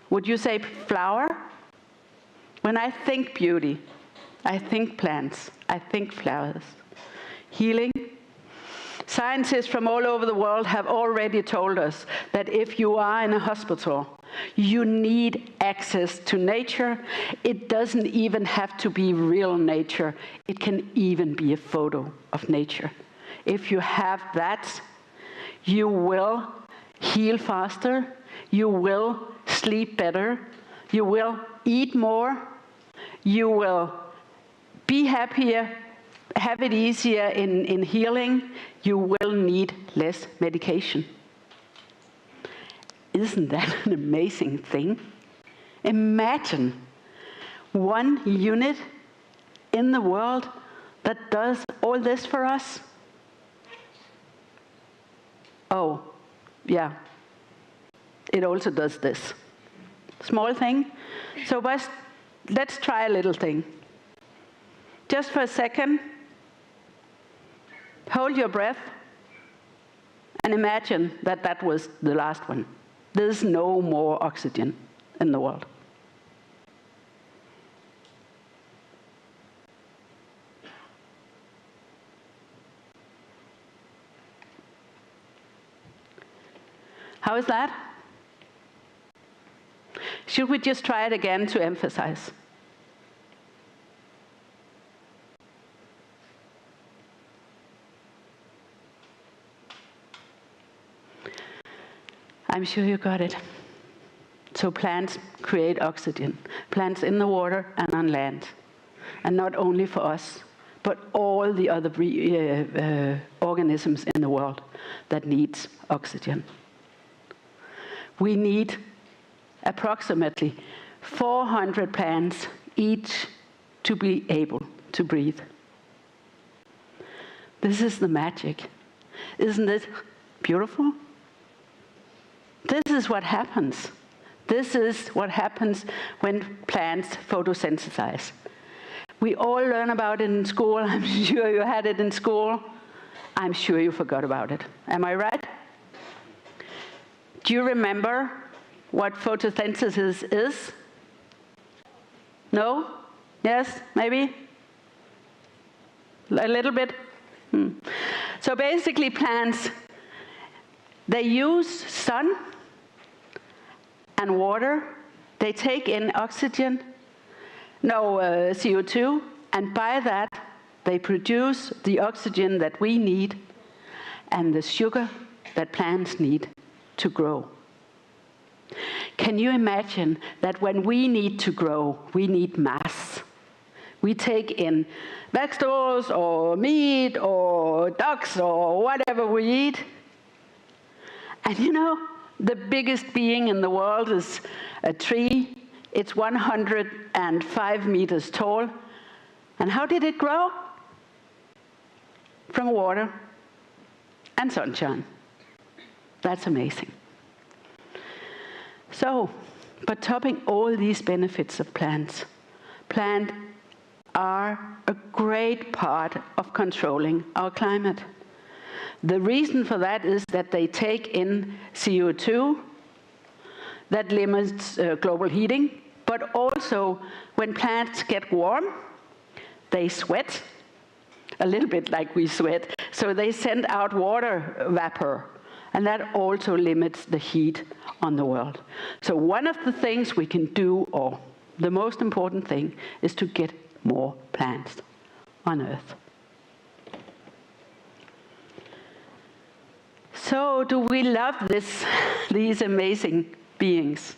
Would you say flower? When I think beauty, I think plants, I think flowers. Healing. Scientists from all over the world have already told us that if you are in a hospital, you need access to nature. It doesn't even have to be real nature. It can even be a photo of nature. If you have that, you will heal faster, you will sleep better, you will eat more, you will be happier, have it easier in healing, you will need less medication. Isn't that an amazing thing? Imagine one unit in the world that does all this for us. Oh, yeah, it also does this. Small thing. So let's try a little thing. Just for a second, hold your breath and imagine that that was the last one. There's no more oxygen in the world. How is that? Should we just try it again to emphasize? I'm sure you got it. So plants create oxygen. Plants in the water and on land. And not only for us, but all the other organisms in the world that needs oxygen. We need approximately 400 plants each to be able to breathe. This is the magic. Isn't it beautiful? This is what happens. This is what happens when plants photosynthesize. We all learn about it in school. I'm sure you had it in school. I'm sure you forgot about it. Am I right? Do you remember what photosynthesis is? No? Yes? Maybe? A little bit? So basically plants, they use sun and water. They take in oxygen, CO2, and by that they produce the oxygen that we need and the sugar that plants need to grow. Can you imagine that when we need to grow, we need mass? We take in vegetables or meat or ducks or whatever we eat. And you know, the biggest being in the world is a tree. It's 105 meters tall. And how did it grow? From water and sunshine. That's amazing. So, but topping all these benefits of plants, plants are a great part of controlling our climate. The reason for that is that they take in CO2 that limits global heating, but also when plants get warm, they sweat, a little bit like we sweat, so they send out water vapor, and that also limits the heat on the world. So one of the things we can do, or the most important thing, is to get more plants on Earth. So do we love these amazing beings?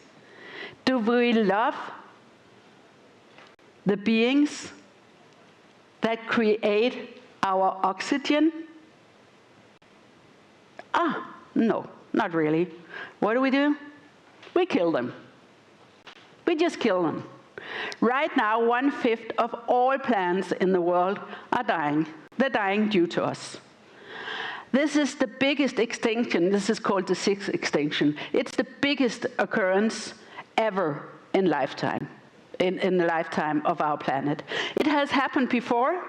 Do we love the beings that create our oxygen? No, not really. What do? We kill them. We just kill them. Right now, 1/5 of all plants in the world are dying. They're dying due to us. This is the biggest extinction. This is called the sixth extinction. It's the biggest occurrence ever in lifetime, in the lifetime of our planet. It has happened before.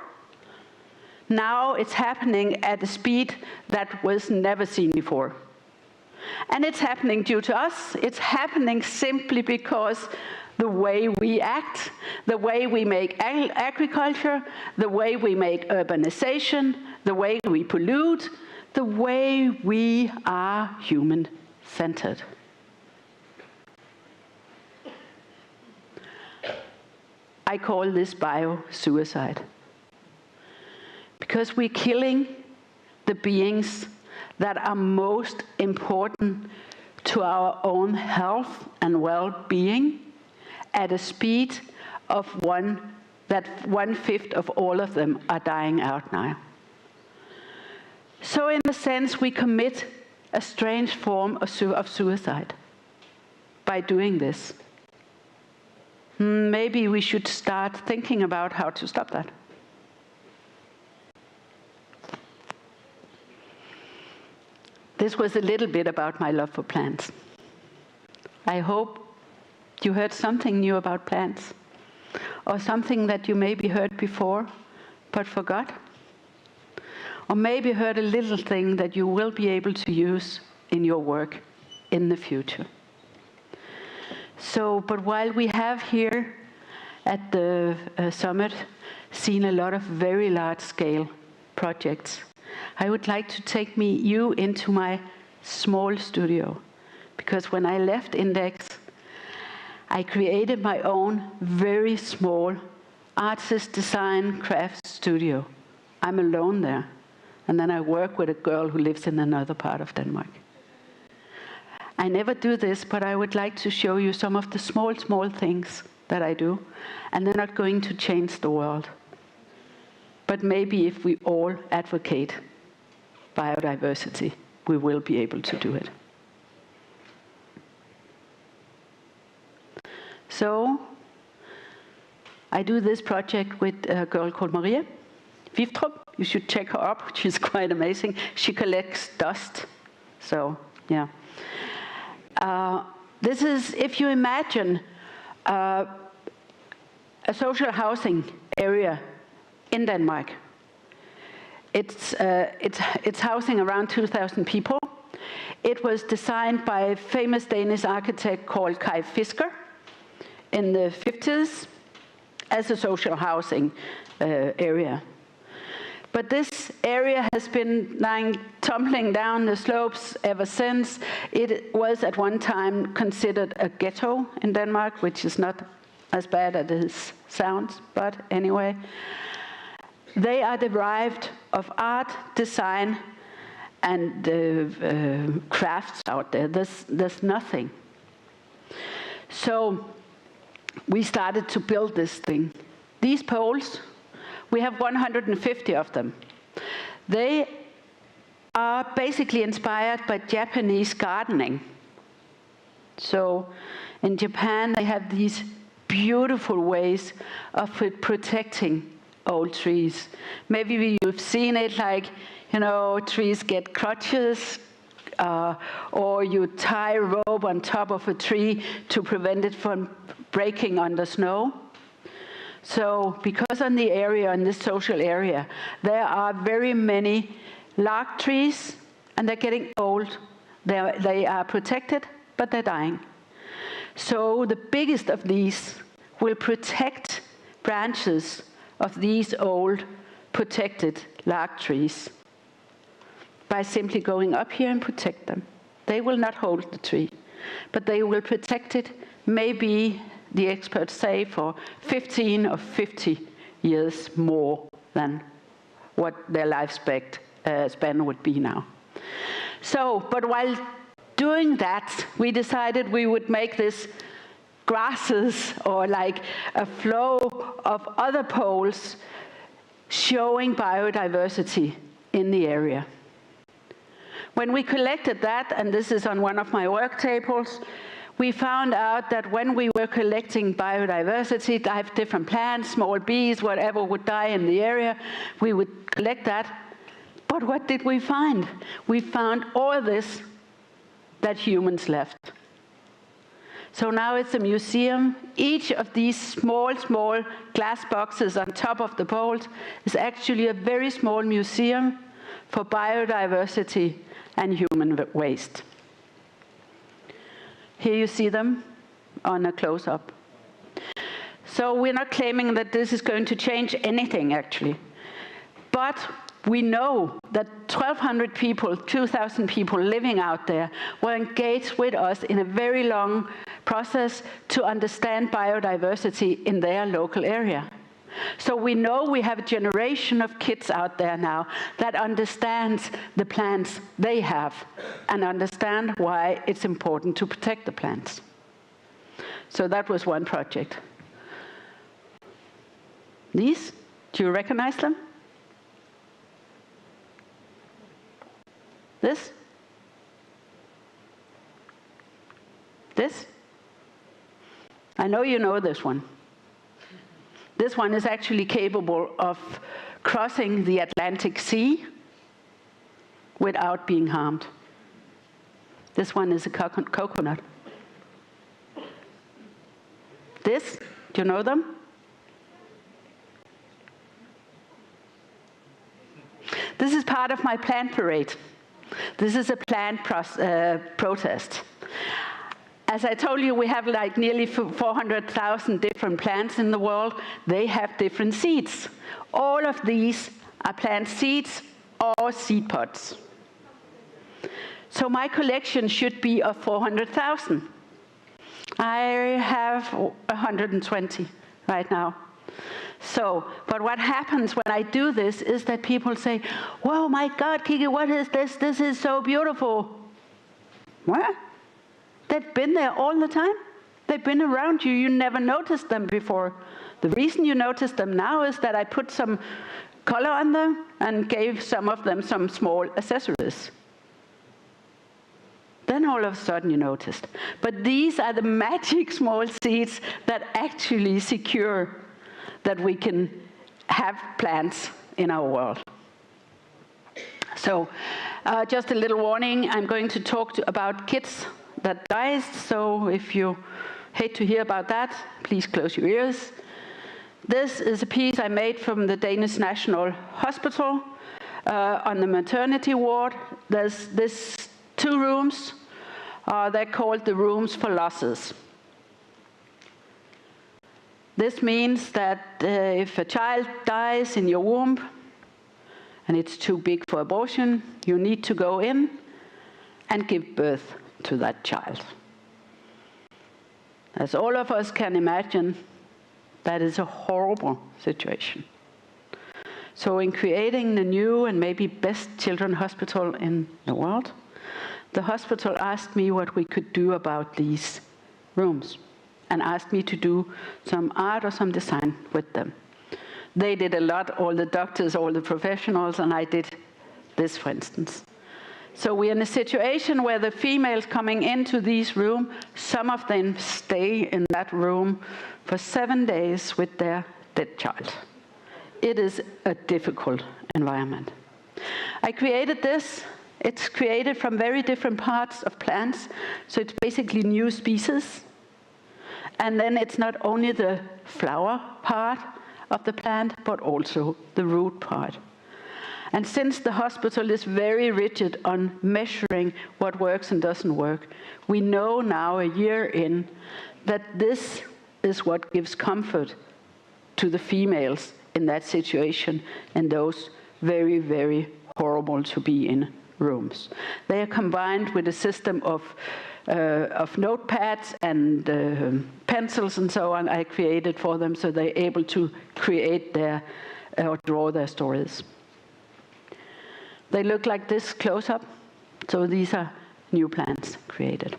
Now it's happening at a speed that was never seen before. And it's happening due to us. It's happening simply because the way we act, the way we make agriculture, the way we make urbanization, the way we pollute, the way we are human-centered. I call this bio-suicide. Because we're killing the beings that are most important to our own health and well-being at a speed of 1/5 of all of them are dying out now. So in a sense, we commit a strange form of suicide by doing this. Maybe we should start thinking about how to stop that. This was a little bit about my love for plants. I hope you heard something new about plants, or something that you maybe heard before but forgot, or maybe heard a little thing that you will be able to use in your work in the future. So, but while we have here at the summit seen a lot of very large-scale projects, I would like to take you into my small studio, because when I left Index, I created my own very small artist design craft studio. I'm alone there, and then I work with a girl who lives in another part of Denmark. I never do this, but I would like to show you some of the small things that I do, and they're not going to change the world. But maybe if we all advocate biodiversity, we will be able to do it. So, I do this project with a girl called Maria Viftrup. You should check her up, she's quite amazing. She collects dust, so yeah. This is, if you imagine a social housing area in Denmark. It's housing around 2,000 people. It was designed by a famous Danish architect called Kai Fisker in the 50s as a social housing area. But this area has been tumbling down the slopes ever since. It was at one time considered a ghetto in Denmark, which is not as bad as it sounds, but anyway. They are derived of art, design, and crafts out there. There's nothing. So we started to build this thing. These poles, we have 150 of them. They are basically inspired by Japanese gardening. So in Japan, they have these beautiful ways of protecting old trees. Maybe you've seen it, like, you know, trees get crutches, or you tie a rope on top of a tree to prevent it from breaking under snow. So because on the area, in this social area, there are very many lark trees, and they're getting old. They are protected, but they're dying. So the biggest of these will protect branches of these old protected lark trees by simply going up here and protect them. They will not hold the tree, but they will protect it, maybe the experts say, for 15 or 50 years more than what their lifespan would be now. So, but while doing that, we decided we would make this grasses, or like a flow of other poles showing biodiversity in the area. When we collected that, and this is on one of my work tables, we found out that when we were collecting biodiversity, different plants, small bees, whatever would die in the area, we would collect that. But what did we find? We found all this that humans left. So now it's a museum. Each of these small glass boxes on top of the poles is actually a very small museum for biodiversity and human waste. Here you see them on a close-up. So we're not claiming that this is going to change anything, actually. But we know that 1,200 people, 2,000 people living out there were engaged with us in a very long process to understand biodiversity in their local area. So we know we have a generation of kids out there now that understands the plants they have and understand why it's important to protect the plants. So that was one project. These, do you recognize them? This? This? I know you know this one. This one is actually capable of crossing the Atlantic Sea without being harmed. This one is a coconut. This, do you know them? This is part of my plant parade. This is a plant protest. As I told you, we have like nearly 400,000 different plants in the world. They have different seeds. All of these are plant seeds or seed pods. So my collection should be of 400,000. I have 120 right now. So, but what happens when I do this is that people say, "Whoa, my God, Kiki, what is this? This is so beautiful." What? They've been there all the time. They've been around you. You never noticed them before. The reason you notice them now is that I put some color on them and gave some of them some small accessories. Then all of a sudden you noticed. But these are the magic small seeds that actually secure that we can have plants in our world. So just a little warning, I'm going to talk about kids that dies, so if you hate to hear about that, please close your ears. This is a piece I made from the Danish National Hospital on the maternity ward. There's this 2 rooms. They're called the rooms for losses. This means that if a child dies in your womb and it's too big for abortion, you need to go in and give birth to that child. As all of us can imagine, that is a horrible situation. So in creating the new and maybe best children's hospital in the world, the hospital asked me what we could do about these rooms and asked me to do some art or some design with them. They did a lot, all the doctors, all the professionals, and I did this, for instance. So we're in a situation where the females coming into this room, some of them stay in that room for 7 days with their dead child. It is a difficult environment. I created this. It's created from very different parts of plants, so it's basically new species. And then it's not only the flower part of the plant, but also the root part. And since the hospital is very rigid on measuring what works and doesn't work, we know now, a year in, that this is what gives comfort to the females in that situation and those very, very horrible to be in rooms. They are combined with a system of notepads and pencils and so on I created for them, so they're able to create their, or draw their stories. They look like this close up, so these are new plants created.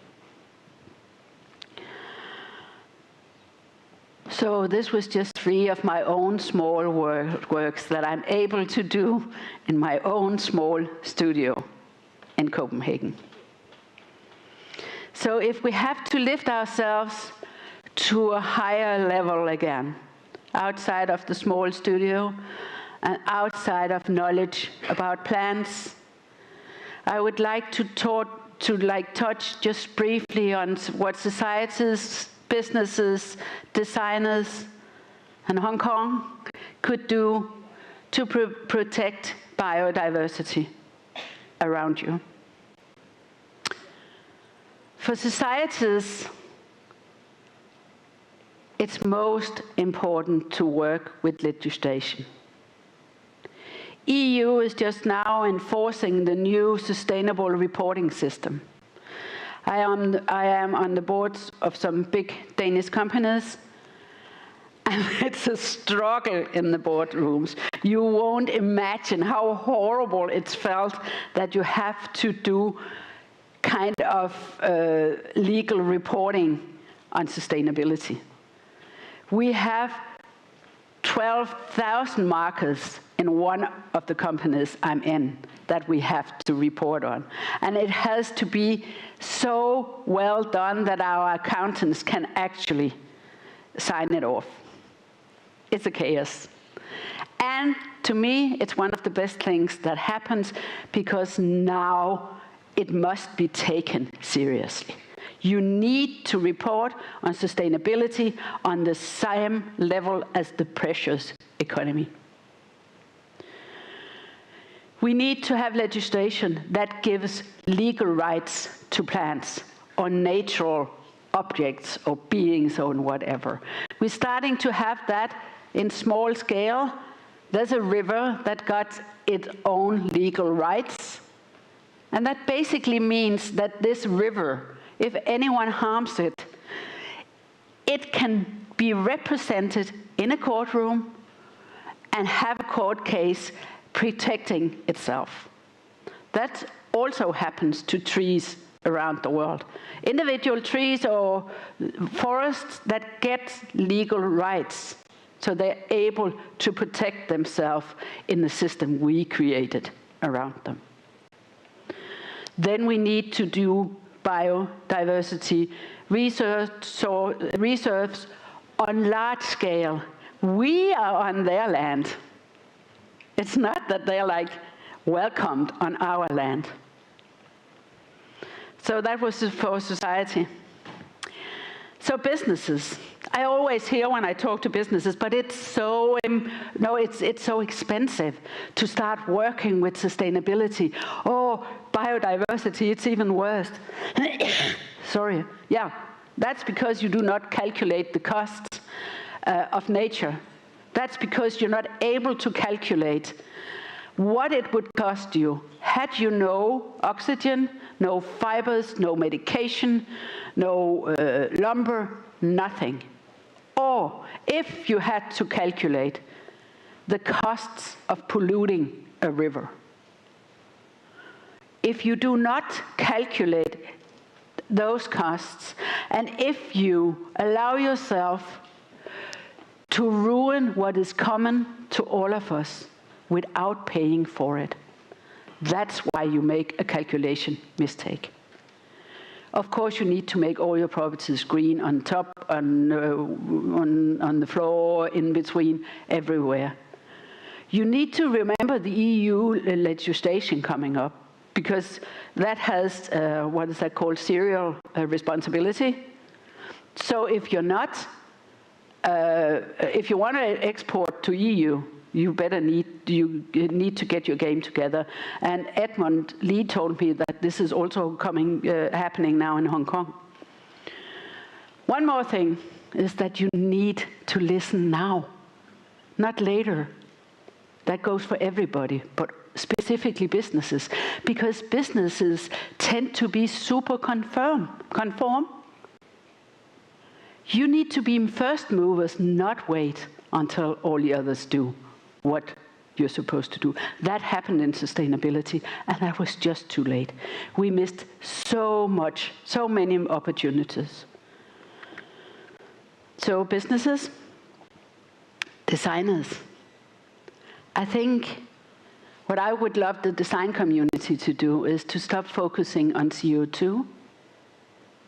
So this was just 3 of my own small works that I'm able to do in my own small studio in Copenhagen. So if we have to lift ourselves to a higher level again, outside of the small studio and outside of knowledge about plants, I would like to touch just briefly on what societies, businesses, designers, and Hong Kong could do to protect biodiversity around you. For societies, it's most important to work with legislation. EU is just now enforcing the new sustainable reporting system. I am on the boards of some big Danish companies, and it's a struggle in the boardrooms. You won't imagine how horrible it's felt that you have to do kind of legal reporting on sustainability. We have 12,000 markers in one of the companies I'm in that we have to report on. And it has to be so well done that our accountants can actually sign it off. It's a chaos. And to me, it's one of the best things that happens, because now it must be taken seriously. You need to report on sustainability on the same level as the precious economy. We need to have legislation that gives legal rights to plants or natural objects or beings or whatever. We're starting to have that in small scale. There's a river that got its own legal rights. And that basically means that this river, if anyone harms it, it can be represented in a courtroom and have a court case protecting itself. That also happens to trees around the world. Individual trees or forests that get legal rights, so they're able to protect themselves in the system we created around them. Then we need to do biodiversity reserves on large scale. We are on their land. It's not that they're like welcomed on our land. So that was for society. So businesses. I always hear when I talk to businesses, but it's so it's so expensive to start working with sustainability. Oh, biodiversity, it's even worse. Sorry. Yeah, that's because you do not calculate the costs of nature. That's because you're not able to calculate what it would cost you had you no oxygen, no fibers, no medication, no lumber, nothing. Or if you had to calculate the costs of polluting a river. If you do not calculate those costs, and if you allow yourself to ruin what is common to all of us without paying for it, that's why you make a calculation mistake. Of course, you need to make all your properties green on top, on the floor, in between, everywhere. You need to remember the EU legislation coming up, because that has, what is that called, serial responsibility. So if you're not, if you want to export to EU, you need to get your game together. And Edmund Lee told me that this is also happening now in Hong Kong. One more thing is that you need to listen now, not later. That goes for everybody, but specifically businesses, because businesses tend to be super conform. You need to be first movers, not wait until all the others do what you're supposed to do. That happened in sustainability, and that was just too late. We missed so many opportunities. So businesses, designers, I think what I would love the design community to do is to stop focusing on CO2,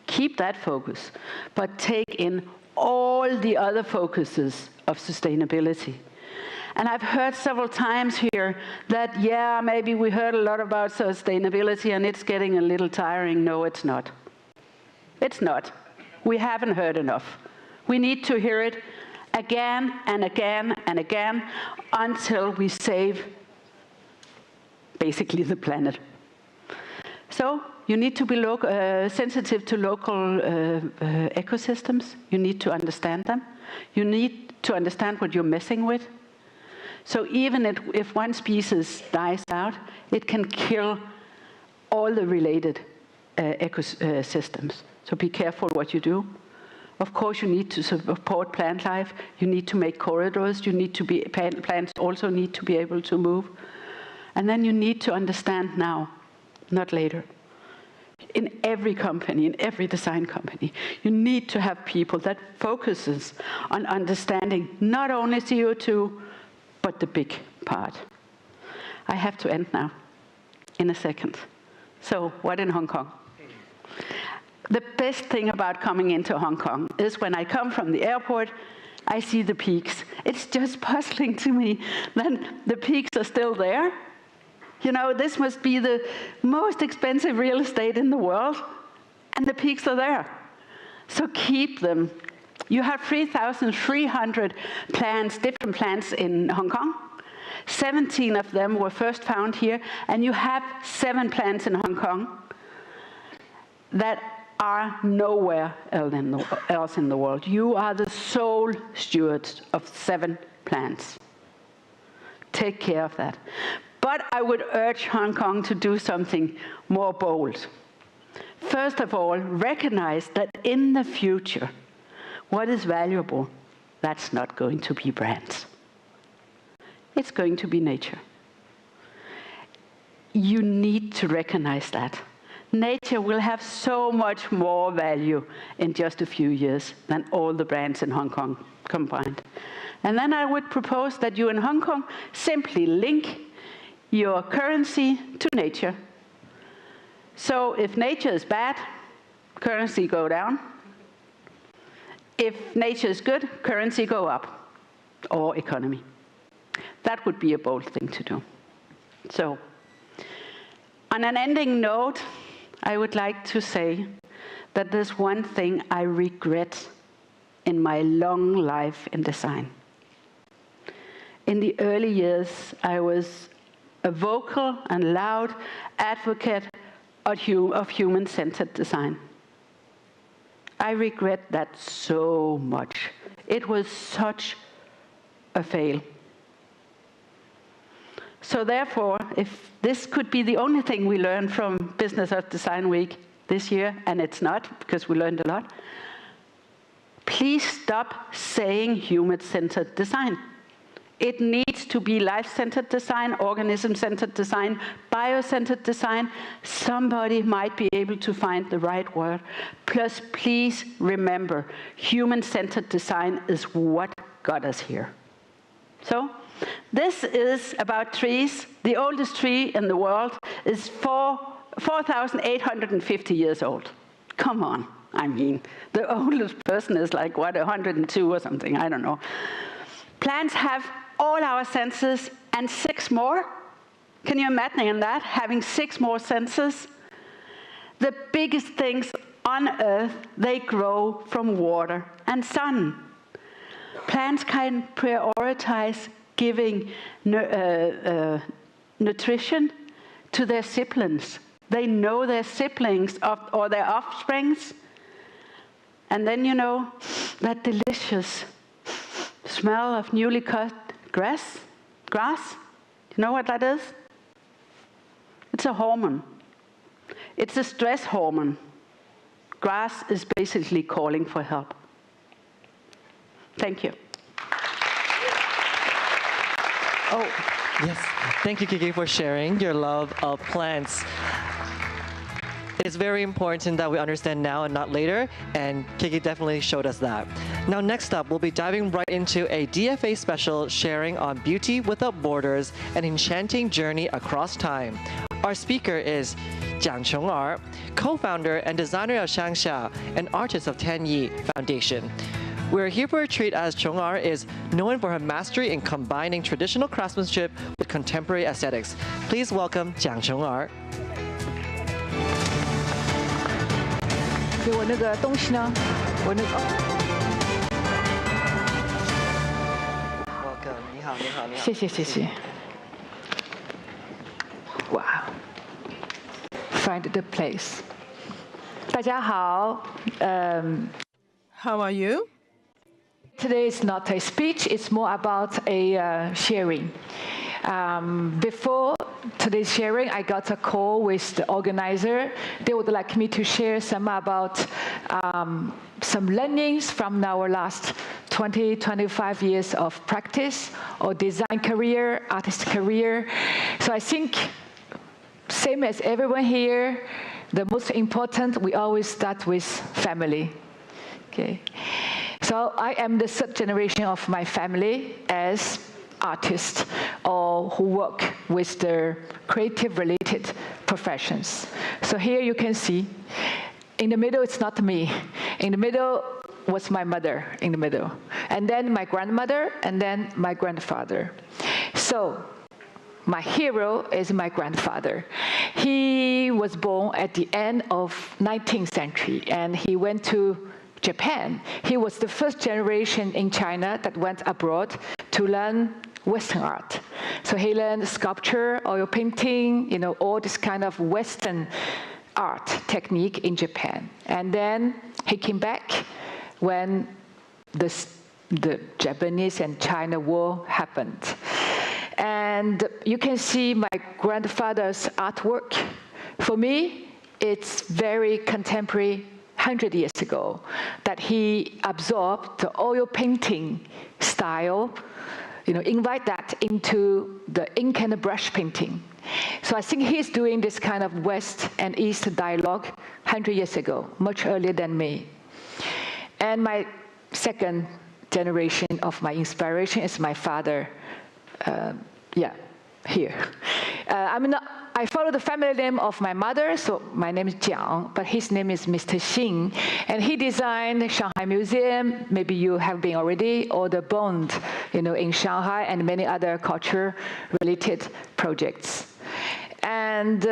keep that focus, but take in all the other focuses of sustainability. And I've heard several times here that, yeah, maybe we heard a lot about sustainability and it's getting a little tiring. No, it's not. It's not. We haven't heard enough. We need to hear it again and again and again until we save basically the planet. So you need to be sensitive to local ecosystems. You need to understand them. You need to understand what you're messing with. So even if one species dies out, it can kill all the related ecosystems. So be careful what you do. Of course, you need to support plant life. You need to make corridors. You need to be, plants also need to be able to move. And then you need to understand now, not later. In every company, in every design company, you need to have people that focuses on understanding not only CO2, but the big part. I have to end now, in a second. So, what in Hong Kong? The best thing about coming into Hong Kong is when I come from the airport, I see the peaks. It's just puzzling to me that the peaks are still there. You know, this must be the most expensive real estate in the world, and the peaks are there. So keep them. You have 3,300 plants, different plants in Hong Kong. 17 of them were first found here, and you have 7 plants in Hong Kong that are nowhere else in the world. You are the sole stewards of 7 plants. Take care of that. But I would urge Hong Kong to do something more bold. First of all, recognize that in the future, what is valuable, that's not going to be brands. It's going to be nature. You need to recognize that. Nature will have so much more value in just a few years than all the brands in Hong Kong combined. And then I would propose that you in Hong Kong simply link your currency to nature. So if nature is bad, currency go down. If nature is good, currency go up, or economy. That would be a bold thing to do. So, on an ending note, I would like to say that there's one thing I regret in my long life in design. In the early years, I was a vocal and loud advocate of human-centered design. I regret that so much. It was such a fail. So therefore, if this could be the only thing we learned from Business Earth Design Week this year, and it's not, because we learned a lot, please stop saying human-centered design. It needs to be life-centered design, organism-centered design, bio-centered design. Somebody might be able to find the right word. Plus, please remember, human-centered design is what got us here. So, this is about trees. The oldest tree in the world is 4,850 years old. Come on, I mean, the oldest person is like, what, 102 or something, I don't know. Plants have all our senses and 6 more. Can you imagine that, having 6 more senses? The biggest things on Earth, they grow from water and sun. Plants can prioritize giving nutrition to their siblings. They know their siblings or their offsprings. And then, you know, that delicious smell of newly cut grass. You know what that is? It's a hormone. It's a stress hormone. Grass is basically calling for help. Thank you. Oh, yes. Thank you, Kiki, for sharing your love of plants. It's very important that we understand now and not later, and Kiki definitely showed us that. Now, next up, we'll be diving right into a DFA special sharing on beauty without borders, an enchanting journey across time. Our speaker is Jiang Chongar, co-founder and designer of Shangxia, an artist of Tianyi Foundation. We're here for a treat as Chongar is known for her mastery in combining traditional craftsmanship with contemporary aesthetics. Please welcome Jiang Chongar. 给我那个东西呢？我那个。Welcome. 你好，你好，你好。谢谢，谢谢。哇 ，Find the place. 大家好，How are you? Today is not a speech, it's more about a sharing. Before today's sharing, I got a call with the organizer. They would like me to share some about some learnings from our last 25 years of practice or design career, artist career. So I think, same as everyone here, the most important, we always start with family. Okay. So I am the 3rd generation of my family as artists or who work with the creative-related professions. So here you can see, in the middle it's not me. In the middle was my mother, in the middle. And then my grandmother, and then my grandfather. So my hero is my grandfather. He was born at the end of 19th century, and he went to Japan. He was the 1st generation in China that went abroad to learn Western art. So he learned sculpture, oil painting, you know, all this kind of Western art technique in Japan. And then he came back when the Japanese and China war happened. And you can see my grandfather's artwork. For me, it's very contemporary, 100 years ago, that he absorbed the oil painting style, you know, invite that into the ink and the brush painting. So I think he's doing this kind of West and East dialogue 100 years ago, much earlier than me. And my 2nd generation of my inspiration is my father, here. I follow the family name of my mother, so my name is Jiang, but his name is Mr. Xing. And he designed Shanghai Museum, maybe you have been already, or the Bond, you know, in Shanghai, and many other culture-related projects. And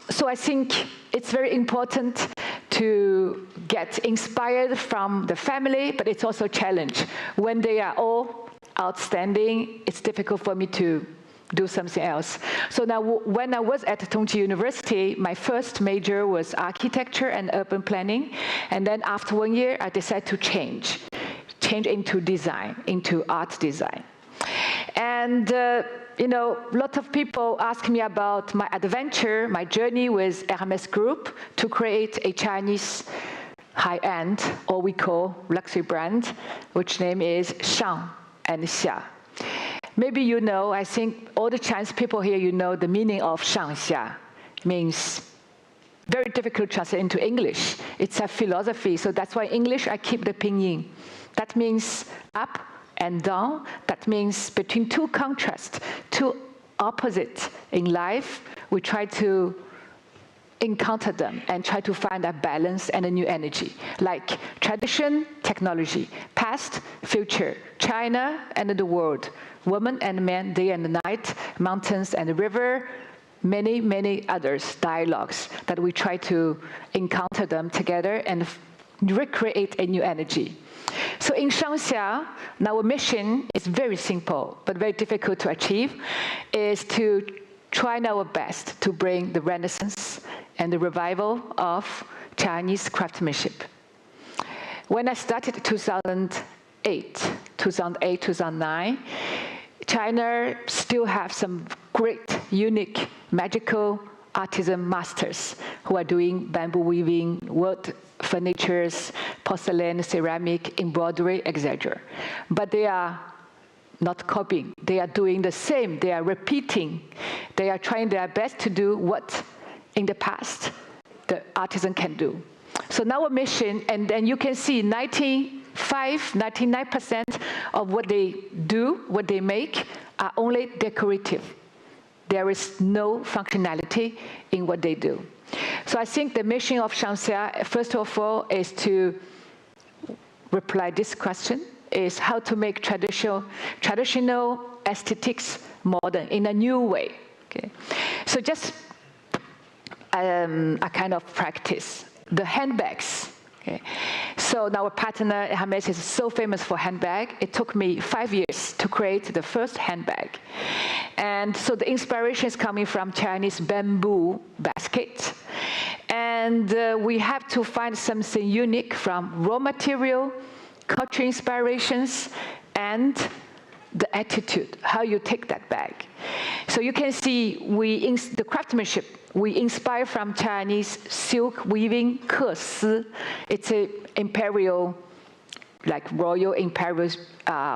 so I think it's very important to get inspired from the family, but it's also a challenge. When they are all outstanding, it's difficult for me to do something else. So now when I was at Putonghua University, my first major was architecture and urban planning. And then after 1 year, I decided to change into design, into art design. And you know, a lot of people ask me about my adventure, my journey with Hermès Group to create a Chinese high-end, or we call luxury brand, which name is Shang and Xia. Maybe you know, I think all the Chinese people here, you know the meaning of Shang Xia. Means very difficult to translate into English. It's a philosophy, so that's why in English I keep the pinyin. That means up and down. That means between two contrasts, two opposites in life, we try to encounter them and try to find a balance and a new energy, like tradition, technology, past, future, China and the world, woman and man, day and night, mountains and the river, many, many others, dialogues that we try to encounter them together and recreate a new energy. So in Shangxia, our mission is very simple, but very difficult to achieve, is to try our best to bring the renaissance and the revival of Chinese craftsmanship. When I started 2008, 2009, China still have some great, unique, magical artisan masters who are doing bamboo weaving, wood furnitures, porcelain, ceramic, embroidery, etc. But they are not copying. They are doing the same. They are repeating. They are trying their best to do what in the past the artisan can do. So now our mission, and then you can see 99% of what they do, what they make, are only decorative. There is no functionality in what they do. So I think the mission of Shangxia, first of all, is to reply this question, is how to make traditional aesthetics modern in a new way. Okay? So just a kind of practice. The handbags. Okay. So our partner Hermès is so famous for handbag. It took me 5 years to create the first handbag. And so the inspiration is coming from Chinese bamboo basket. And we have to find something unique from raw material, culture inspirations, and the attitude, how you take that bag. So you can see the craftsmanship, we inspire from Chinese silk weaving, 缂丝. It's an imperial, like royal imperial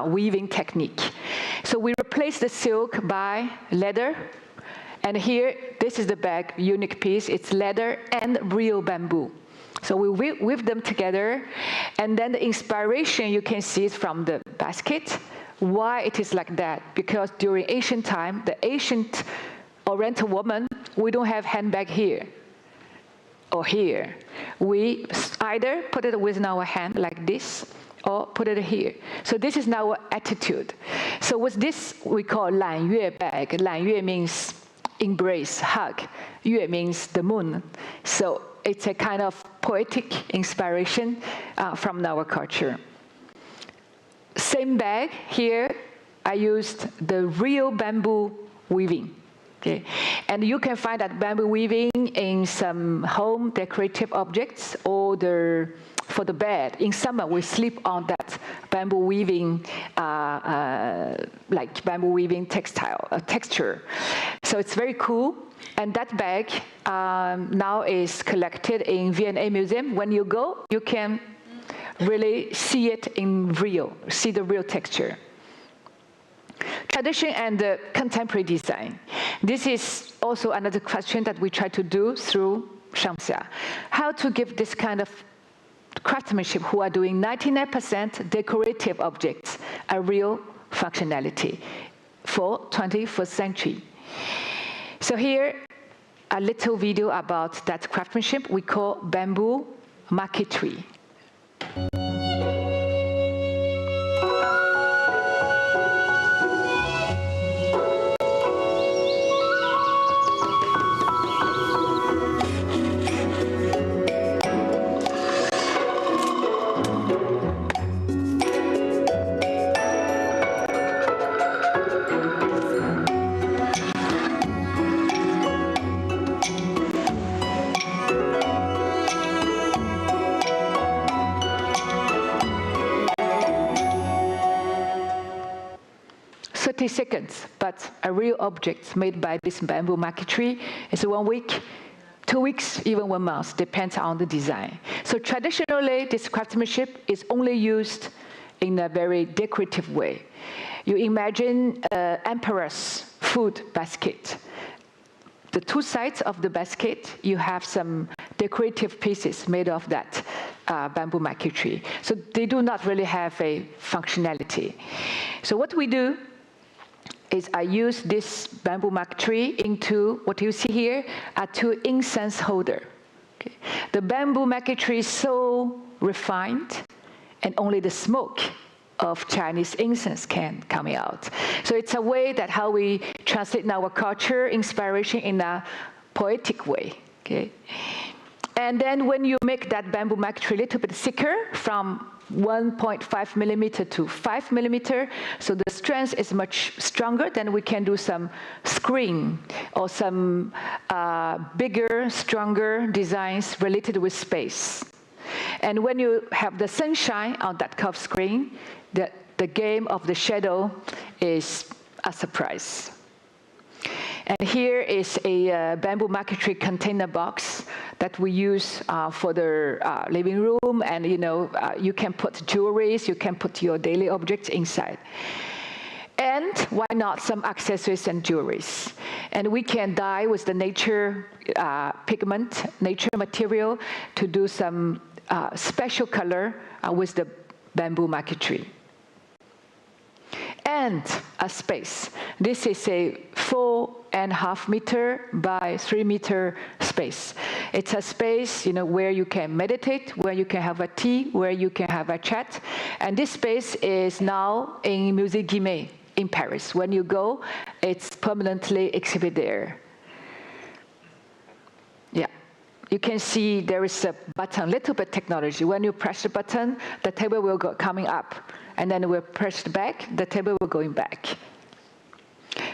weaving technique. So we replace the silk by leather. And here, this is the bag, unique piece. It's leather and real bamboo. So we weave them together. And then the inspiration you can see is from the basket. Why it is like that? Because during ancient time, the ancient Oriental woman, we don't have handbag here or here. We either put it within our hand like this or put it here. So this is our attitude. So with this, we call 揽月 bag. 揽月 means embrace, hug. 月 means the moon. So it's a kind of poetic inspiration from our culture. Same bag here, I used the real bamboo weaving. Okay. And you can find that bamboo weaving in some home decorative objects or for the bed. In summer, we sleep on that bamboo weaving, like bamboo weaving texture. So it's very cool. And that bag now is collected in V&A Museum. When you go, you can really see it in real, see the real texture. Tradition and contemporary design. This is also another question that we try to do through Shangxia. How to give this kind of craftsmanship who are doing 99% decorative objects a real functionality for 21st century. So here, a little video about that craftsmanship we call bamboo marquetry. 30 seconds, but a real object made by this bamboo marquetry is 1 week, 2 weeks, even 1 month, depends on the design. So traditionally, this craftsmanship is only used in a very decorative way. You imagine emperor's food basket. The 2 sides of the basket, you have some decorative pieces made of that bamboo marquetry. So they do not really have a functionality. So what we do is I use this bamboo marquetry into what you see here are 2 incense holders. Okay. The bamboo marquetry is so refined, and only the smoke of Chinese incense can come out. So it's a way that how we translate our culture, inspiration in a poetic way. Okay? And then when you make that bamboo marquetry a little bit thicker, from 1.5 millimeter to 5 millimeter, so the strength is much stronger, then we can do some screen or some bigger, stronger designs related with space. And when you have the sunshine on that curved screen, the game of the shadow is a surprise. And here is a bamboo marquetry container box that we use for the living room, and you can put jewelries, you can put your daily objects inside. And why not some accessories and jewelries? And we can dye with the nature pigment, nature material to do some special color with the bamboo marquetry. And a space. This is a 4.5 meter by 3 meter space. It's a space, where you can meditate, where you can have a tea, where you can have a chat. And this space is now in Musée Guimet in Paris. When you go, it's permanently exhibited there. Yeah. You can see there is a button, little bit technology. When you press the button, the table will go coming up. And then we'll press back, the table will going back.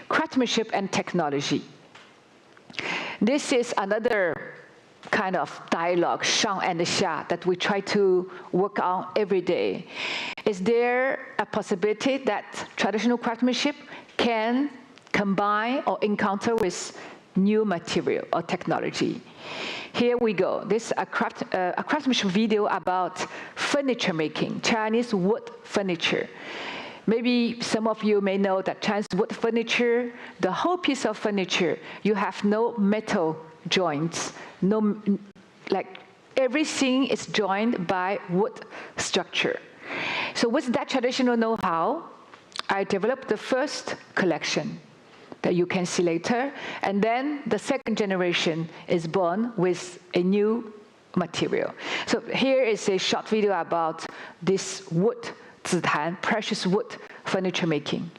Craftsmanship and technology. This is another kind of dialogue, Shang and Xia, that we try to work on every day. Is there a possibility that traditional craftsmanship can combine or encounter with new material or technology? Here we go. This is a craftsmanship video about furniture making, Chinese wood furniture. Maybe some of you may know that Chinese wood furniture, the whole piece of furniture, you have no metal joints, everything is joined by wood structure. So with that traditional know-how, I developed the first collection that you can see later, and then the second generation is born with a new material. So here is a short video about this wood, zitan, precious wood furniture making.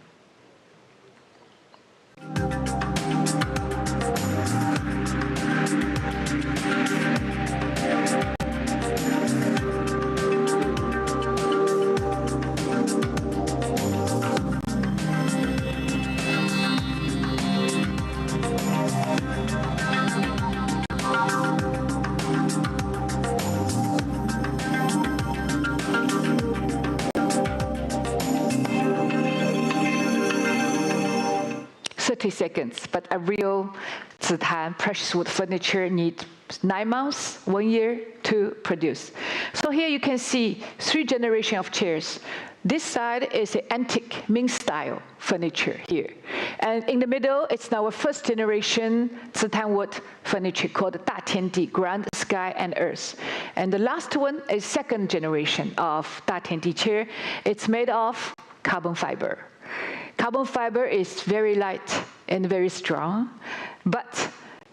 Seconds, but a real zitan, precious wood furniture needs 9 months, 1 year to produce. So here you can see 3 generations of chairs. This side is an antique Ming style furniture here. And in the middle, it's our first generation zitan wood furniture called Da Tiandi, Grand Sky and Earth. And the last one is second generation of Da Tiandi chair. It's made of carbon fiber. Carbon fiber is very light and very strong, but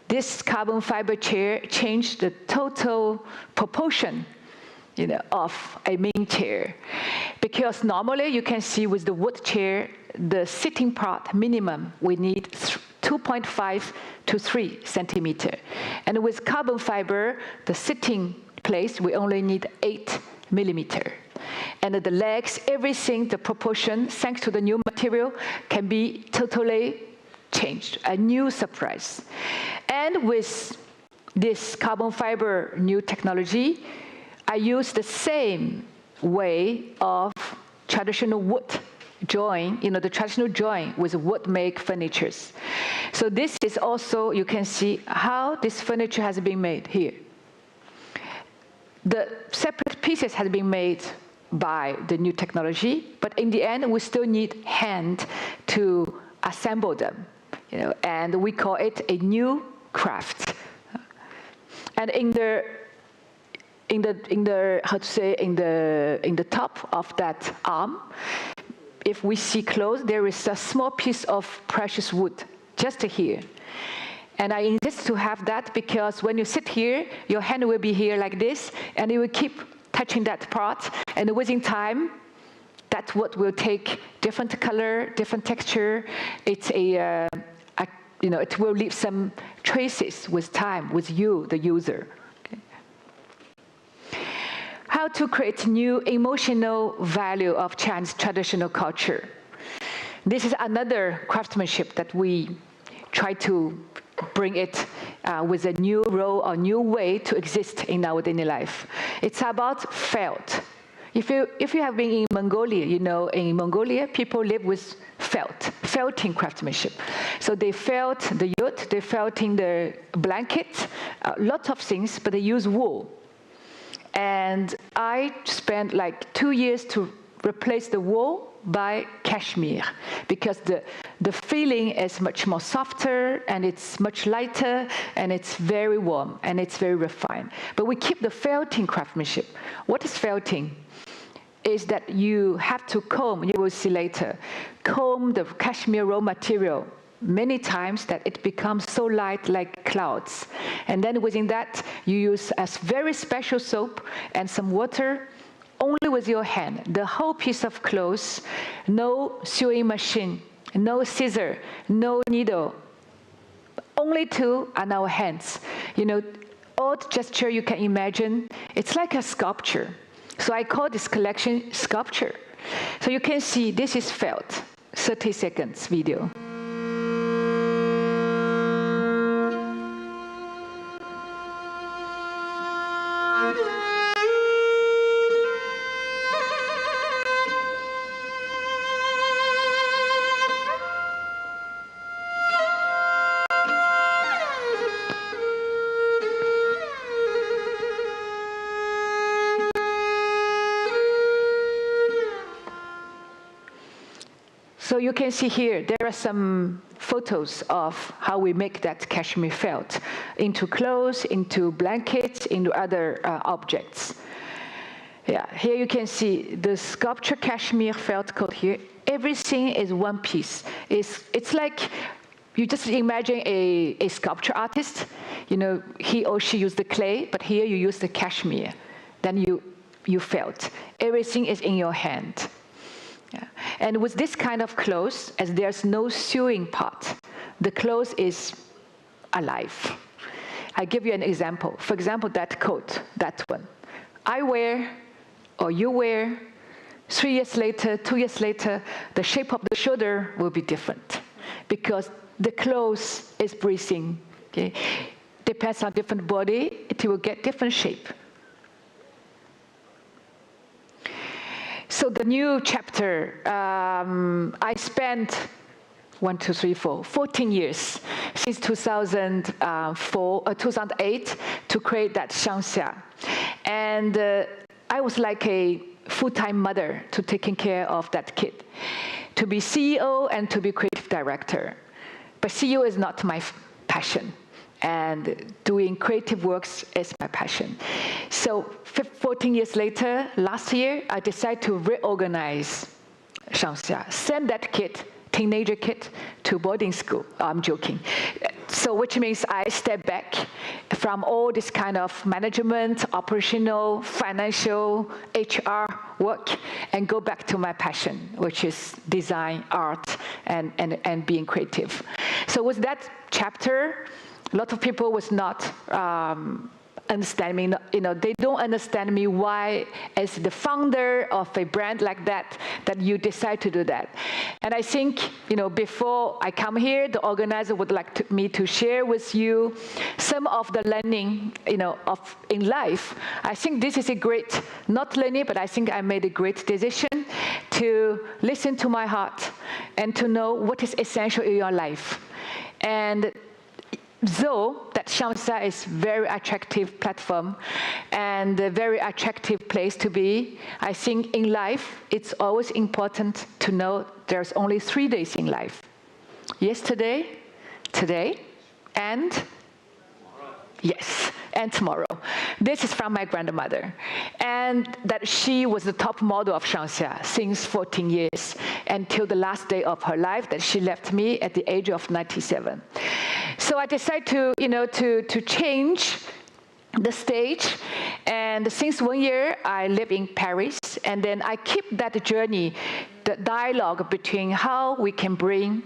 this carbon fiber chair changed the total proportion, of a Ming chair. Because normally you can see with the wood chair, the sitting part minimum, we need 2.5 to 3 centimeter. And with carbon fiber, the sitting place, we only need 8 millimeter. And the legs, everything, the proportion, thanks to the new material, can be totally changed, a new surprise. And with this carbon fiber new technology, I use the same way of traditional wood join, the traditional join with wood-made furnitures. So this is also, you can see how this furniture has been made here. The separate pieces have been made by the new technology, but in the end, we still need hand to assemble them, and we call it a new craft. And in the top of that arm, if we see close, there is a small piece of precious wood just here. And I insist to have that because when you sit here, your hand will be here like this, and you will keep touching that part. And within time, that wood will take different color, different texture. It's it will leave some traces with time, with you, the user. Okay. How to create new emotional value of Chinese traditional culture. This is another craftsmanship that we try to bring it with a new role or new way to exist in our daily life. It's about felt. If you have been in Mongolia, in Mongolia, people live with felting craftsmanship. So they felt the yurt, they felt in the blanket, lots of things, but they use wool. And I spent like 2 years to replace the wool by cashmere, because the feeling is much more softer, and it's much lighter, and it's very warm, and it's very refined. But we keep the felting craftsmanship. What is felting? Is that you have to comb, you will see later, comb the cashmere raw material many times that it becomes so light like clouds. And then within that, you use a very special soap and some water, only with your hand. The whole piece of clothes, no sewing machine, no scissor, no needle, only two on our hands. All gesture you can imagine, it's like a sculpture. So I call this collection sculpture. So you can see this is felt, 30 seconds video. So you can see here, there are some photos of how we make that cashmere felt into clothes, into blankets, into other objects. Yeah, here you can see the sculpture cashmere felt coat here. Everything is one piece. It's like you just imagine a sculpture artist. He or she used the clay, but here you use the cashmere. Then you felt. Everything is in your hand. Yeah. And with this kind of clothes, as there's no sewing part, the clothes is alive. I give you an example. For example, that coat, that one. I wear, or you wear, 3 years later, 2 years later, the shape of the shoulder will be different because the clothes is breathing. Okay? Depends on different body, it will get different shape. So the new chapter, I spent 14 years since 2008 to create that Shangxia. And I was like a full-time mother to taking care of that kid, to be CEO and to be creative director. But CEO is not my passion. And doing creative works is my passion. So 14 years later, last year, I decided to reorganize Shangxia, send that kid, teenager kid, to boarding school. I'm joking. So which means I step back from all this kind of management, operational, financial, HR work, and go back to my passion, which is design, art, and being creative. So with that chapter, a lot of people was not understand me. They don't understand me why, as the founder of a brand like that you decide to do that. And I think, before I come here, the organizer would like me to share with you some of the learning, in life. I think this is a great, not learning, but I think I made a great decision to listen to my heart and to know what is essential in your life. And though that Shanxia is very attractive platform and a very attractive place to be, I think in life it's always important to know there's only 3 days in life. Yesterday, today, and yes, and tomorrow. This is from my grandmother. And that she was the top model of Shanxia since 14 years until the last day of her life that she left me at the age of 97. So I decided to change the stage. And since 1 year, I live in Paris. And then I keep that journey, the dialogue between how we can bring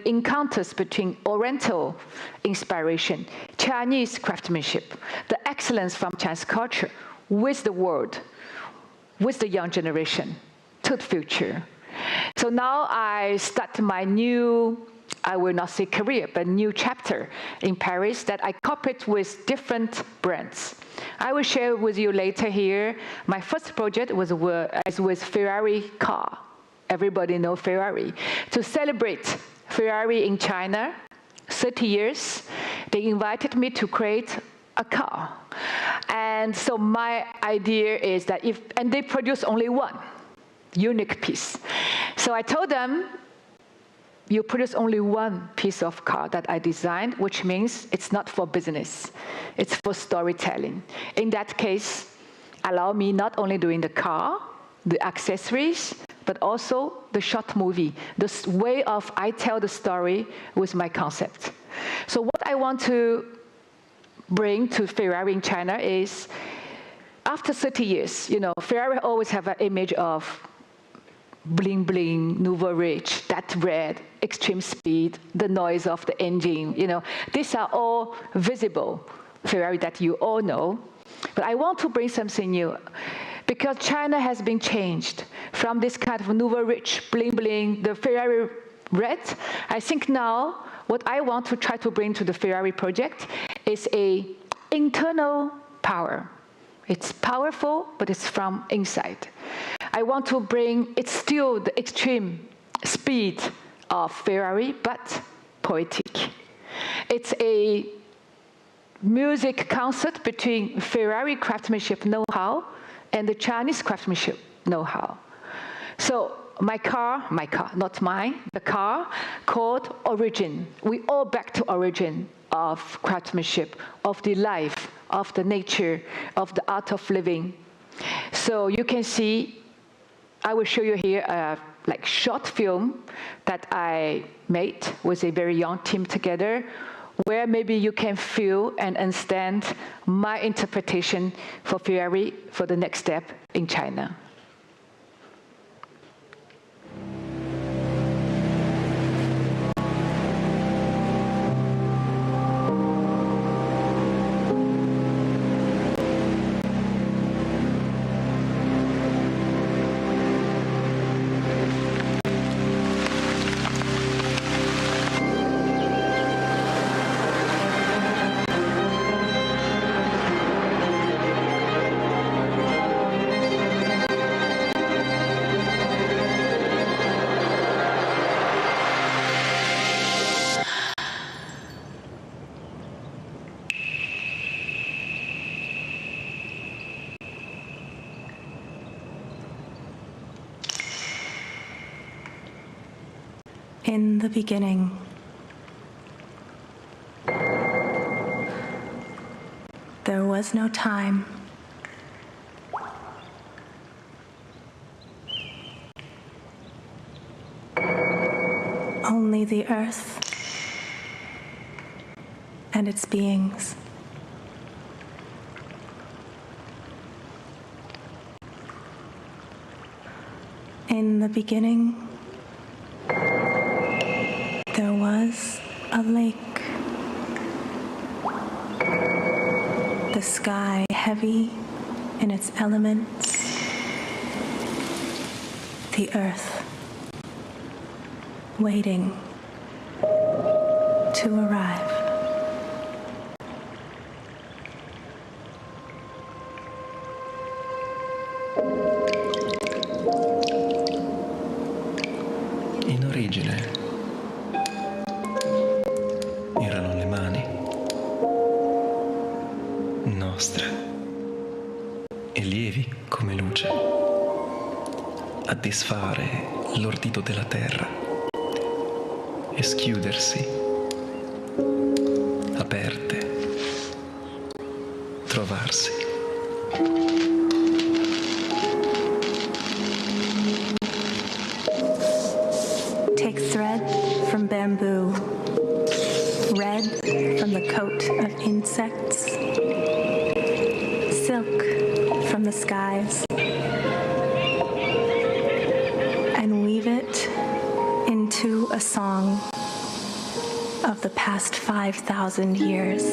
encounters between Oriental inspiration, Chinese craftsmanship, the excellence from Chinese culture with the world, with the young generation to the future. So now I start my new, I will not say career, but new chapter in Paris that I copied with different brands. I will share with you later here. My first project was with Ferrari car. Everybody knows Ferrari. To celebrate Ferrari in China, 30 years, they invited me to create a car. And so my idea is that and they produce only one unique piece. So I told them, you produce only one piece of car that I designed, which means it's not for business, it's for storytelling. In that case, allow me not only doing the car, the accessories, but also the short movie, the way of I tell the story with my concept. So what I want to bring to Ferrari in China is, after 30 years, Ferrari always have an image of bling bling, nouveau riche, that red, extreme speed, the noise of the engine, These are all visible Ferrari that you all know. But I want to bring something new because China has been changed from this kind of nouveau riche, bling bling, the Ferrari red. I think now what I want to try to bring to the Ferrari project is a internal power. It's powerful, but it's from inside. I want to bring, it's still the extreme speed of Ferrari, but poetic. It's a music concert between Ferrari craftsmanship know-how and the Chinese craftsmanship know-how. So my car, not mine, the car called Origin. We all back to origin of craftsmanship, of the life, of the nature, of the art of living. So you can see, I will show you here a short film that I made with a very young team together, where maybe you can feel and understand my interpretation for Ferrari for the next step in China. In the beginning, there was no time. Only the earth and its beings. In the beginning, there was a lake, the sky heavy in its elements, the earth waiting to arrive. e lievi come luce, a disfare l'ordito della terra e schiudersi, aperte, trovarsi. Take thread from bamboo, red from the coat of insects, silk from the skies, and weave it into a song of the past 5,000 years.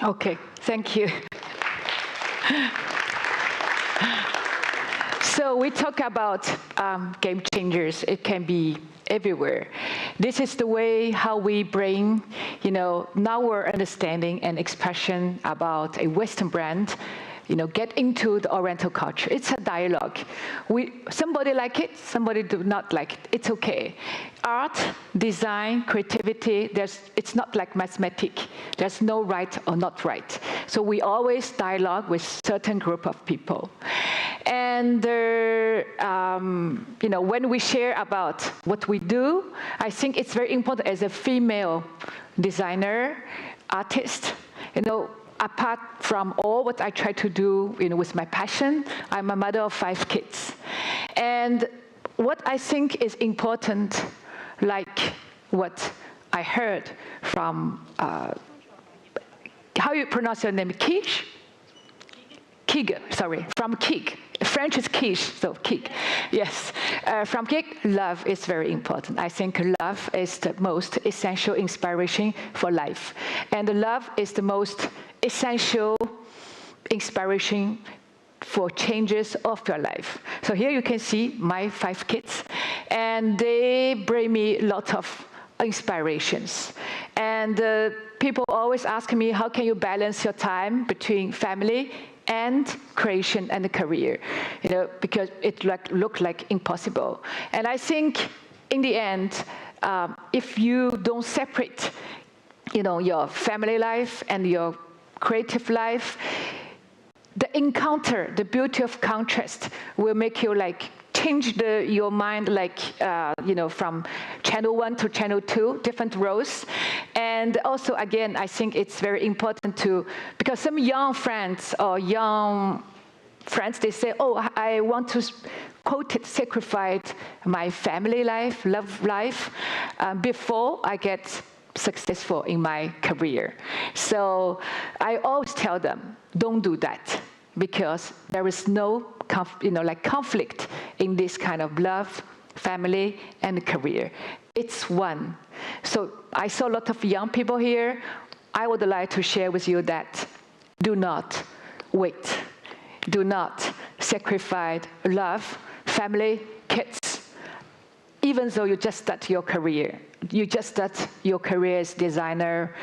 Okay, thank you. So we talk about game changers. It can be everywhere. This is the way how we bring, now we're understanding and expression about a Western brand, get into the Oriental culture. It's a dialogue. Somebody like it, somebody do not like it. It's okay. Art, design, creativity, it's not like mathematics. There's no right or not right. So we always dialogue with certain group of people. And when we share about what we do, I think it's very important as a female designer, artist, apart from all what I try to do, with my passion, I'm a mother of 5 kids. And what I think is important, like what I heard from, how you pronounce your name, Quiche? Kig, sorry, from Kig. French is quiche, so Kig. Yes, from Kig, love is very important. I think love is the most essential inspiration for life. And love is the most essential inspiration for changes of your life. So here you can see my 5 kids, and they bring me a lot of inspirations. And people always ask me, how can you balance your time between family and creation and career? You know, because it looked like impossible. And I think in the end, if you don't separate, you know, your family life and your creative life, the encounter, the beauty of contrast will make you like change your mind, like, you know, from channel 1 to channel 2, different roles. And also, again, I think it's very important to, because some young friends or young friends, they say, oh, I want to, quote it, sacrifice my family life, love life, before I get successful in my career. So I always tell them, don't do that, because there is no conflict in this kind of love, family, and career. It's one. So I saw a lot of young people here. I would like to share with you that do not wait. Do not sacrifice love, family, kids, even though you just start your career. You just start your career as designer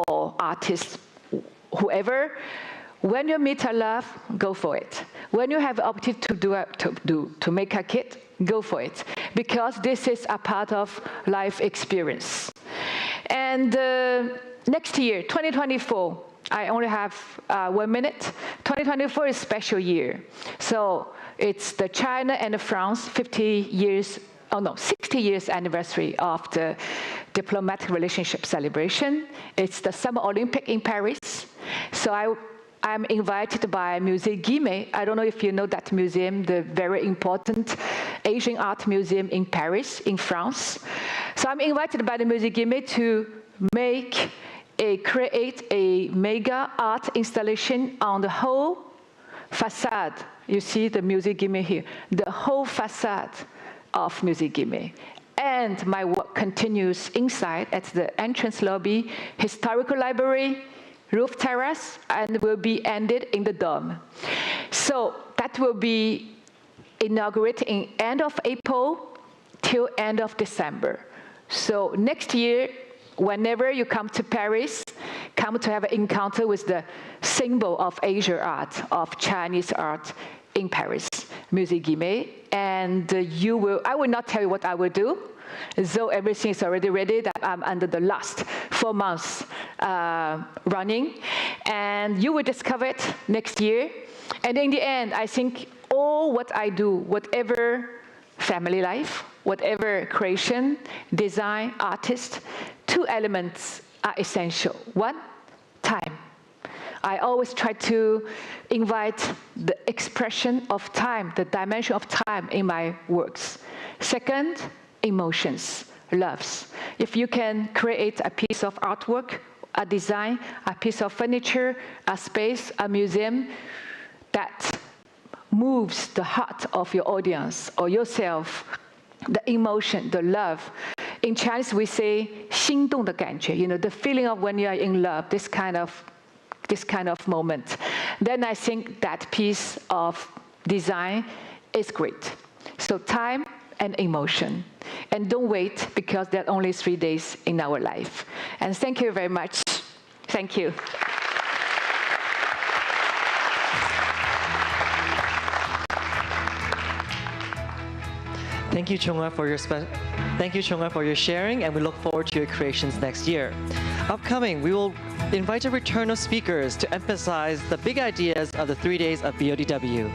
or artist, whoever. When you meet a love, go for it. When you have the opportunity to make a kid, go for it, because this is a part of life experience. And next year, 2024, I only have 1 minute. 2024 is a special year. So it's the China and France 60 years anniversary of the diplomatic relationship celebration. It's the Summer Olympic in Paris. So I'm invited by Musée Guimet. I don't know if you know that museum, the very important Asian art museum in Paris, in France. So I'm invited by the Musée Guimet to create a mega art installation on the whole facade. You see the Musée Guimet here, the whole facade of Musée Guimet. And my work continues inside at the entrance lobby, historical library, roof terrace, and will be ended in the dome. So that will be inaugurated in end of April till end of December. So next year, whenever you come to Paris, come to have an encounter with the symbol of Asian art, of Chinese art in Paris, Musée Guimet. And I will not tell you what I will do, though everything is already ready, that I'm under the last 4 months running. And you will discover it next year. And in the end, I think all what I do, whatever family life, whatever creation, design, artist, 2 elements are essential. 1, time. I always try to invite the expression of time, the dimension of time in my works. 2nd, emotions, loves. If you can create a piece of artwork, a design, a piece of furniture, a space, a museum that moves the heart of your audience or yourself, the emotion, the love. In Chinese, we say 心动的感觉, the feeling of when you are in love, this kind of moment. Then I think that piece of design is great. So time and emotion. And don't wait, because there are only 3 days in our life. And thank you very much. Thank you. Thank you, Chunghua, for your sharing, and we look forward to your creations next year. Upcoming, we will invite a return of speakers to emphasize the big ideas of the 3 days of BODW.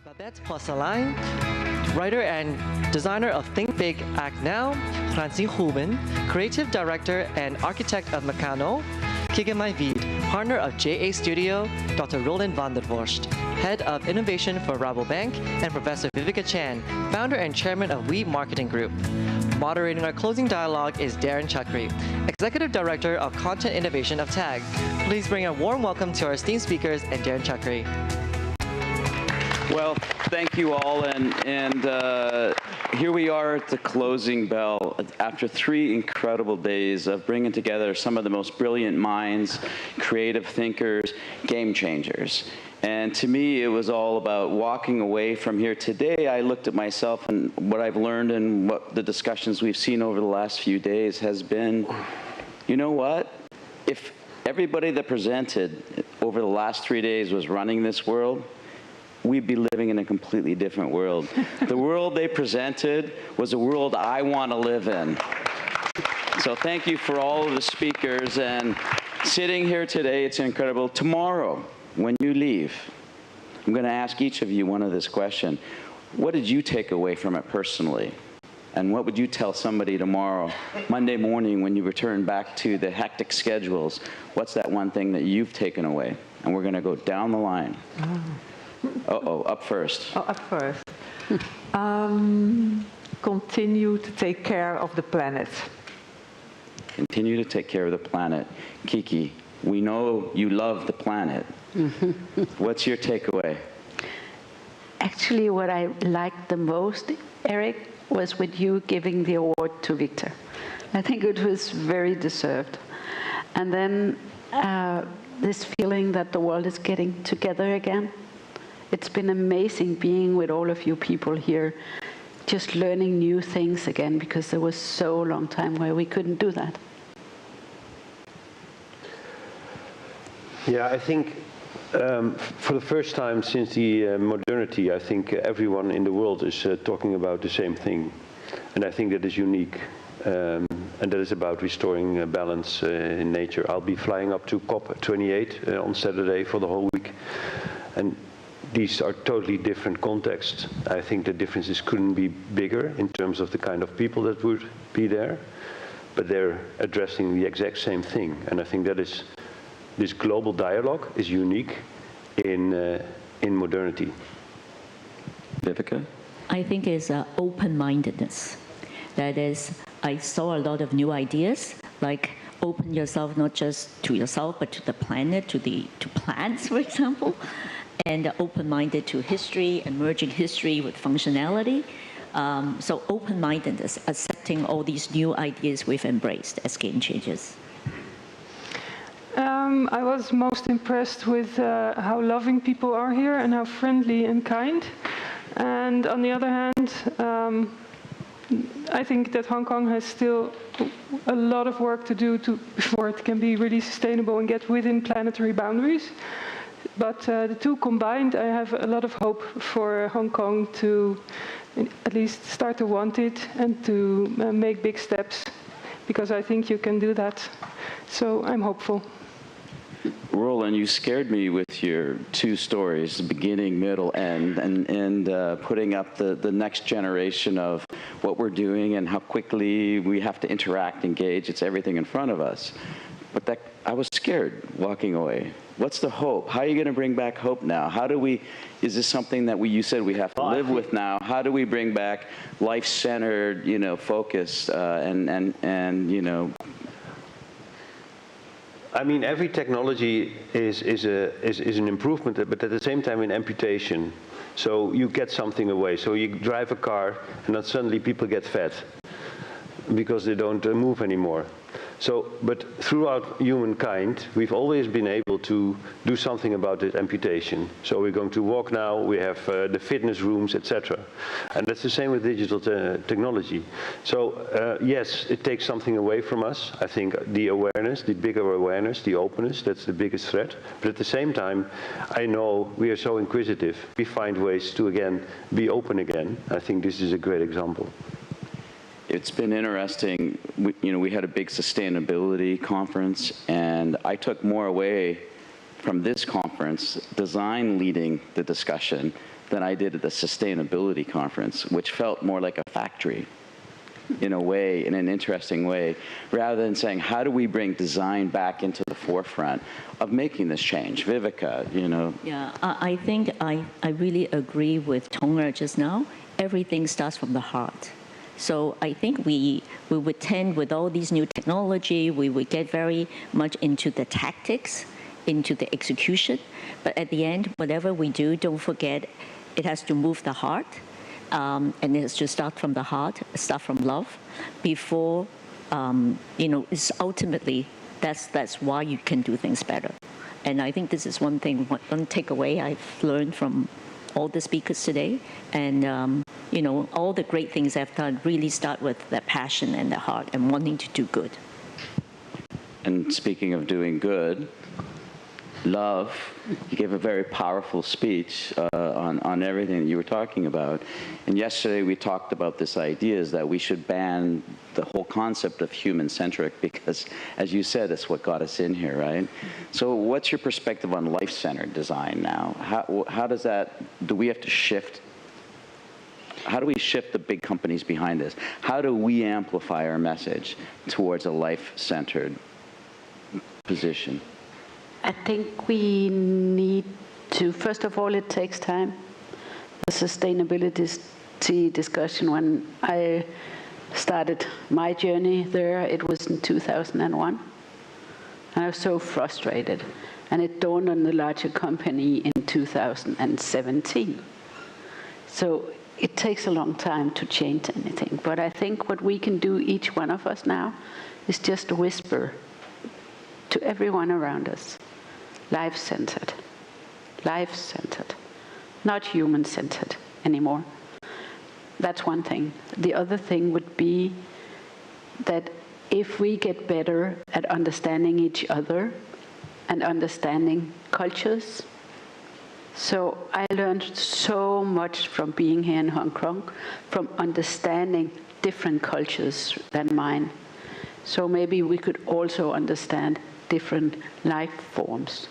Babette Posselijn, writer and designer of Think Big, Act Now, Francine Huben, creative director and architect of Meccano, Kigemai Vied, partner of JA Studio, Dr. Roland van der Vorst, head of innovation for Rabobank, and Professor Viveka Chan, founder and chairman of We Marketing Group. Moderating our closing dialogue is Darren Chakri, executive director of content innovation of TAG. Please bring a warm welcome to our esteemed speakers and Darren Chakri. Well, thank you all, and here we are at the closing bell after 3 incredible days of bringing together some of the most brilliant minds, creative thinkers, game changers. And to me, it was all about walking away from here. Today, I looked at myself, and what I've learned and what the discussions we've seen over the last few days has been, you know what? If everybody that presented over the last 3 days was running this world, we'd be living in a completely different world. The world they presented was a world I want to live in. So thank you for all of the speakers, and sitting here today, it's incredible. Tomorrow, when you leave, I'm going to ask each of you one of this question. What did you take away from it personally? And what would you tell somebody tomorrow, Monday morning, when you return back to the hectic schedules? What's that one thing that you've taken away? And we're going to go down the line. Up first. Up first. Continue to take care of the planet. Continue to take care of the planet. Kiki, we know you love the planet. What's your takeaway? Actually, what I liked the most, Eric, was with you giving the award to Victor. I think it was very deserved. And then this feeling that the world is getting together again. It's been amazing being with all of you people here, just learning new things again, because there was so long time where we couldn't do that. Yeah, I think for the first time since the modernity, I think everyone in the world is talking about the same thing. And I think that is unique. And that is about restoring balance in nature. I'll be flying up to COP28 on Saturday for the whole week. And these are totally different contexts. I think the differences couldn't be bigger in terms of the kind of people that would be there, but they're addressing the exact same thing. And I think that is, this global dialogue is unique in modernity. Viveka? I think it's open-mindedness. That is, I saw a lot of new ideas, like open yourself not just to yourself, but to the planet, to plants, for example. And open-minded to history and merging history with functionality. So open-mindedness, accepting all these new ideas we've embraced as game changers. I was most impressed with how loving people are here and how friendly and kind. And on the other hand, I think that Hong Kong has still a lot of work to do before it can be really sustainable and get within planetary boundaries. But the two combined, I have a lot of hope for Hong Kong to at least start to want it and to make big steps, because I think you can do that. So I'm hopeful. Roland, you scared me with your 2 stories, beginning, middle, end, and putting up the next generation of what we're doing and how quickly we have to interact, engage. It's everything in front of us. But I was scared walking away. What's the hope? How are you going to bring back hope now? How do we, is this something that you said we have to live with now? How do we bring back life-centered, focus and I mean, every technology is an improvement, but at the same time an amputation. So you get something away. So you drive a car, and then suddenly people get fat because they don't move anymore. So, but throughout humankind, we've always been able to do something about this amputation. So we're going to walk now, we have the fitness rooms, etc. And that's the same with digital technology. So yes, it takes something away from us. I think the awareness, the bigger awareness, the openness, that's the biggest threat. But at the same time, I know we are so inquisitive. We find ways to, again, be open again. I think this is a great example. It's been interesting. We had a big sustainability conference, and I took more away from this conference, design leading the discussion, than I did at the sustainability conference, which felt more like a factory in a way, in an interesting way, rather than saying, how do we bring design back into the forefront of making this change? Vivica, you know. Yeah, I think I really agree with Putonghua just now. Everything starts from the heart. So I think we would tend, with all these new technology, we would get very much into the tactics, into the execution. But at the end, whatever we do, don't forget, it has to move the heart. And it has to start from the heart, start from love, before, it's ultimately, that's why you can do things better. And I think this is one thing, one takeaway I've learned from all the speakers today. And, all the great things I've done really start with the passion and the heart and wanting to do good. And speaking of doing good, love, you gave a very powerful speech on everything that you were talking about. And yesterday we talked about this idea is that we should ban the whole concept of human-centric because, as you said, that's what got us in here, right? So what's your perspective on life-centered design now? How does that, do we have to shift? How do we shift the big companies behind this? How do we amplify our message towards a life-centered position? I think we need to, first of all, it takes time. The sustainability discussion, when I started my journey there, it was in 2001. And I was so frustrated. And it dawned on the larger company in 2017. So it takes a long time to change anything. But I think what we can do, each one of us now, is just whisper to everyone around us. Life-centered, life-centered, not human-centered anymore. That's one thing. The other thing would be that if we get better at understanding each other and understanding cultures. So I learned so much from being here in Hong Kong, from understanding different cultures than mine. So maybe we could also understand different life forms.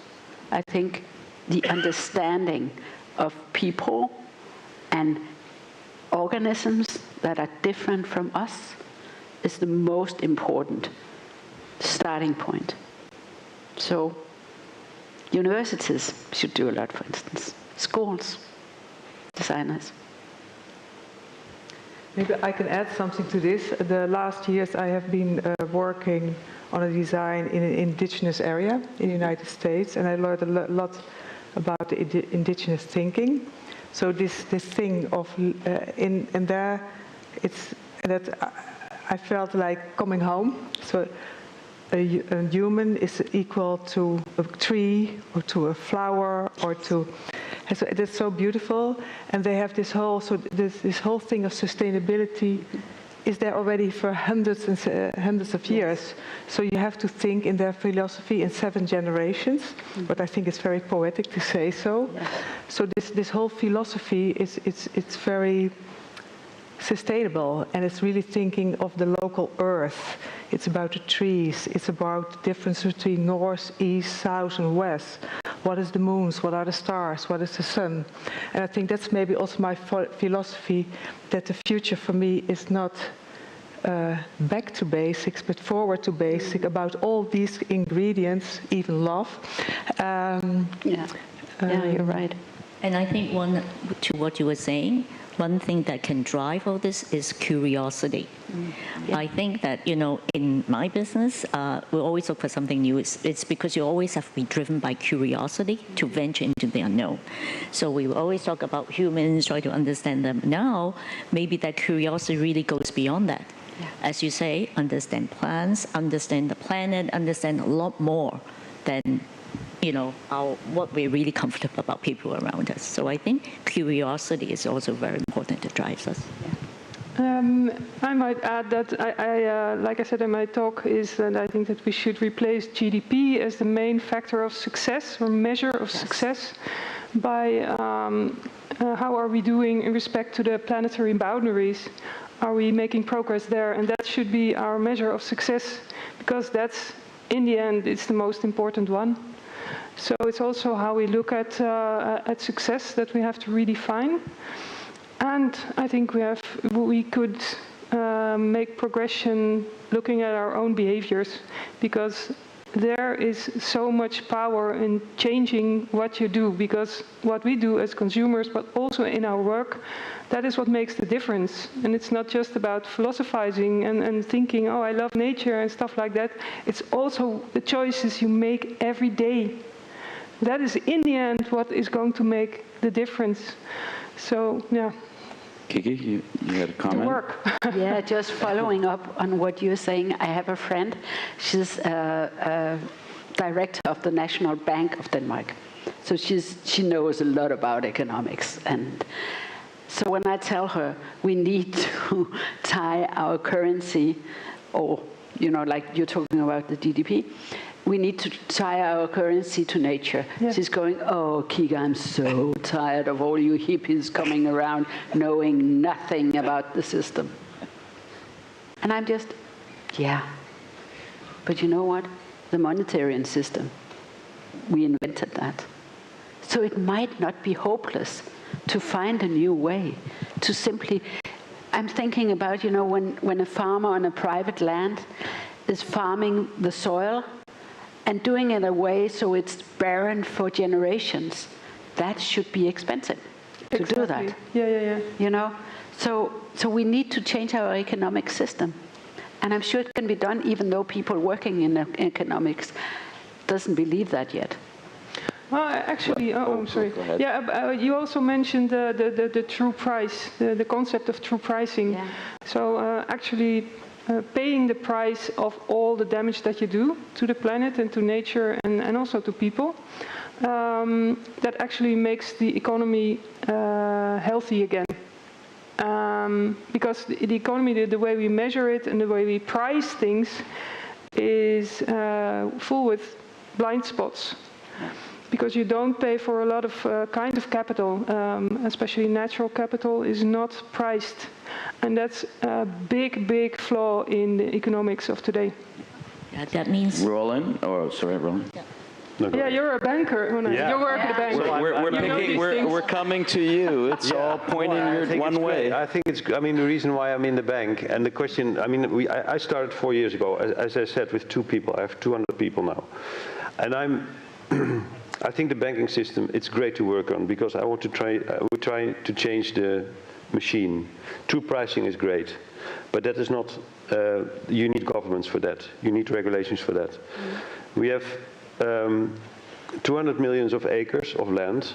I think the understanding of people and organisms that are different from us is the most important starting point. So universities should do a lot, for instance. Schools, designers. Maybe I can add something to this. The last years I have been working on a design in an indigenous area in the United States, and I learned a lot about the indigenous thinking. So this thing of in there, it's that I felt like coming home. So a human is equal to a tree or to a flower or to. So that's so beautiful, and they have this whole this whole thing of sustainability is there already for hundreds of years. So you have to think in their philosophy in 7 generations. But I think it's very poetic to say so. Yes. So this whole philosophy it's very sustainable, and it's really thinking of the local earth. It's about the trees. It's about the difference between north, east, south, and west. What is the moons? What are the stars? What is the sun? And I think that's maybe also my philosophy, that the future for me is not back to basics, but forward to basic, about all these ingredients, even love. Yeah, you're right. And I think to what you were saying, one thing that can drive all this is curiosity. Yeah. I think that, in my business, we always look for something new. It's because you always have to be driven by curiosity to venture into the unknown. So we will always talk about humans, try to understand them. Now, maybe that curiosity really goes beyond that. Yeah. As you say, understand plants, understand the planet, understand a lot more than what we're really comfortable about people around us. So I think curiosity is also very important to drive us. Yeah. I might add that, like I said in my talk, is that I think that we should replace GDP as the main factor of success or measure of success by how are we doing in respect to the planetary boundaries. Are we making progress there? And that should be our measure of success, because that's, in the end, it's the most important one. So it's also how we look at success that we have to redefine. And I think we could make progression looking at our own behaviors, because there is so much power in changing what you do, because what we do as consumers, but also in our work, that is what makes the difference. And it's not just about philosophizing and thinking, oh, I love nature and stuff like that. It's also the choices you make every day. That is, in the end, what is going to make the difference. So, yeah. Kiki, you had a comment? The work. Yeah, just following up on what you're saying, I have a friend. She's director of the National Bank of Denmark. So she knows a lot about economics. And so when I tell her we need to tie our currency, or, like you're talking about the GDP, we need to tie our currency to nature. Yeah. She's going, oh, Kika, I'm so tired of all you hippies coming around knowing nothing about the system. And I'm just, yeah. But you know what? The monetary system, we invented that. So it might not be hopeless to find a new way, to simply, I'm thinking about, when a farmer on a private land is farming the soil, and doing it in a way so it's barren for generations, that should be expensive to do that. Yeah. So we need to change our economic system. And I'm sure it can be done even though people working in economics doesn't believe that yet. Well, actually, I'm sorry. Yeah, you also mentioned the true price, the concept of true pricing. Yeah. So actually, paying the price of all the damage that you do to the planet and to nature and also to people, that actually makes the economy healthy again. Because the economy, the way we measure it and the way we price things is full with blind spots. Yeah. Because you don't pay for a lot of kind of capital, especially natural capital is not priced. And that's a big, big flaw in the economics of today. Yeah, that means... Roland? Yeah, you're a banker. You work at a bank. We're coming to you. It's all pointing one way. I think it's, the reason why I'm in the bank, and the question, I started 4 years ago, as I said, with 2 people. I have 200 people now. And I think the banking system, it's great to work on, because I would try to change the machine. True pricing is great, but that is not, you need governments for that. You need regulations for that. We have 200 million of acres of land,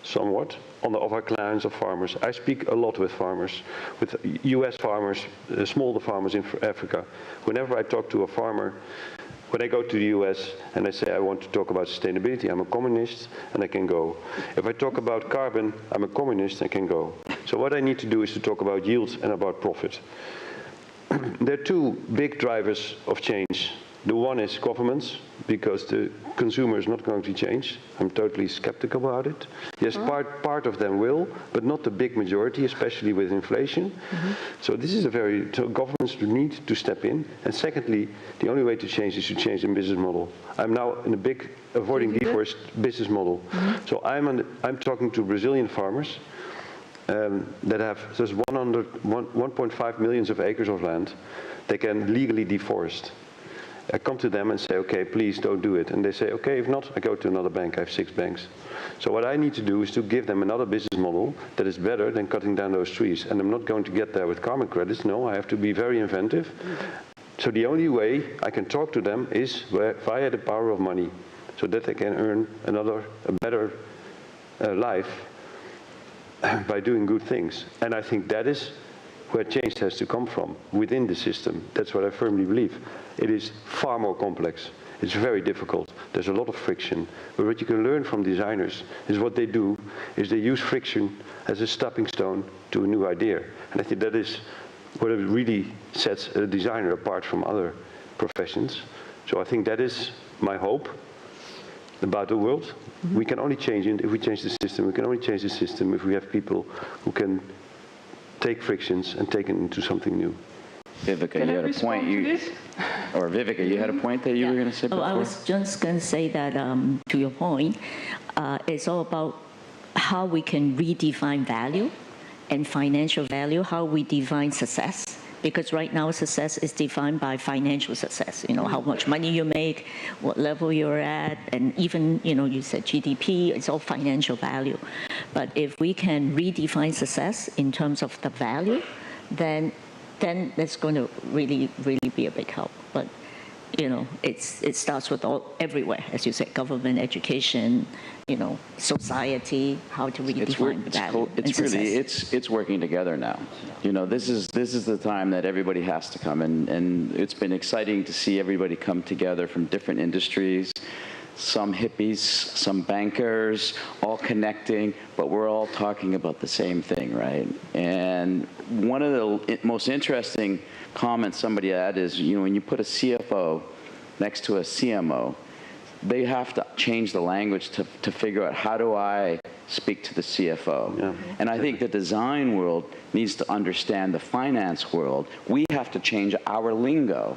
somewhat, of our clients of farmers. I speak a lot with farmers, with US farmers, smaller farmers in Africa. Whenever I talk to a farmer, when I go to the US and I say I want to talk about sustainability, I'm a communist and I can go. If I talk about carbon, I'm a communist and can go. So what I need to do is to talk about yields and about profit. There are 2 big drivers of change. The one is governments, because the consumer is not going to change. I'm totally skeptical about it. Yes, part of them will, but not the big majority, especially with inflation. So this is so governments need to step in. And secondly, the only way to change is to change the business model. I'm now in a big avoiding divorce business model. So I'm talking to Brazilian farmers that have just 1.5 million of acres of land. They can legally deforest. I come to them and say, okay, please don't do it. And they say, okay, if not, I go to another bank. I have 6 banks. So what I need to do is to give them another business model that is better than cutting down those trees. And I'm not going to get there with carbon credits. No, I have to be very inventive. So the only way I can talk to them is via the power of money, so that they can earn a better life by doing good things. And I think that is where change has to come from, within the system. That's what I firmly believe. It is far more complex. It's very difficult. There's a lot of friction. But what you can learn from designers is what they do is they use friction as a stepping stone to a new idea. And I think that is what really sets a designer apart from other professions. So I think that is my hope about the world. We can only change it if we change the system. We can only change the system if we have people who can take frictions and take it into something new. Vivica, you had a point. Or Vivica, you had a point that you were going to say before? I was just going to say that, to your point, it's all about how we can redefine value and financial value, how we define success. Because right now, success is defined by financial success, how much money you make, what level you're at, and even, you said GDP, it's all financial value. But if we can redefine success in terms of the value, then that's going to really, really be a big help. But, it starts with everywhere, as you said, government, education, society, how to redefine value. It's working together now. This is the time that everybody has to come, and it's been exciting to see everybody come together from different industries, some hippies, some bankers, all connecting, but we're all talking about the same thing, right? And one of the most interesting comments somebody had is, when you put a CFO next to a CMO, they have to change the language to figure out, how do I speak to the CFO? Yeah. And I think the design world needs to understand the finance world. We have to change our lingo,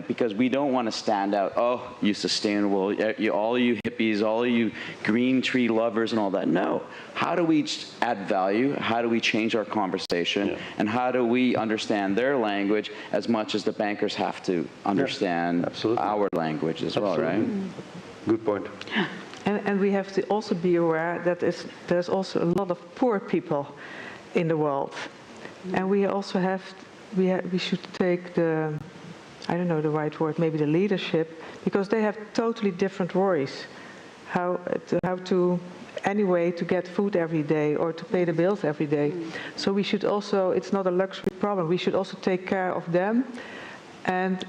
because we don't want to stand out, oh, you sustainable, all you hippies, all you green tree lovers and all that. No. How do we add value? How do we change our conversation? Yeah. And how do we understand their language as much as the bankers have to understand our language as well, right? Good point. And we have to also be aware that there's also a lot of poor people in the world. And we also we should take the, I don't know the right word, maybe the leadership, because they have totally different worries. How to get food every day or to pay the bills every day. So we should also, it's not a luxury problem, we should also take care of them and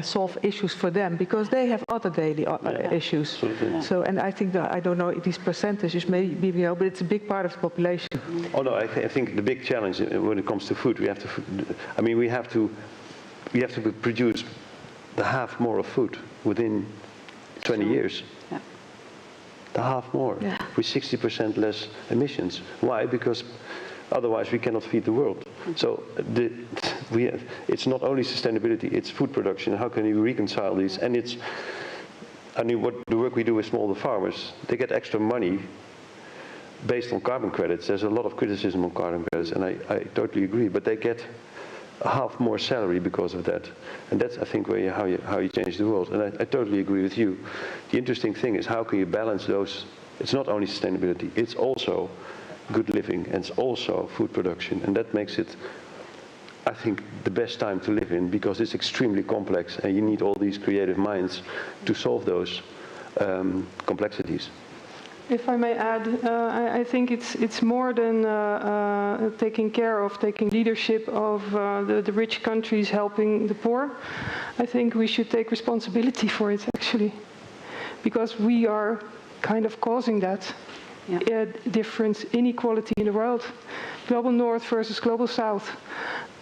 solve issues for them, because they have other daily issues. So, and I think that, I don't know these percentages, maybe but it's a big part of the population. Oh no, I think the big challenge when it comes to food, we have to produce the half more of food within 20 years. Yeah. The half more, with 60% less emissions. Why? Because otherwise we cannot feed the world. So it's not only sustainability, it's food production. How can you reconcile these? And what the work we do with smallholder farmers, they get extra money based on carbon credits. There's a lot of criticism on carbon credits, and I totally agree, but they get half more salary because of that. And that's, I think, how you change the world. And I totally agree with you. The interesting thing is, how can you balance those? It's not only sustainability, it's also good living, and it's also food production. And that makes it, I think, the best time to live in, because it's extremely complex, and you need all these creative minds to solve those complexities. If I may add, I think it's more than taking leadership of the rich countries helping the poor. I think we should take responsibility for it, actually, because we are kind of causing that difference, inequality in the world. Global North versus Global South.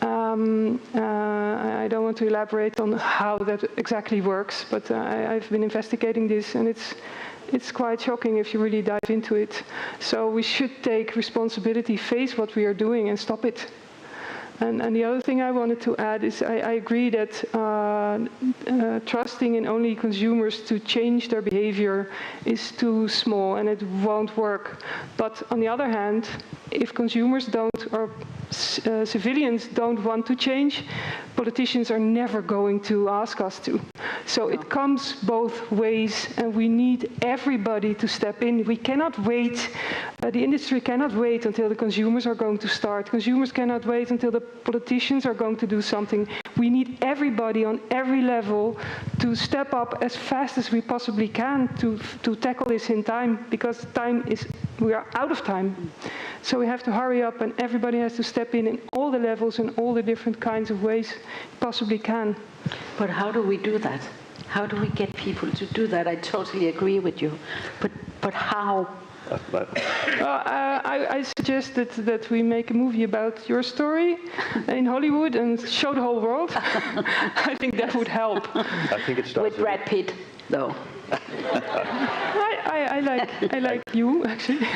I don't want to elaborate on how that exactly works, but I've been investigating this, and it's quite shocking if you really dive into it. So we should take responsibility, face what we are doing, and stop it. And the other thing I wanted to add is I agree that trusting in only consumers to change their behavior is too small and it won't work. But on the other hand, if consumers don't, or civilians don't want to change, politicians are never going to ask us to. So it comes both ways, and we need everybody to step in. We cannot wait. The industry cannot wait until the consumers are going to start. Consumers cannot wait until the politicians are going to do something. We need everybody on every level to step up as fast as we possibly can to tackle this in time, because we are out of time. So we have to hurry up, and everybody has to step in all the levels and all the different kinds of ways possibly can. But how do we do that? How do we get people to do that? I totally agree with you. But how? I suggest that we make a movie about your story in Hollywood and show the whole world. I think that would help. I think it starts with Brad Pitt, though. I like you, actually.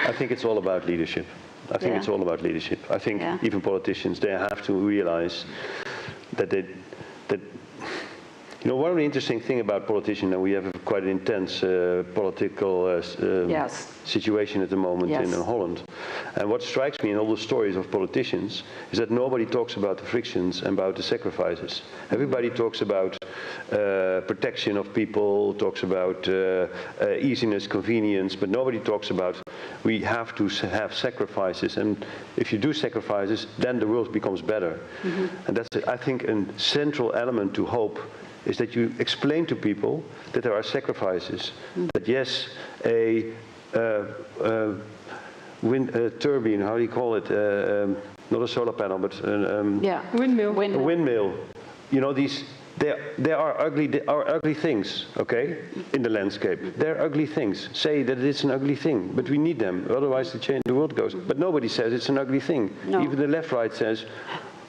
I think it's all about leadership. I think it's all about leadership. I think even politicians, they have to realize that one of the interesting things about politicians, and we have quite an intense political situation at the moment in Holland. And what strikes me in all the stories of politicians is that nobody talks about the frictions and about the sacrifices. Everybody talks about protection of people, talks about easiness, convenience, but nobody talks about we have to have sacrifices. And if you do sacrifices, then the world becomes better. And that's, I think, a central element to hope, is that you explain to people that there are sacrifices. That yes, a wind turbine, how do you call it? Not a solar panel, but windmill. A windmill. You know, there are ugly things, okay, in the landscape. They're ugly things. Say that it's an ugly thing, but we need them. Otherwise, the world goes. But nobody says it's an ugly thing. No. Even the left, right says,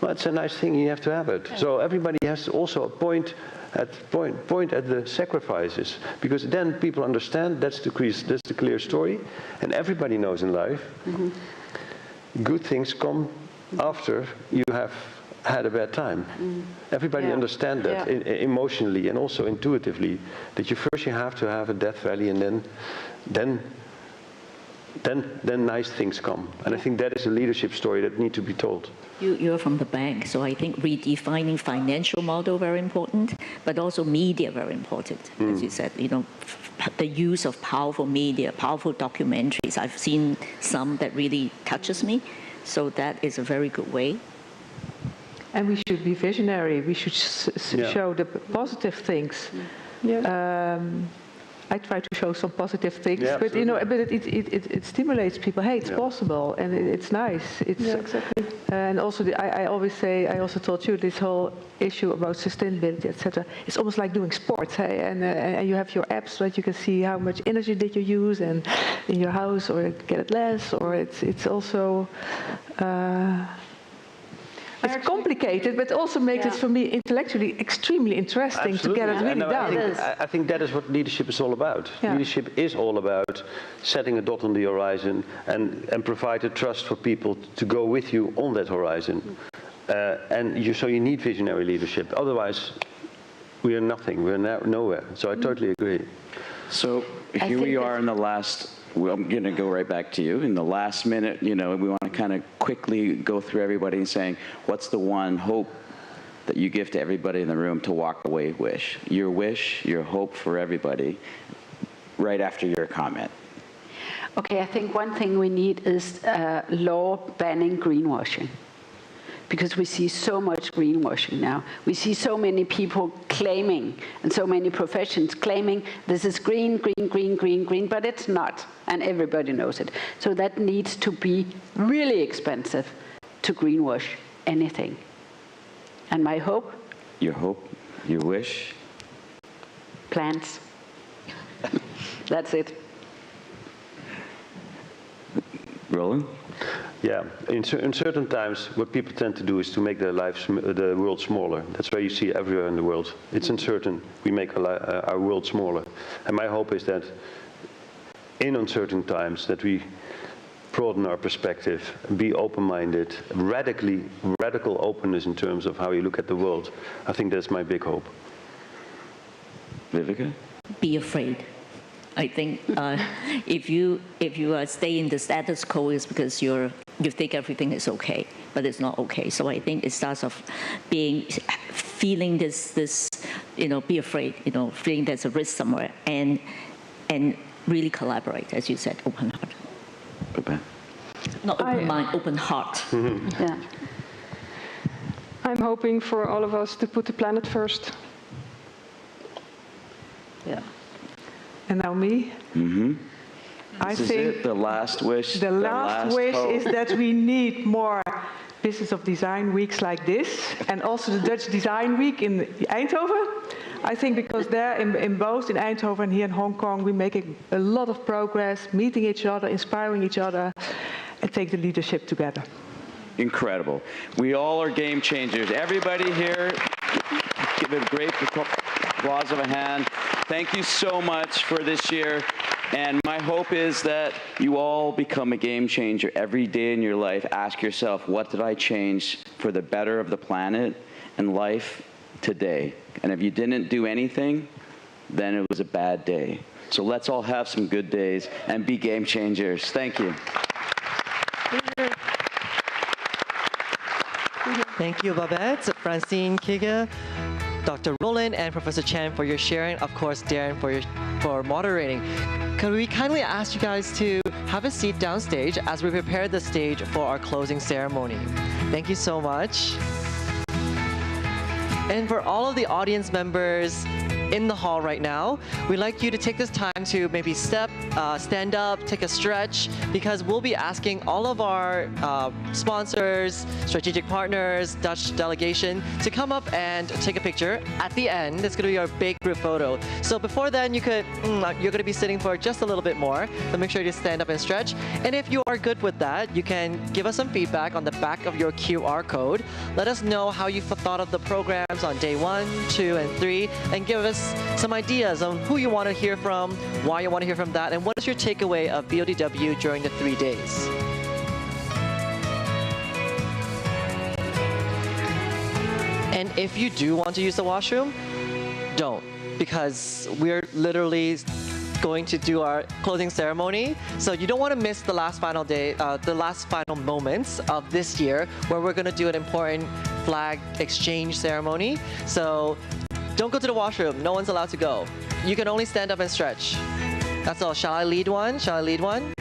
well, it's a nice thing. You have to have it. So everybody has to also point at the sacrifices, because then people understand that's the clear story, and everybody knows in life good things come after you have had a bad time. Everybody understands that emotionally and also intuitively, that you have to have a death valley, and then nice things come. And I think that is a leadership story that needs to be told. You're from the bank, so I think redefining financial model very important, but also media very important. As you said, the use of powerful media, powerful documentaries. I've seen some that really touches me, so that is a very good way. And we should be visionary. We should show the positive things. I try to show some positive things, but it stimulates people. Hey, it's possible, and it's nice. Exactly. And also, I always say, I also told you, this whole issue about sustainability, etc. It's almost like doing sports, hey? And you have your apps so that you can see how much energy did you use, and in your house, or get it less, or it's also. It's complicated, but also makes it, for me, intellectually extremely interesting to get it really done. I think that is what leadership is all about. Leadership is all about setting a dot on the horizon and provide a trust for people to go with you on that horizon. So you need visionary leadership. Otherwise, we are nothing. We're nowhere. So I totally agree. So here we are in the last. I'm going to go right back to you. In the last minute, we want to kind of quickly go through everybody and saying, what's the one hope that you give to everybody in the room to walk away with? Your wish, your hope for everybody, right after your comment. Okay, I think one thing we need is a law banning greenwashing. Because we see so much greenwashing now. We see so many people claiming, and so many professions claiming, this is green, green, green, green, green, but it's not, and everybody knows it. So that needs to be really expensive to greenwash anything. And my hope? Your hope, your wish? Plants. That's it. Roland? Yeah, in certain times, what people tend to do is to make the world smaller. That's why you see everywhere in the world. It's uncertain. We make our world smaller. And my hope is that in uncertain times, that we broaden our perspective, be open-minded, radical openness in terms of how you look at the world. I think that's my big hope. Vivica? Be afraid. I think if you stay in the status quo, it's because you think everything is okay, but it's not okay. So I think it starts off feeling this, be afraid, feeling there's a risk somewhere, and really collaborate, as you said, open heart. Okay. Not open mind, open heart. Yeah. I'm hoping for all of us to put the planet first. Yeah. And now me? I think the last wish. The last wish is that we need more Business of Design weeks like this, and also the Dutch Design Week in Eindhoven. I think because there, in both in Eindhoven and here in Hong Kong, we're making a lot of progress, meeting each other, inspiring each other, and take the leadership together. Incredible. We all are game changers. Everybody here, give a great applause of a hand. Thank you so much for this year. And my hope is that you all become a game changer every day in your life. Ask yourself, what did I change for the better of the planet and life today? And if you didn't do anything, then it was a bad day. So let's all have some good days and be game changers. Thank you. Thank you, Babette, Francine Kiga, Dr. Roland, and Professor Chan for your sharing. Of course, Darren for moderating. Could we kindly ask you guys to have a seat downstage as we prepare the stage for our closing ceremony? Thank you so much. And for all of the audience members in the hall right now, we'd like you to take this time to maybe stand up, take a stretch, because we'll be asking all of our sponsors, strategic partners, Dutch delegation to come up and take a picture. At the end, it's going to be our big group photo. So before then, you're going to be sitting for just a little bit more, so make sure you stand up and stretch. And if you are good with that, you can give us some feedback on the back of your QR code. Let us know how you thought of the programs on day 1, 2, and 3, and give us some ideas on who you want to hear from, why you want to hear from that, and what is your takeaway of BODW during the 3 days. And if you do want to use the washroom, don't, because we're literally going to do our closing ceremony. So you don't want to miss the last final day, the last final moments of this year, where we're going to do an important flag exchange ceremony. So don't go to the washroom. No one's allowed to go. You can only stand up and stretch. That's all. Shall I lead one? Shall I lead one?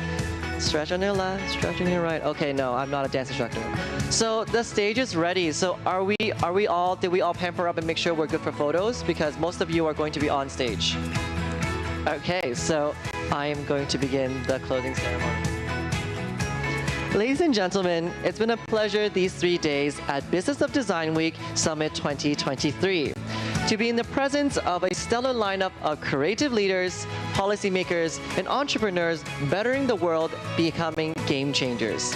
Stretch on your left, stretch on your right. Okay, no, I'm not a dance instructor. So the stage is ready. So did we all pamper up and make sure we're good for photos? Because most of you are going to be on stage. Okay, so I am going to begin the closing ceremony. Ladies and gentlemen, it's been a pleasure these 3 days at Business of Design Week Summit 2023. To be in the presence of a stellar lineup of creative leaders, policymakers, and entrepreneurs bettering the world, becoming game changers.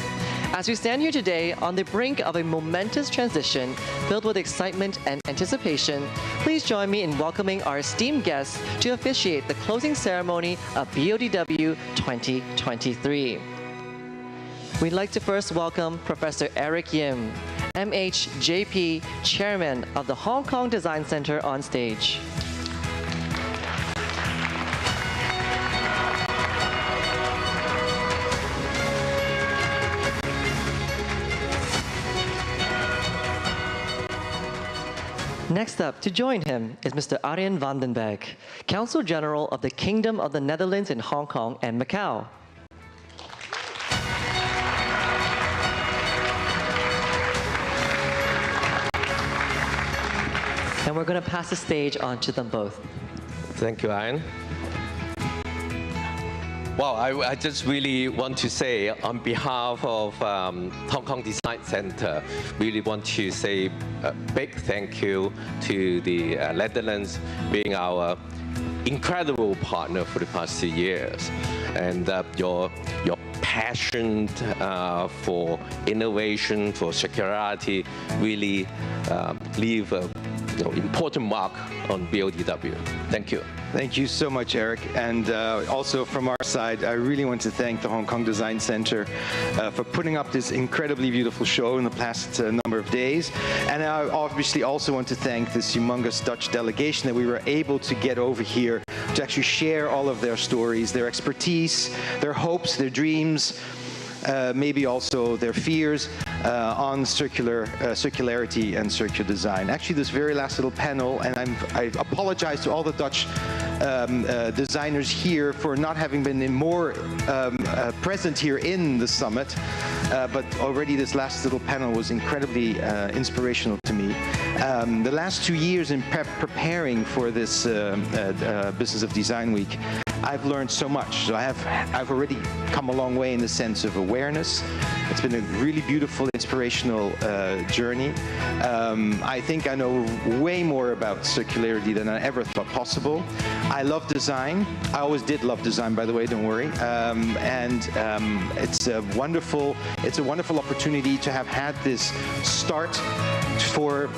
As we stand here today on the brink of a momentous transition filled with excitement and anticipation, please join me in welcoming our esteemed guests to officiate the closing ceremony of BODW 2023. We'd like to first welcome Professor Eric Yim, MHJP Chairman of the Hong Kong Design Center, on stage. Next up, to join him is Mr. Arjen van den Berg, Consul General of the Kingdom of the Netherlands in Hong Kong and Macau. And we're going to pass the stage on to them both. Thank you, Ian. Well, I just really want to say, on behalf of Hong Kong Design Center, really want to say a big thank you to the Netherlands being our incredible partner for the past 2 years. And your passion for innovation, for circularity, really leave a important mark on BODW. Thank you. Thank you so much, Eric. And also from our side, I really want to thank the Hong Kong Design Center for putting up this incredibly beautiful show in the past number of days. And I obviously also want to thank this humongous Dutch delegation that we were able to get over here to actually share all of their stories, their expertise, their hopes, their dreams, maybe also their fears on circularity and circular design. Actually, this very last little panel, and I apologize to all the Dutch designers here for not having been more present here in the summit, but already this last little panel was incredibly inspirational to me. The last 2 years in preparing for this Business of Design Week, I've learned so much. So I've already come a long way in the sense of awareness. It's been a really beautiful, inspirational journey. I think I know way more about circularity than I ever thought possible. I love design. I always did love design, by the way, don't worry. It's a wonderful opportunity to have had this start for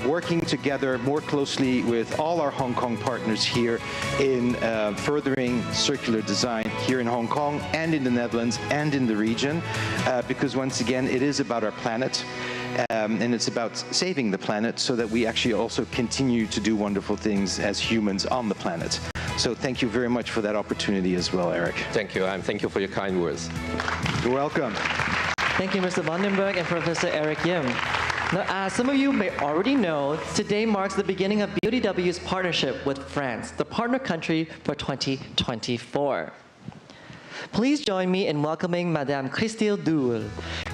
working together more closely with all our Hong Kong partners here in furthering circular design here in Hong Kong and in the Netherlands and in the region, because once again, it is about our planet. And it's about saving the planet so that we actually also continue to do wonderful things as humans on the planet. So thank you very much for that opportunity as well, Eric. Thank you, and thank you for your kind words. You're welcome. Thank you, Mr. Vandenberg and Professor Eric Yim. Now, as some of you may already know, today marks the beginning of BODW's partnership with France, the partner country for 2024. Please join me in welcoming Madame Christelle Doul,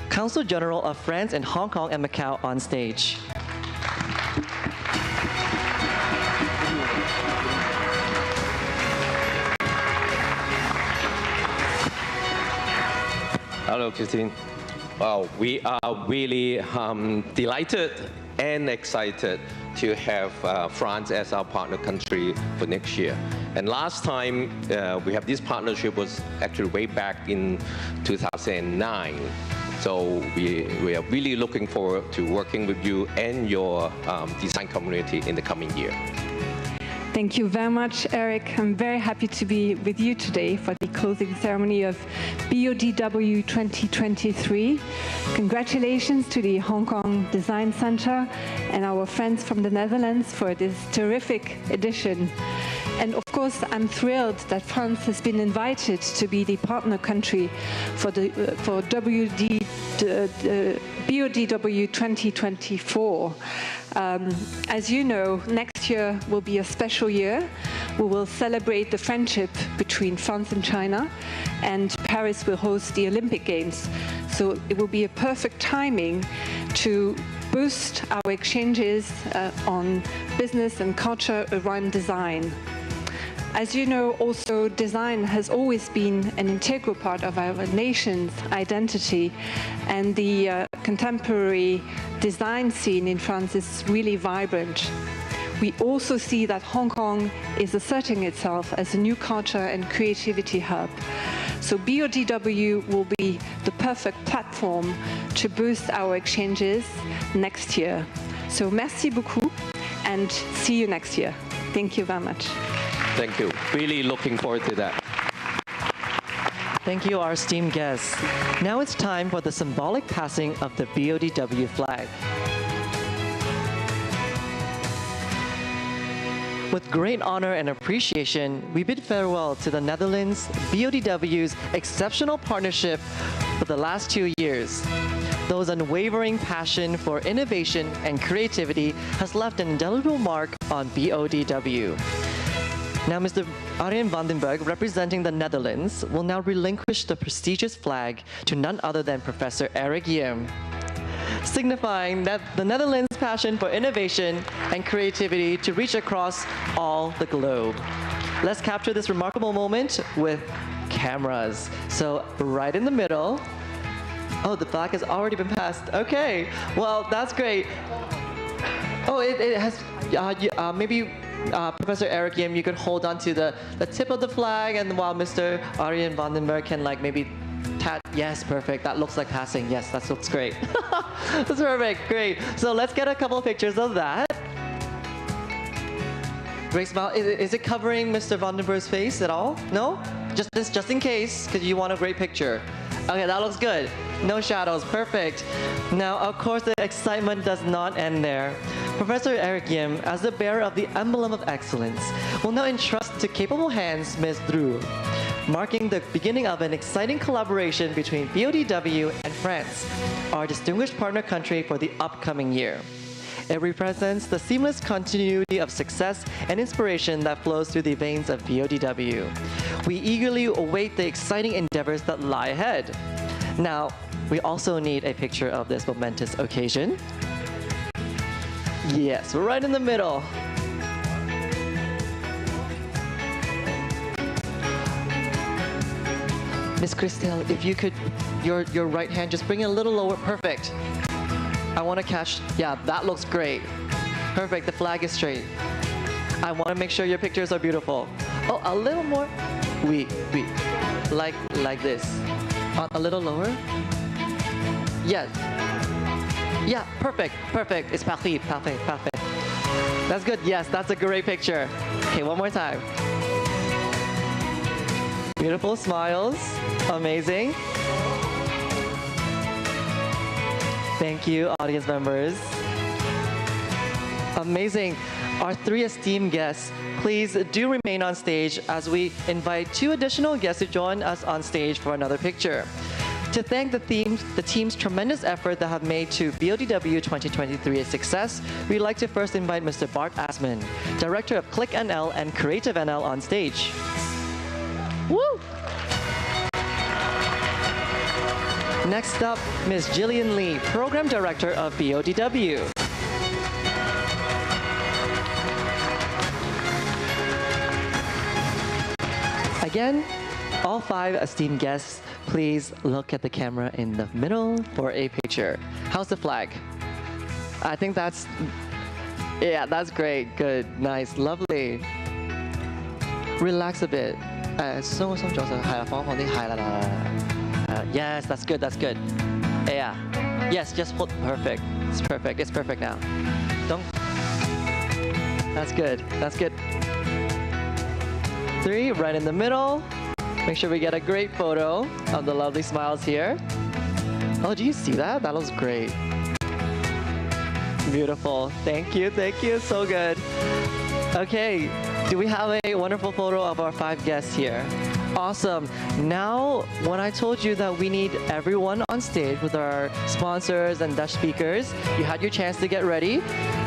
Consul General of France in Hong Kong and Macau, on stage. Hello, Christine. Well, we are really delighted and excited to have France as our partner country for next year. And last time we have this partnership was actually way back in 2009. So we are really looking forward to working with you and your design community in the coming year. Thank you very much, Eric. I'm very happy to be with you today for the closing ceremony of BODW 2023. Congratulations to the Hong Kong Design Center and our friends from the Netherlands for this terrific edition. And of course, I'm thrilled that France has been invited to be the partner country for BODW 2024. As you know, next year will be a special year. We will celebrate the friendship between France and China, and Paris will host the Olympic Games. So it will be a perfect timing to boost our exchanges on business and culture around design. As you know, also design has always been an integral part of our nation's identity, and the contemporary design scene in France is really vibrant. We also see that Hong Kong is asserting itself as a new culture and creativity hub. So BODW will be the perfect platform to boost our exchanges next year. So merci beaucoup, and see you next year. Thank you very much. Thank you. Really looking forward to that. Thank you, our esteemed guests. Now it's time for the symbolic passing of the BODW flag. With great honor and appreciation, we bid farewell to the Netherlands, BODW's exceptional partnership for the last 2 years. Those unwavering passion for innovation and creativity has left an indelible mark on BODW. Now, Mr. Arjen Vandenberg, representing the Netherlands, will now relinquish the prestigious flag to none other than Professor Eric Yim, signifying that the Netherlands' passion for innovation and creativity to reach across all the globe. Let's capture this remarkable moment with cameras. So, right in the middle. Oh, the flag has already been passed. Okay, well, that's great. Oh, it has, maybe Professor Eric Yim, you could hold on to the tip of the flag, and while Mr. Arjen Vandenberg can like maybe tat. Yes, perfect. That looks like passing. Yes, that looks great. That's perfect. Great. So let's get a couple of pictures of that. Great smile. Is it covering Mr. Vandenberg's face at all? No? Just in case, because you want a great picture. Okay, that looks good. No shadows. Perfect. Now, of course, the excitement does not end there. Professor Eric Yim, as the bearer of the emblem of excellence, will now entrust to capable hands Ms. Dru, marking the beginning of an exciting collaboration between BODW and France, our distinguished partner country for the upcoming year. It represents the seamless continuity of success and inspiration that flows through the veins of BODW. We eagerly await the exciting endeavors that lie ahead. Now, we also need a picture of this momentous occasion. Yes, we're right in the middle. Miss Christelle, if you could, your right hand, just bring it a little lower. Perfect. I want to catch, yeah, that looks great. Perfect, the flag is straight. I want to make sure your pictures are beautiful. Oh, a little more. Oui, like this. A little lower. Yes. Yeah, perfect. It's parfait. That's good. Yes, that's a great picture. Okay, one more time. Beautiful smiles. Amazing. Thank you, audience members. Amazing. Our 3 esteemed guests, please do remain on stage as we invite 2 additional guests to join us on stage for another picture. To thank the team's tremendous effort that have made to BODW 2023 a success, we'd like to first invite Mr. Bart Asman, Director of Click NL and Creative NL on stage. Woo! Next up, Ms. Jillian Lee, Program Director of BODW. Again, all 5 esteemed guests, please look at the camera in the middle for a picture. How's the flag? I think that's great. Good, nice, lovely. Relax a bit. Yes, that's good. Yeah. Yes, just hold. Perfect. It's perfect now. Don't. That's good. 3, right in the middle. Make sure we get a great photo of the lovely smiles here. Oh, do you see that? That looks great. Beautiful. Thank you. So good. Okay, do we have a wonderful photo of our 5 guests here? Awesome. Now, when I told you that we need everyone on stage with our sponsors and Dutch speakers, you had your chance to get ready.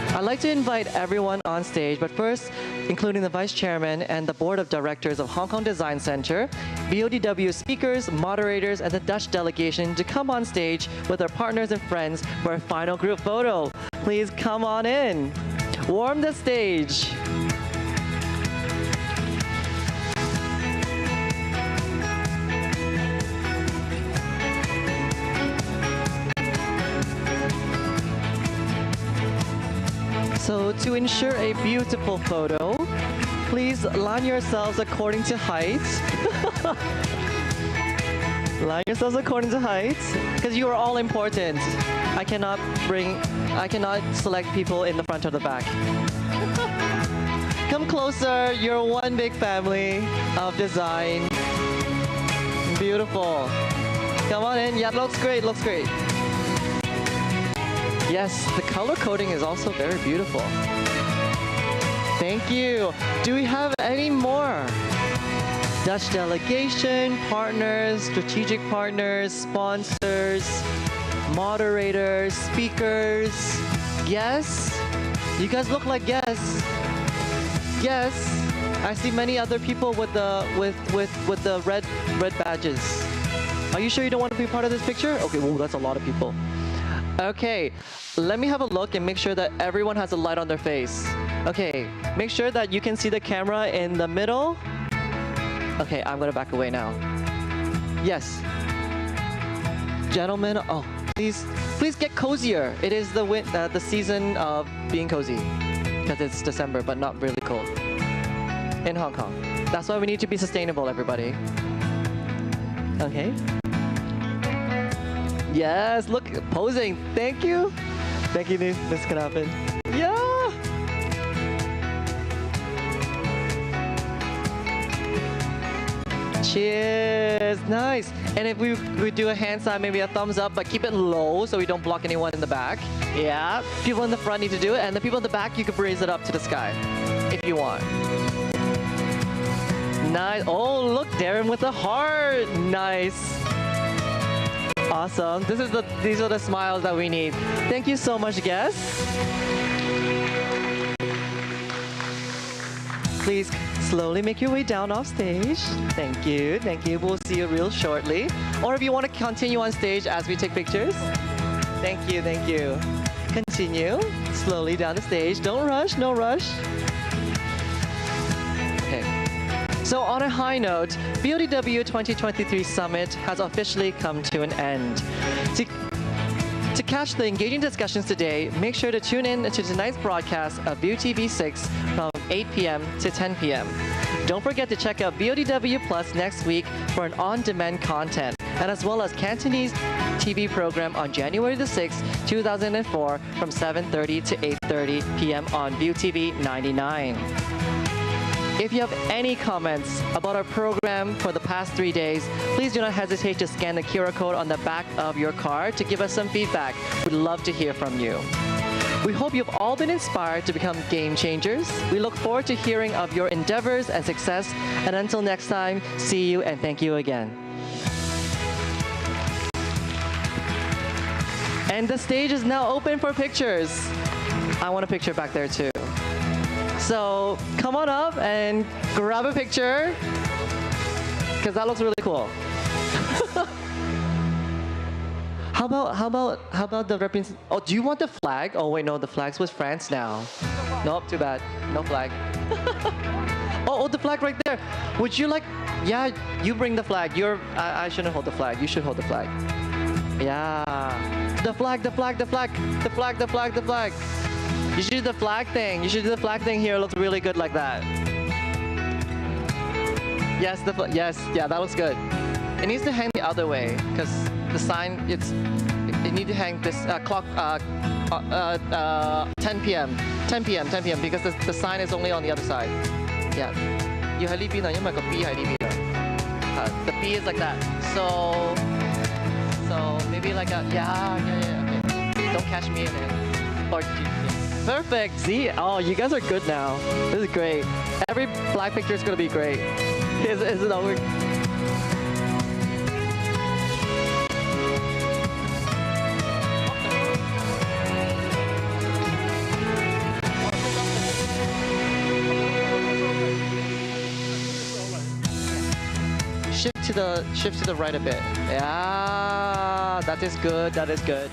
I'd like to invite everyone on stage, but first, including the Vice Chairman and the Board of Directors of Hong Kong Design Center, BODW speakers, moderators, and the Dutch delegation to come on stage with our partners and friends for a final group photo. Please come on in. Warm the stage. So to ensure a beautiful photo, please line yourselves according to height. Line yourselves according to height, because you are all important. I cannot select people in the front or the back. Come closer, you're one big family of design. Beautiful. Come on in, yeah, looks great. Yes, the color coding is also very beautiful. Thank you. Do we have any more? Dutch delegation, partners, strategic partners, sponsors, moderators, speakers, guests? You guys look like guests. Yes. I see many other people with the red badges. Are you sure you don't want to be part of this picture? Okay, well, that's a lot of people. Okay, let me have a look and make sure that everyone has a light on their face. Okay, make sure that you can see the camera in the middle. Okay, I'm gonna back away now. Yes. Gentlemen, oh, please get cozier. It is the season of being cozy because it's December, but not really cold in Hong Kong. That's why we need to be sustainable, everybody. Okay. Yes, look, posing. Thank you. Thank you, Ms. Kanapan. Yeah. Cheers. Nice. And if we do a hand sign, maybe a thumbs up, but keep it low so we don't block anyone in the back. Yeah. People in the front need to do it, and the people in the back, you can raise it up to the sky if you want. Nice. Oh, look, Darren with the heart. Nice. Awesome. These are the smiles that we need. Thank you so much, guests. Please slowly make your way down off stage. Thank you. We'll see you real shortly. Or if you want to continue on stage as we take pictures. Thank you. Continue slowly down the stage. Don't rush, no rush. Okay. So on a high note, BODW 2023 Summit has officially come to an end. To catch the engaging discussions today, make sure to tune in to tonight's broadcast of ViewTV6 from 8 p.m. to 10 p.m. Don't forget to check out BODW Plus next week for an on-demand content, and as well as Cantonese TV program on January the 6th, 2004 from 7:30 to 8:30 p.m. on ViewTV 99. If you have any comments about our program for the past 3 days, please do not hesitate to scan the QR code on the back of your card to give us some feedback. We'd love to hear from you. We hope you've all been inspired to become game changers. We look forward to hearing of your endeavors and success. And until next time, see you and thank you again. And the stage is now open for pictures. I want a picture back there too. So come on up and grab a picture, because that looks really cool. How about the represent? Oh, do you want the flag? Oh wait, no, the flag's with France now. Nope, too bad. No flag. oh, the flag right there. Would you like? Yeah, you bring the flag. I shouldn't hold the flag. You should hold the flag. Yeah. The flag. You should do the flag thing. You should do the flag thing here. It looks really good like that. Yes, yeah, that looks good. It needs to hang the other way because the sign, it needs to hang this clock 10 p.m. because the sign is only on the other side. Yeah. 要喺呢邊啊，因為個 B 喺呢邊啊。The B is like that. So maybe like a yeah. Okay. Don't catch me in it. Or perfect. See? Oh, you guys are good now. This is great. Every flag picture is gonna be great. Is it over? Shift to the right a bit. Yeah, that is good. That is good.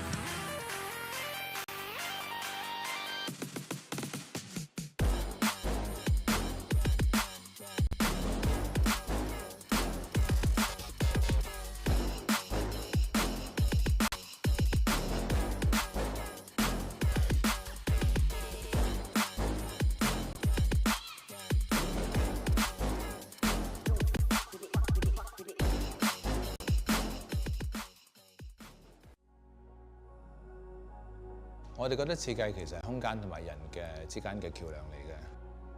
我哋覺得設計其實係空間同埋人嘅之間嘅橋梁嚟嘅，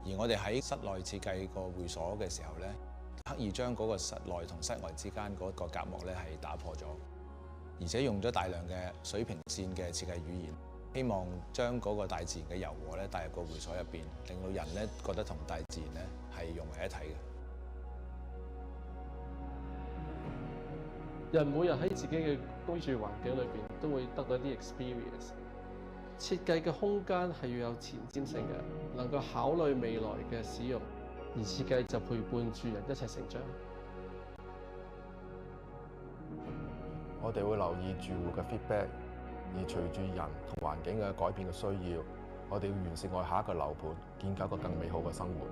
而我哋喺室內設計個會所嘅時候咧，刻意將嗰個室內同室外之間嗰個隔膜咧係打破咗，而且用咗大量嘅水平線嘅設計語言，希望將嗰個大自然嘅柔和咧帶入個會所入邊，令到人咧覺得同大自然咧係融為一體嘅。人每日喺自己嘅居住環境裏邊都會得到一啲 experience。設計嘅空間係要有前瞻性嘅，能夠考慮未來嘅使用，而設計就陪伴住人一齊成長。我哋會留意住戶嘅 feedback， 而隨住人同環境嘅改變嘅需要，我哋要完善我哋下一個樓盤，建構一個更美好嘅生活。